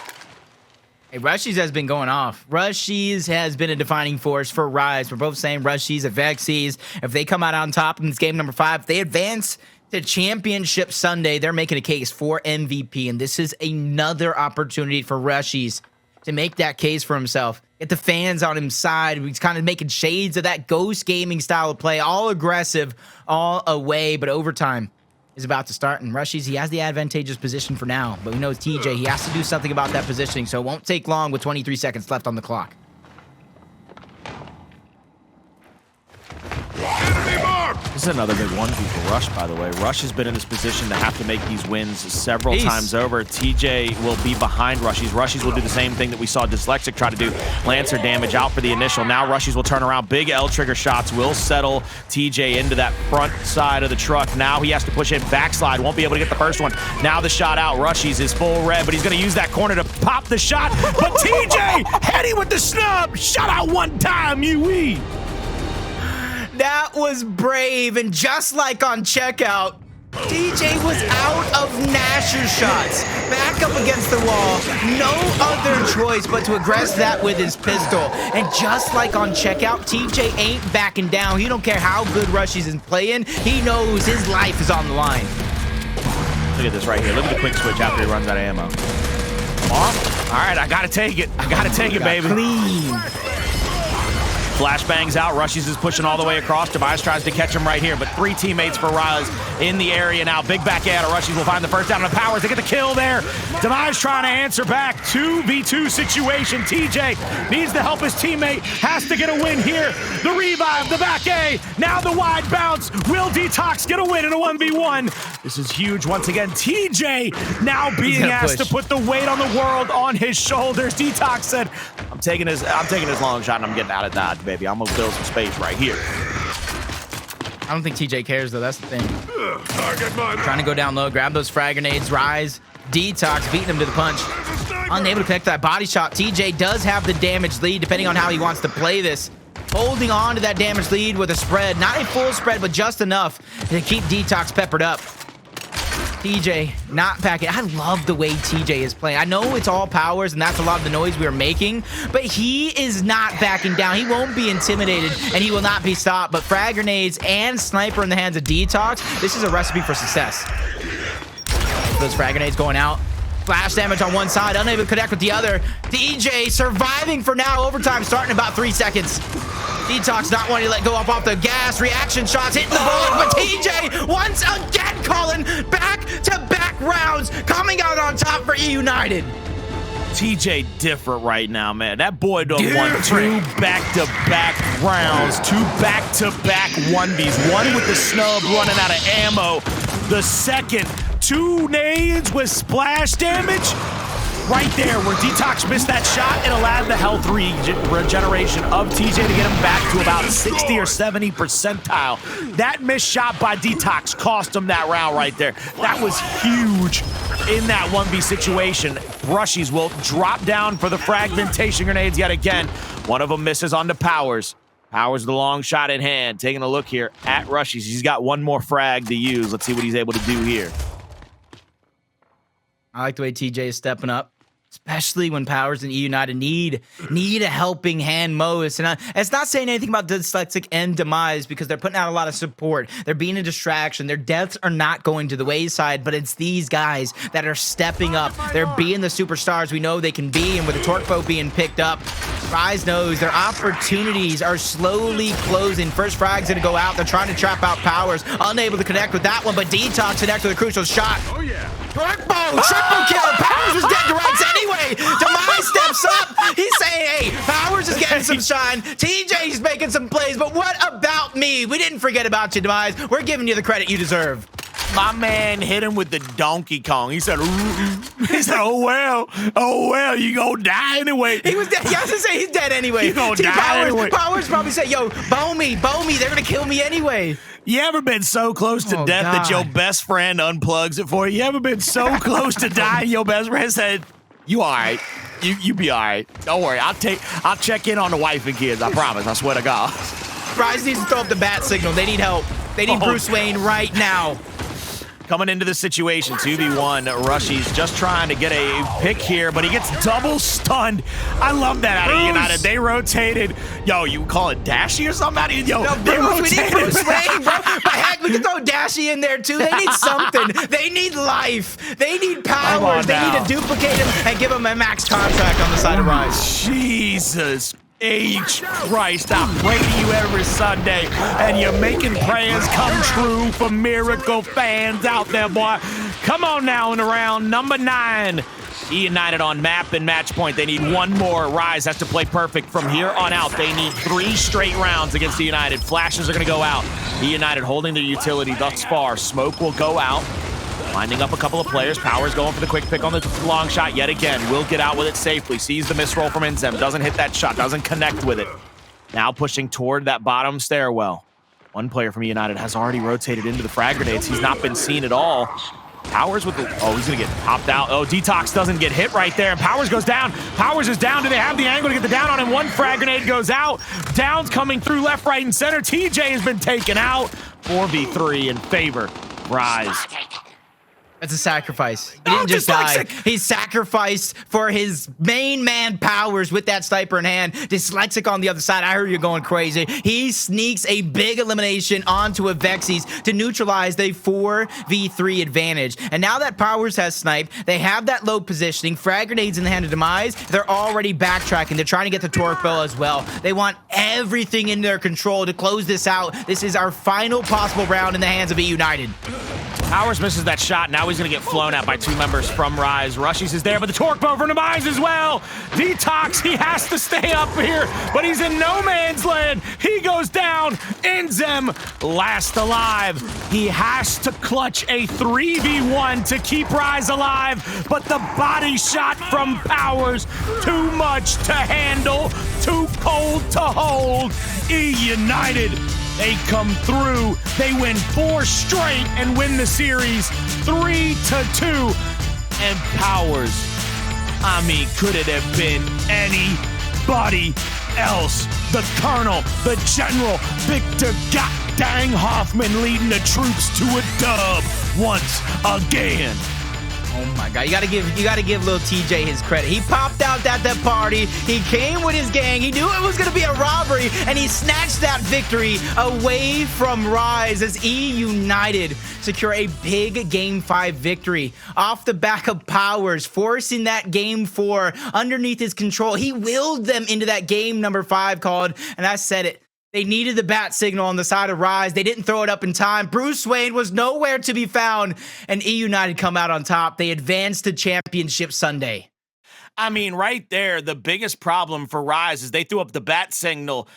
Hey, Rushiez has been going off. Rushiez has been a defining force for Rise. We're both saying Rushiez, Avexys. If they come out on top in this game number 5, if they advance to Championship Sunday, they're making a case for MVP, and this is another opportunity for Rushiez to make that case for himself. Get the fans on his side. He's kind of making shades of that Ghost Gaming style of play, all aggressive, all away, but overtime is about to start. And Rushiez, he has the advantageous position for now, but we know TJ, he has to do something about that positioning, so it won't take long with 23 seconds left on the clock. This is another big 1v for Rush, by the way. Rush has been in this position to have to make these wins several times over. TJ will be behind Rushiez. Rushiez will do the same thing that we saw Dyslexic try to do. Lancer damage out for the initial. Now Rushiez will turn around. Big L trigger shots will settle TJ into that front side of the truck. Now he has to push in. Backslide. Won't be able to get the first one. Now the shot out. Rushiez is full red, but he's going to use that corner to pop the shot. But TJ heading with the snub. Shut out one time, you-wee. That was brave, and just like on checkout, TJ was out of Nasher shots. Back up against the wall. No other choice but to aggress that with his pistol. And just like on checkout, TJ ain't backing down. He don't care how good Rushiez is playing. He knows his life is on the line. Look at this right here. Look at the quick switch after he runs out of ammo. Off. All right, I got to take it. I got to take it, baby. Clean. Flashbangs out. Rushiez is pushing all the way across. Demise tries to catch him right here, but 3 teammates for Rise in the area now. Big back out. Rushiez will find the first down on Powerz to get the kill there. Demise trying to answer back. 2v2 situation. TJ needs to help his teammate. Has to get a win here. The revive, the back A. Now the wide bounce. Will DeToX get a win in a 1v1? This is huge once again. TJ now being asked to put the weight on the world on his shoulders. DeToX said, I'm taking his long shot and I'm getting out of dodge, baby. I'm gonna build some space right here. I don't think TJ cares, though. That's the thing. Trying to go down low, grab those frag grenades. Rise, DeToX beating him to the punch. Unable to connect that body shot. TJ does have the damage lead, depending on how he wants to play this. Holding on to that damage lead with a spread. Not a full spread, but just enough to keep DeToX peppered up. TJ not packing. I love the way TJ is playing. I know it's all Powerz, and that's a lot of the noise we are making, but he is not backing down. He won't be intimidated, and he will not be stopped. But frag grenades and sniper in the hands of DeToX, this is a recipe for success. Those frag grenades going out. Flash damage on one side, unable to connect with the other. DJ surviving for now. Overtime starting in about 3 seconds. DeToX not wanting to let go up off the gas. Reaction shots hitting the bullet, but TJ once again calling back-to-back rounds, coming out on top for eUnited. TJ different right now, man. That boy done won 2 back-to-back rounds, 2 back-to-back 1vs. One with the snub running out of ammo. The second, 2 nades with splash damage. Right there, where DeToX missed that shot, it allowed the health regeneration of TJ to get him back to about 60 or 70 percentile. That missed shot by DeToX cost him that round right there. That was huge in that 1v situation. Rushiez will drop down for the fragmentation grenades yet again. One of them misses onto Powerz. Powerz the long shot in hand. Taking a look here at Rushiez. He's got one more frag to use. Let's see what he's able to do here. I like the way TJ is stepping up, especially when Powerz and eUnited need a helping hand most. And it's not saying anything about Dyslexic and Demise because they're putting out a lot of support. They're being a distraction. Their deaths are not going to the wayside, but it's these guys that are stepping up. They're being the superstars we know they can be, and with the torque boat being picked up, Rise knows their opportunities are slowly closing. First frag's gonna go out. They're trying to trap out Powerz. Unable to connect with that one, but DeToX connects with a crucial shot. Oh yeah. Torque boat, triple kill. Powerz was dead to rights anyway. Demise steps up. He's saying, hey, Powerz is getting some shine. TJ's making some plays, but what about me? We didn't forget about you, Demise. We're giving you the credit you deserve. My man hit him with the Donkey Kong. He said, oh well, you gonna die anyway. He was dead. Yeah, I was gonna say he's dead anyway. You gonna die anyway. Powerz probably said, yo, bow me, they're gonna kill me anyway. You ever been so close to death that your best friend unplugs it for you? You ever been so close to dying your best friend said, you all right. You be all right. Don't worry. I'll check in on the wife and kids. I promise. I swear to God. Rise needs to throw up the bat signal. They need help. They need Bruce Wayne right now. Coming into the situation, 2v1, Rushiez just trying to get a pick here, but he gets double stunned. I love that out of eUnited. They rotated. Yo, you call it Dashy or something? Yo, no, they rotated. We need Bruce Wayne, bro. But heck, we can throw Dashy in there too. They need something. They need life. They need Powerz. They need to duplicate him and give him a max contract on the side of Rise. Jesus H. Christ, I pray to you every Sunday, and you're making prayers come true for Miracle fans out there, boy. Come on now in round number 9. eUnited on map and match point. They need one more. Rise has to play perfect from here on out. They need 3 straight rounds against eUnited. Flashes are going to go out. eUnited holding their utility thus far. Smoke will go out. Winding up a couple of players. Powerz going for the quick pick on the long shot yet again. Will get out with it safely. Sees the misroll from INZEM. Doesn't hit that shot. Doesn't connect with it. Now pushing toward that bottom stairwell. One player from eUnited has already rotated into the frag grenades. He's not been seen at all. Powerz with the... Oh, he's going to get popped out. Oh, DeToX doesn't get hit right there. And Powerz goes down. Powerz is down. Do they have the angle to get the down on him? One frag grenade goes out. Down's coming through left, right, and center. TJ has been taken out. 4v3 in favor. Rise. That's a sacrifice. He didn't just die. He sacrificed for his main man Powerz with that sniper in hand. Dyslexic on the other side. I heard you going crazy. He sneaks a big elimination onto Avexys to neutralize the 4v3 advantage. And now that Powerz has sniped, they have that low positioning. Frag grenades in the hand of Demise. They're already backtracking. They're trying to get the torpedo as well. They want everything in their control to close this out. This is our final possible round in the hands of eUnited. Powerz misses that shot. Now he's going to get flown at by 2 members from Rise. Rushiez is there, but the torque bow for Demise as well. DeToX, he has to stay up here, but he's in no man's land. He goes down. INZEM, last alive. He has to clutch a 3v1 to keep Rise alive, but the body shot from Powerz, too much to handle, too cold to hold. eUnited, they come through. They win 4 straight and win the series 3-2. And Powerz, I mean, could it have been anybody else? The Colonel, the General, Victor God-dang Hoffman leading the troops to a dub once again. Oh my God, you gotta give little TJ his credit. He popped out at that party. He came with his gang. He knew it was gonna be a robbery, and he snatched that victory away from Rise as eUnited secure a big Game 5 victory off the back of Powerz, forcing that Game 4 underneath his control. He willed them into that game number 5 called, and I said it. They needed the bat signal on the side of Rise. They didn't throw it up in time. Bruce Wayne was nowhere to be found, and eUnited come out on top. They advanced to Championship Sunday. I mean, right there, the biggest problem for Rise is they threw up the bat signal,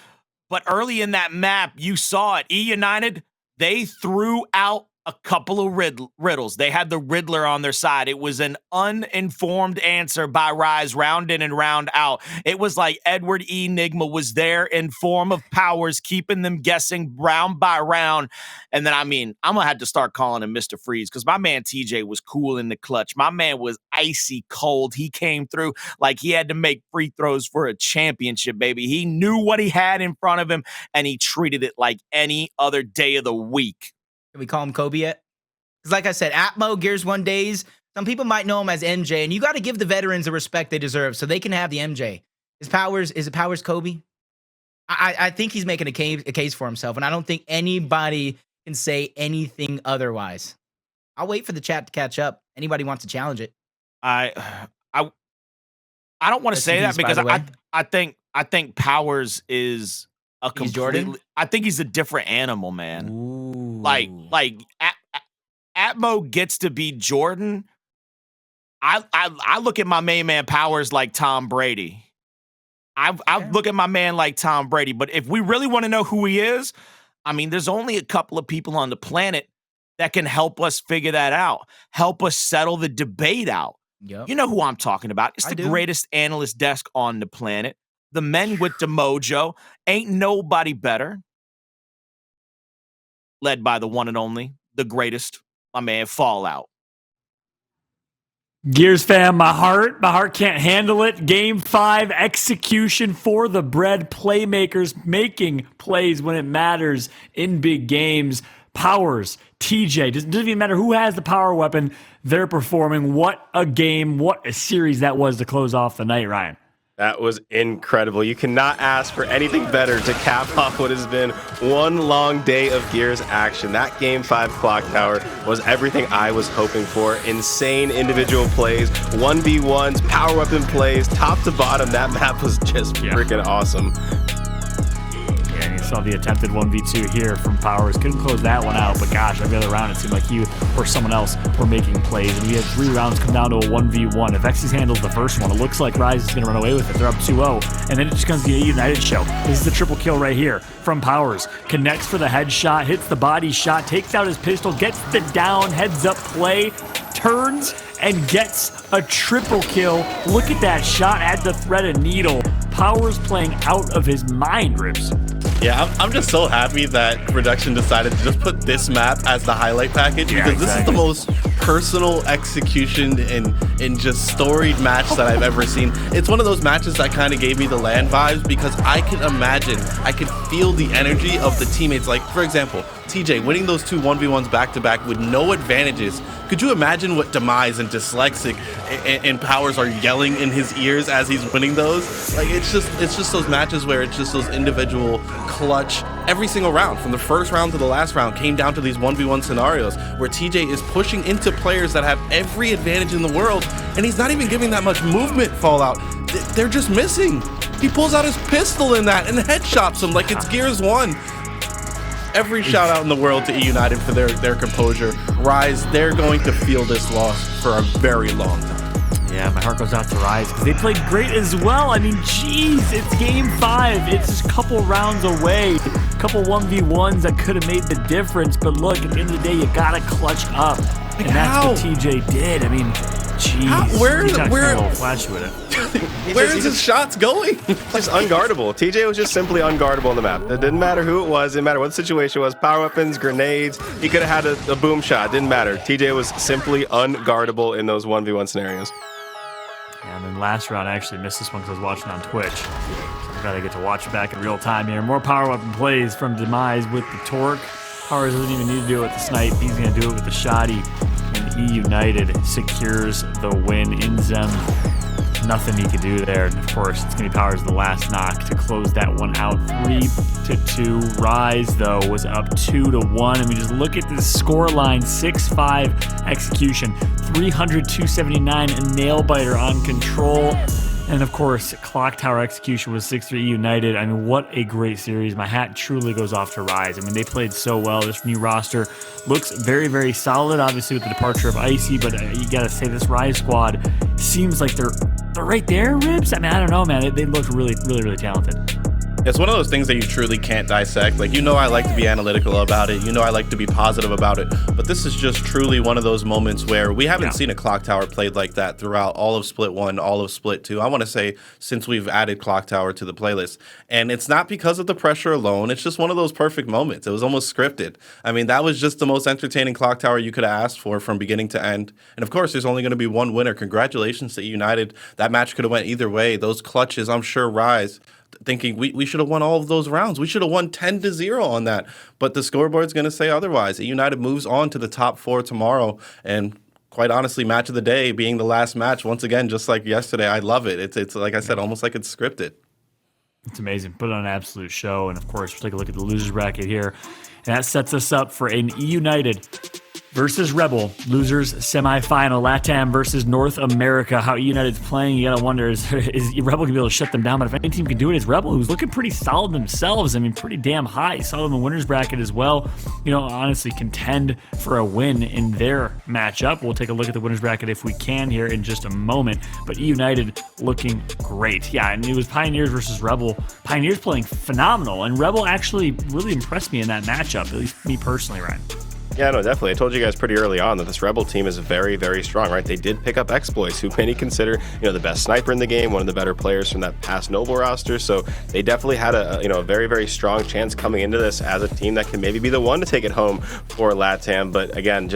but early in that map, you saw it. eUnited, they threw out a couple of riddles. They had the Riddler on their side. It was an uninformed answer by Rise, round in and round out. It was like Edward Enigma was there in form of Powerz, keeping them guessing round by round. And then, I mean, I'm going to have to start calling him Mr. Freeze because my man TJ was cool in the clutch. My man was icy cold. He came through like he had to make free throws for a championship, baby. He knew what he had in front of him, and he treated it like any other day of the week. Can we call him Kobe yet? Because like I said, Atmo, Gears 1 days, some people might know him as MJ, and you got to give the veterans the respect they deserve so they can have the MJ. Is it Powerz Kobe? I think he's making a case for himself, and I don't think anybody can say anything otherwise. I'll wait for the chat to catch up. Anybody wants to challenge it? I don't want to say that because I think Powerz is a completely. I think he's a different animal, man. Ooh. Like Atmo gets to be Jordan. I look at my main man Powerz like Tom Brady. I look at my man like Tom Brady. But if we really want to know who he is, I mean, there's only a couple of people on the planet that can help us figure that out, help us settle the debate out. Yep. You know who I'm talking about. It's the greatest analyst desk on the planet. The men with the mojo. Ain't nobody better. Led by the one and only, the greatest, my man Fallout. Gears fam, my heart can't handle it. Game 5 execution for the bread playmakers, making plays when it matters in big games. Powerz, TJ, doesn't even matter who has the power weapon, they're performing. What a game, what a series that was to close off the night, Ryan. That was incredible. You cannot ask for anything better to cap off what has been one long day of Gears action. That Game 5 Clocktower was everything I was hoping for. Insane individual plays, 1v1s, power weapon plays, top to bottom. That map was just freaking awesome. Yeah, Saw the attempted 1v2 here from Powerz. Couldn't close that one out, but gosh, every other round it seemed like he or someone else were making plays. And we had 3 rounds come down to a 1v1. Avexys handles the first one. It looks like Rise is going to run away with it. They're up 2-0. And then it just comes to the eUnited show. This is the triple kill right here from Powerz. Connects for the headshot, hits the body shot, takes out his pistol, gets the down, heads up play, turns, and gets a triple kill. Look at that shot at the thread of needle. Powerz playing out of his mind, Rips. Yeah, I'm just so happy that Production decided to just put this map as the highlight package, because this is the most personal execution and just storied match that I've ever seen. It's one of those matches that kind of gave me the LAN vibes, because I could imagine, I could feel the energy of the teammates. Like, for example, TJ winning those 2 1v1s back-to-back with no advantages. Could you imagine what Demise and Dyslexic and Powerz are yelling in his ears as he's winning those? Like, it's just those matches where it's just those individual clutch. Every single round, from the first round to the last round, came down to these 1v1 scenarios where TJ is pushing into players that have every advantage in the world, and he's not even giving that much movement fallout. They're just missing. He pulls out his pistol in that and headshots him like it's Gears 1. Every shout out in the world to eUnited for their composure. Rise, they're going to feel this loss for a very long time. Yeah, my heart goes out to Rise because they played great as well. I mean, geez, it's game 5. It's just a couple rounds away. A couple 1v1s that could have made the difference. But look, at the end of the day, you got to clutch up. Like, and that's what TJ did. I mean, jeez. Where a little flashy with it. Where is his shots going? Just unguardable. TJ was just simply unguardable on the map. It didn't matter who it was. It didn't matter what the situation was. Power weapons, grenades. He could have had a boom shot. Didn't matter. TJ was simply unguardable in those 1v1 scenarios. Yeah, and then last round, I actually missed this one because I was watching on Twitch. So I'm glad I get to watch it back in real time here. More power weapon plays from Demise with the torque. Powerz doesn't even need to do it with the snipe. He's going to do it with the shoddy. And eUnited secures the win. INZEM, nothing he could do there. And of course, it's going to be Powerz the last knock to close that one out. 3-2. Rise, though, was up 2-1. I mean, just look at this score line. 6-5 execution. 300-279 a nail biter on control. And of course, Clocktower execution was 6-3 eUnited. I mean, what a great series. My hat truly goes off to Rise. I mean, they played so well. This new roster looks very, very solid, obviously, with the departure of Icy. But you got to say, this Rise squad seems like they're right there, Ribs. I mean, I don't know, man. They look really, really, really talented. It's one of those things that you truly can't dissect. Like, you know, I like to be analytical about it. You know, I like to be positive about it. But this is just truly one of those moments where we haven't seen a Clocktower played like that throughout all of Split 1, all of Split 2. I want to say since we've added Clocktower to the playlist. And it's not because of the pressure alone. It's just one of those perfect moments. It was almost scripted. I mean, that was just the most entertaining Clocktower you could have asked for from beginning to end. And of course, there's only going to be one winner. Congratulations to eUnited. That match could have went either way. Those clutches, I'm sure, Rise thinking we should have won all of those rounds. We should have won 10-0 on that. But the scoreboard's going to say otherwise. eUnited moves on to the top 4 tomorrow. And quite honestly, match of the day being the last match, once again, just like yesterday, I love it. It's like I said, almost like it's scripted. It's amazing. Put on an absolute show. And of course, we'll take a look at the losers bracket here. And that sets us up for an eUnited versus Rebel losers semifinal. LATAM versus North America. How eUnited's playing, you gotta wonder, is Rebel gonna be able to shut them down? But if any team can do it, it's Rebel, who's looking pretty solid themselves. I mean, pretty damn high. Saw them in the winners bracket as well. You know, honestly, contend for a win in their matchup. We'll take a look at the winners bracket if we can here in just a moment. But eUnited looking great. Yeah, and it was Pioneers versus Rebel. Pioneers playing phenomenal, and Rebel actually really impressed me in that matchup, at least me personally, Ryan. Yeah, no, definitely. I told you guys pretty early on that this Rebel team is very, very strong, right? They did pick up Exploits, who many consider, the best sniper in the game, one of the better players from that past Noble roster. So they definitely had a very, very strong chance coming into this as a team that can maybe be the one to take it home for LATAM. But again,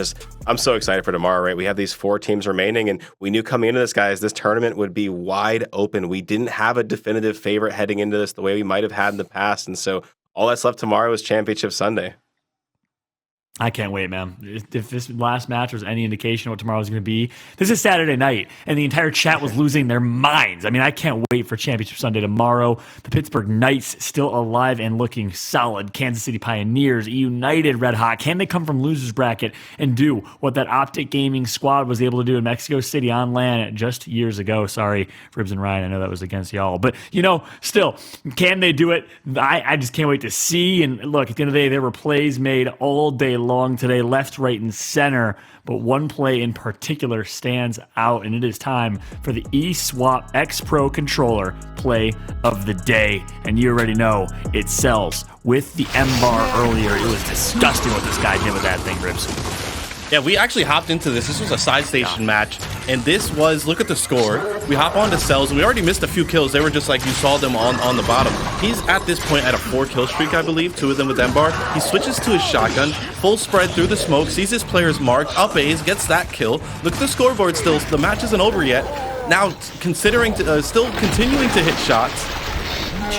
I'm so excited for tomorrow, right? We have these 4 teams remaining, and we knew coming into this, guys, this tournament would be wide open. We didn't have a definitive favorite heading into this the way we might have had in the past. And so all that's left tomorrow is Championship Sunday. I can't wait, man. If this last match was any indication of what tomorrow's going to be, this is Saturday night, and the entire chat was losing their minds. I mean, I can't wait for Championship Sunday tomorrow. The Pittsburgh Knights still alive and looking solid. Kansas City Pioneers, eUnited red hot. Can they come from losers bracket and do what that Optic Gaming squad was able to do in Mexico City on LAN just years ago? Sorry, Ribs and Ryan, I know that was against y'all. But, still, can they do it? I just can't wait to see. And look, at the end of the day, there were plays made all day long today, left, right, and center, but one play in particular stands out, and it is time for the eSwap X Pro controller play of the day. And you already know it sells with the M bar earlier. It was disgusting what this guy did with that thing, Ribs. Yeah, we actually hopped into this. This was a side station match, and this was, look at the score. We hop on to Cells, and we already missed a few kills. They were just like, you saw them on the bottom. He's at this point at a 4-kill streak, I believe, 2 of them with M-Bar. He switches to his shotgun, full spread through the smoke, sees his players marked, up A's, gets that kill. Look at the scoreboard still. The match isn't over yet. Now, considering, still continuing to hit shots.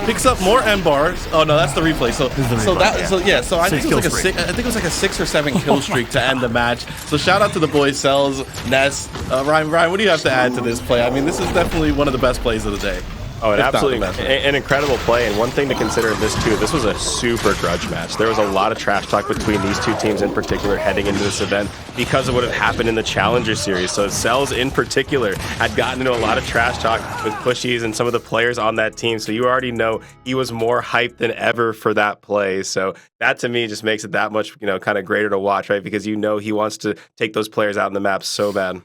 Picks up more M bars. Oh no, that's the replay. So I think it was like a 6 or 7 kill streak to end the match. So shout out to the boys, Cells, Ness, Ryan. What do you have to add to this play? I mean, this is definitely one of the best plays of the day. Oh, an absolutely an incredible play. And one thing to consider in this too, this was a super grudge match. There was a lot of trash talk between these two teams in particular heading into this event because of what had happened in the Challenger Series. So Cells in particular had gotten into a lot of trash talk with Pushies and some of the players on that team. So you already know he was more hyped than ever for that play. So that to me just makes it that much, kind of greater to watch, right? Because he wants to take those players out in the map so bad.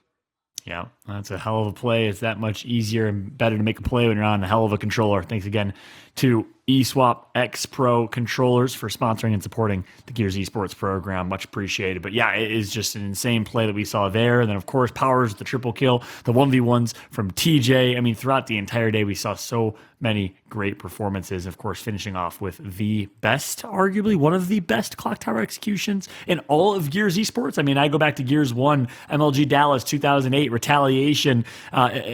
Yeah, that's a hell of a play. It's that much easier and better to make a play when you're on a hell of a controller. Thanks again to eSwap X Pro controllers for sponsoring and supporting the Gears Esports program. Much appreciated. But yeah, it is just an insane play that we saw there. And then, of course, Powerz, the triple kill, the 1v1s from TJ. I mean, throughout the entire day, we saw so many great performances. Of course, finishing off with the best, arguably one of the best Clocktower executions in all of Gears Esports. I mean, I go back to Gears 1, MLG Dallas 2008, Retaliation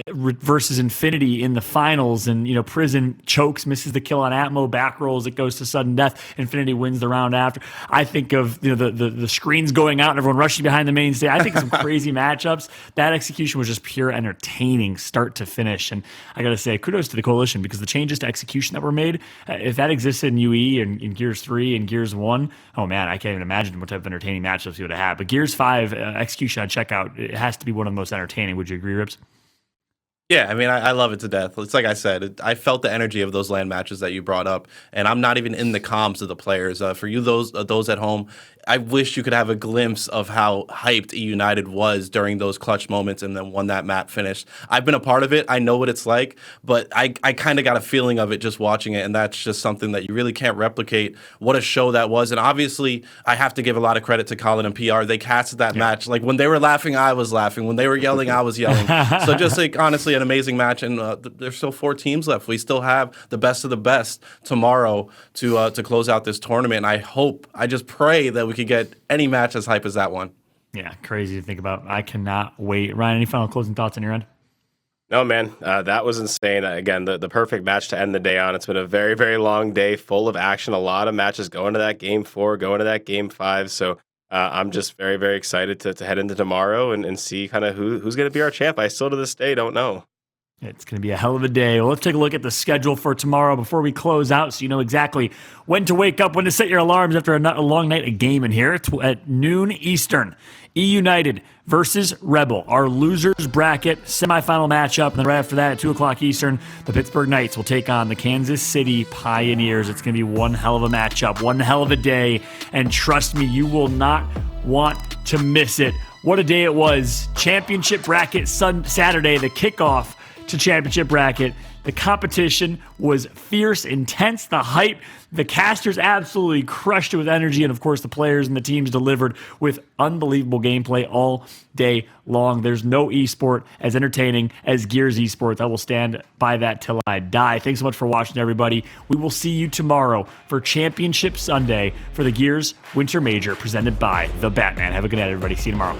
versus Infinity in the finals. And, Prison chokes, misses the kill on Atmo, back rolls, it goes to sudden death. Infinity wins the round after. I think of the screens going out and everyone rushing behind the main stage. I think of some crazy matchups. That execution was just pure entertaining start to finish. And I got to say, kudos to the Coalition because the changes to execution that were made, if that existed in UE and in Gears 3 and Gears 1, oh man, I can't even imagine what type of entertaining matchups you would have had. But Gears 5 execution on checkout, it has to be one of the most entertaining. Would you agree, Rips? Yeah, I mean, I love it to death. It's like I said, I felt the energy of those LAN matches that you brought up, and I'm not even in the comms of the players. For you, those at home, I wish you could have a glimpse of how hyped eUnited was during those clutch moments and then when that map finished. I've been a part of it. I know what it's like, but I kind of got a feeling of it just watching it, and that's just something that you really can't replicate. What a show that was. And obviously, I have to give a lot of credit to Colin and PR. They casted that match. Like, when they were laughing, I was laughing. When they were yelling, I was yelling. So just like, honestly, an amazing match. And there's still 4 teams left. We still have the best of the best tomorrow to close out this tournament. And I just pray that we could get any match as hype as that one. Yeah, crazy to think about. I cannot wait. Ryan, any final closing thoughts on your end? No, man, that was insane. Again, the perfect match to end the day on. It's been a very, very long day full of action. A lot of matches going to that game 4, going to that game 5. So I'm just very, very excited to head into tomorrow and see kind of who's going to be our champ. I still to this day don't know. It's going to be a hell of a day. Well, let's take a look at the schedule for tomorrow before we close out so you know exactly when to wake up, when to set your alarms after a long night of gaming here. At noon Eastern, eUnited versus Rebel, our losers bracket semifinal matchup. And then right after that at 2 o'clock Eastern, the Pittsburgh Knights will take on the Kansas City Pioneers. It's going to be one hell of a matchup, one hell of a day. And trust me, you will not want to miss it. What a day it was. Championship bracket Saturday, the kickoff to championship bracket. The competition was fierce, intense, the hype. The casters absolutely crushed it with energy, and of course the players and the teams delivered with unbelievable gameplay all day long. There's no esport as entertaining as Gears Esports. I will stand by that till I die. Thanks so much for watching, everybody. We will see you tomorrow for Championship Sunday for the Gears Winter Major presented by The Batman. Have a good night, everybody. See you tomorrow.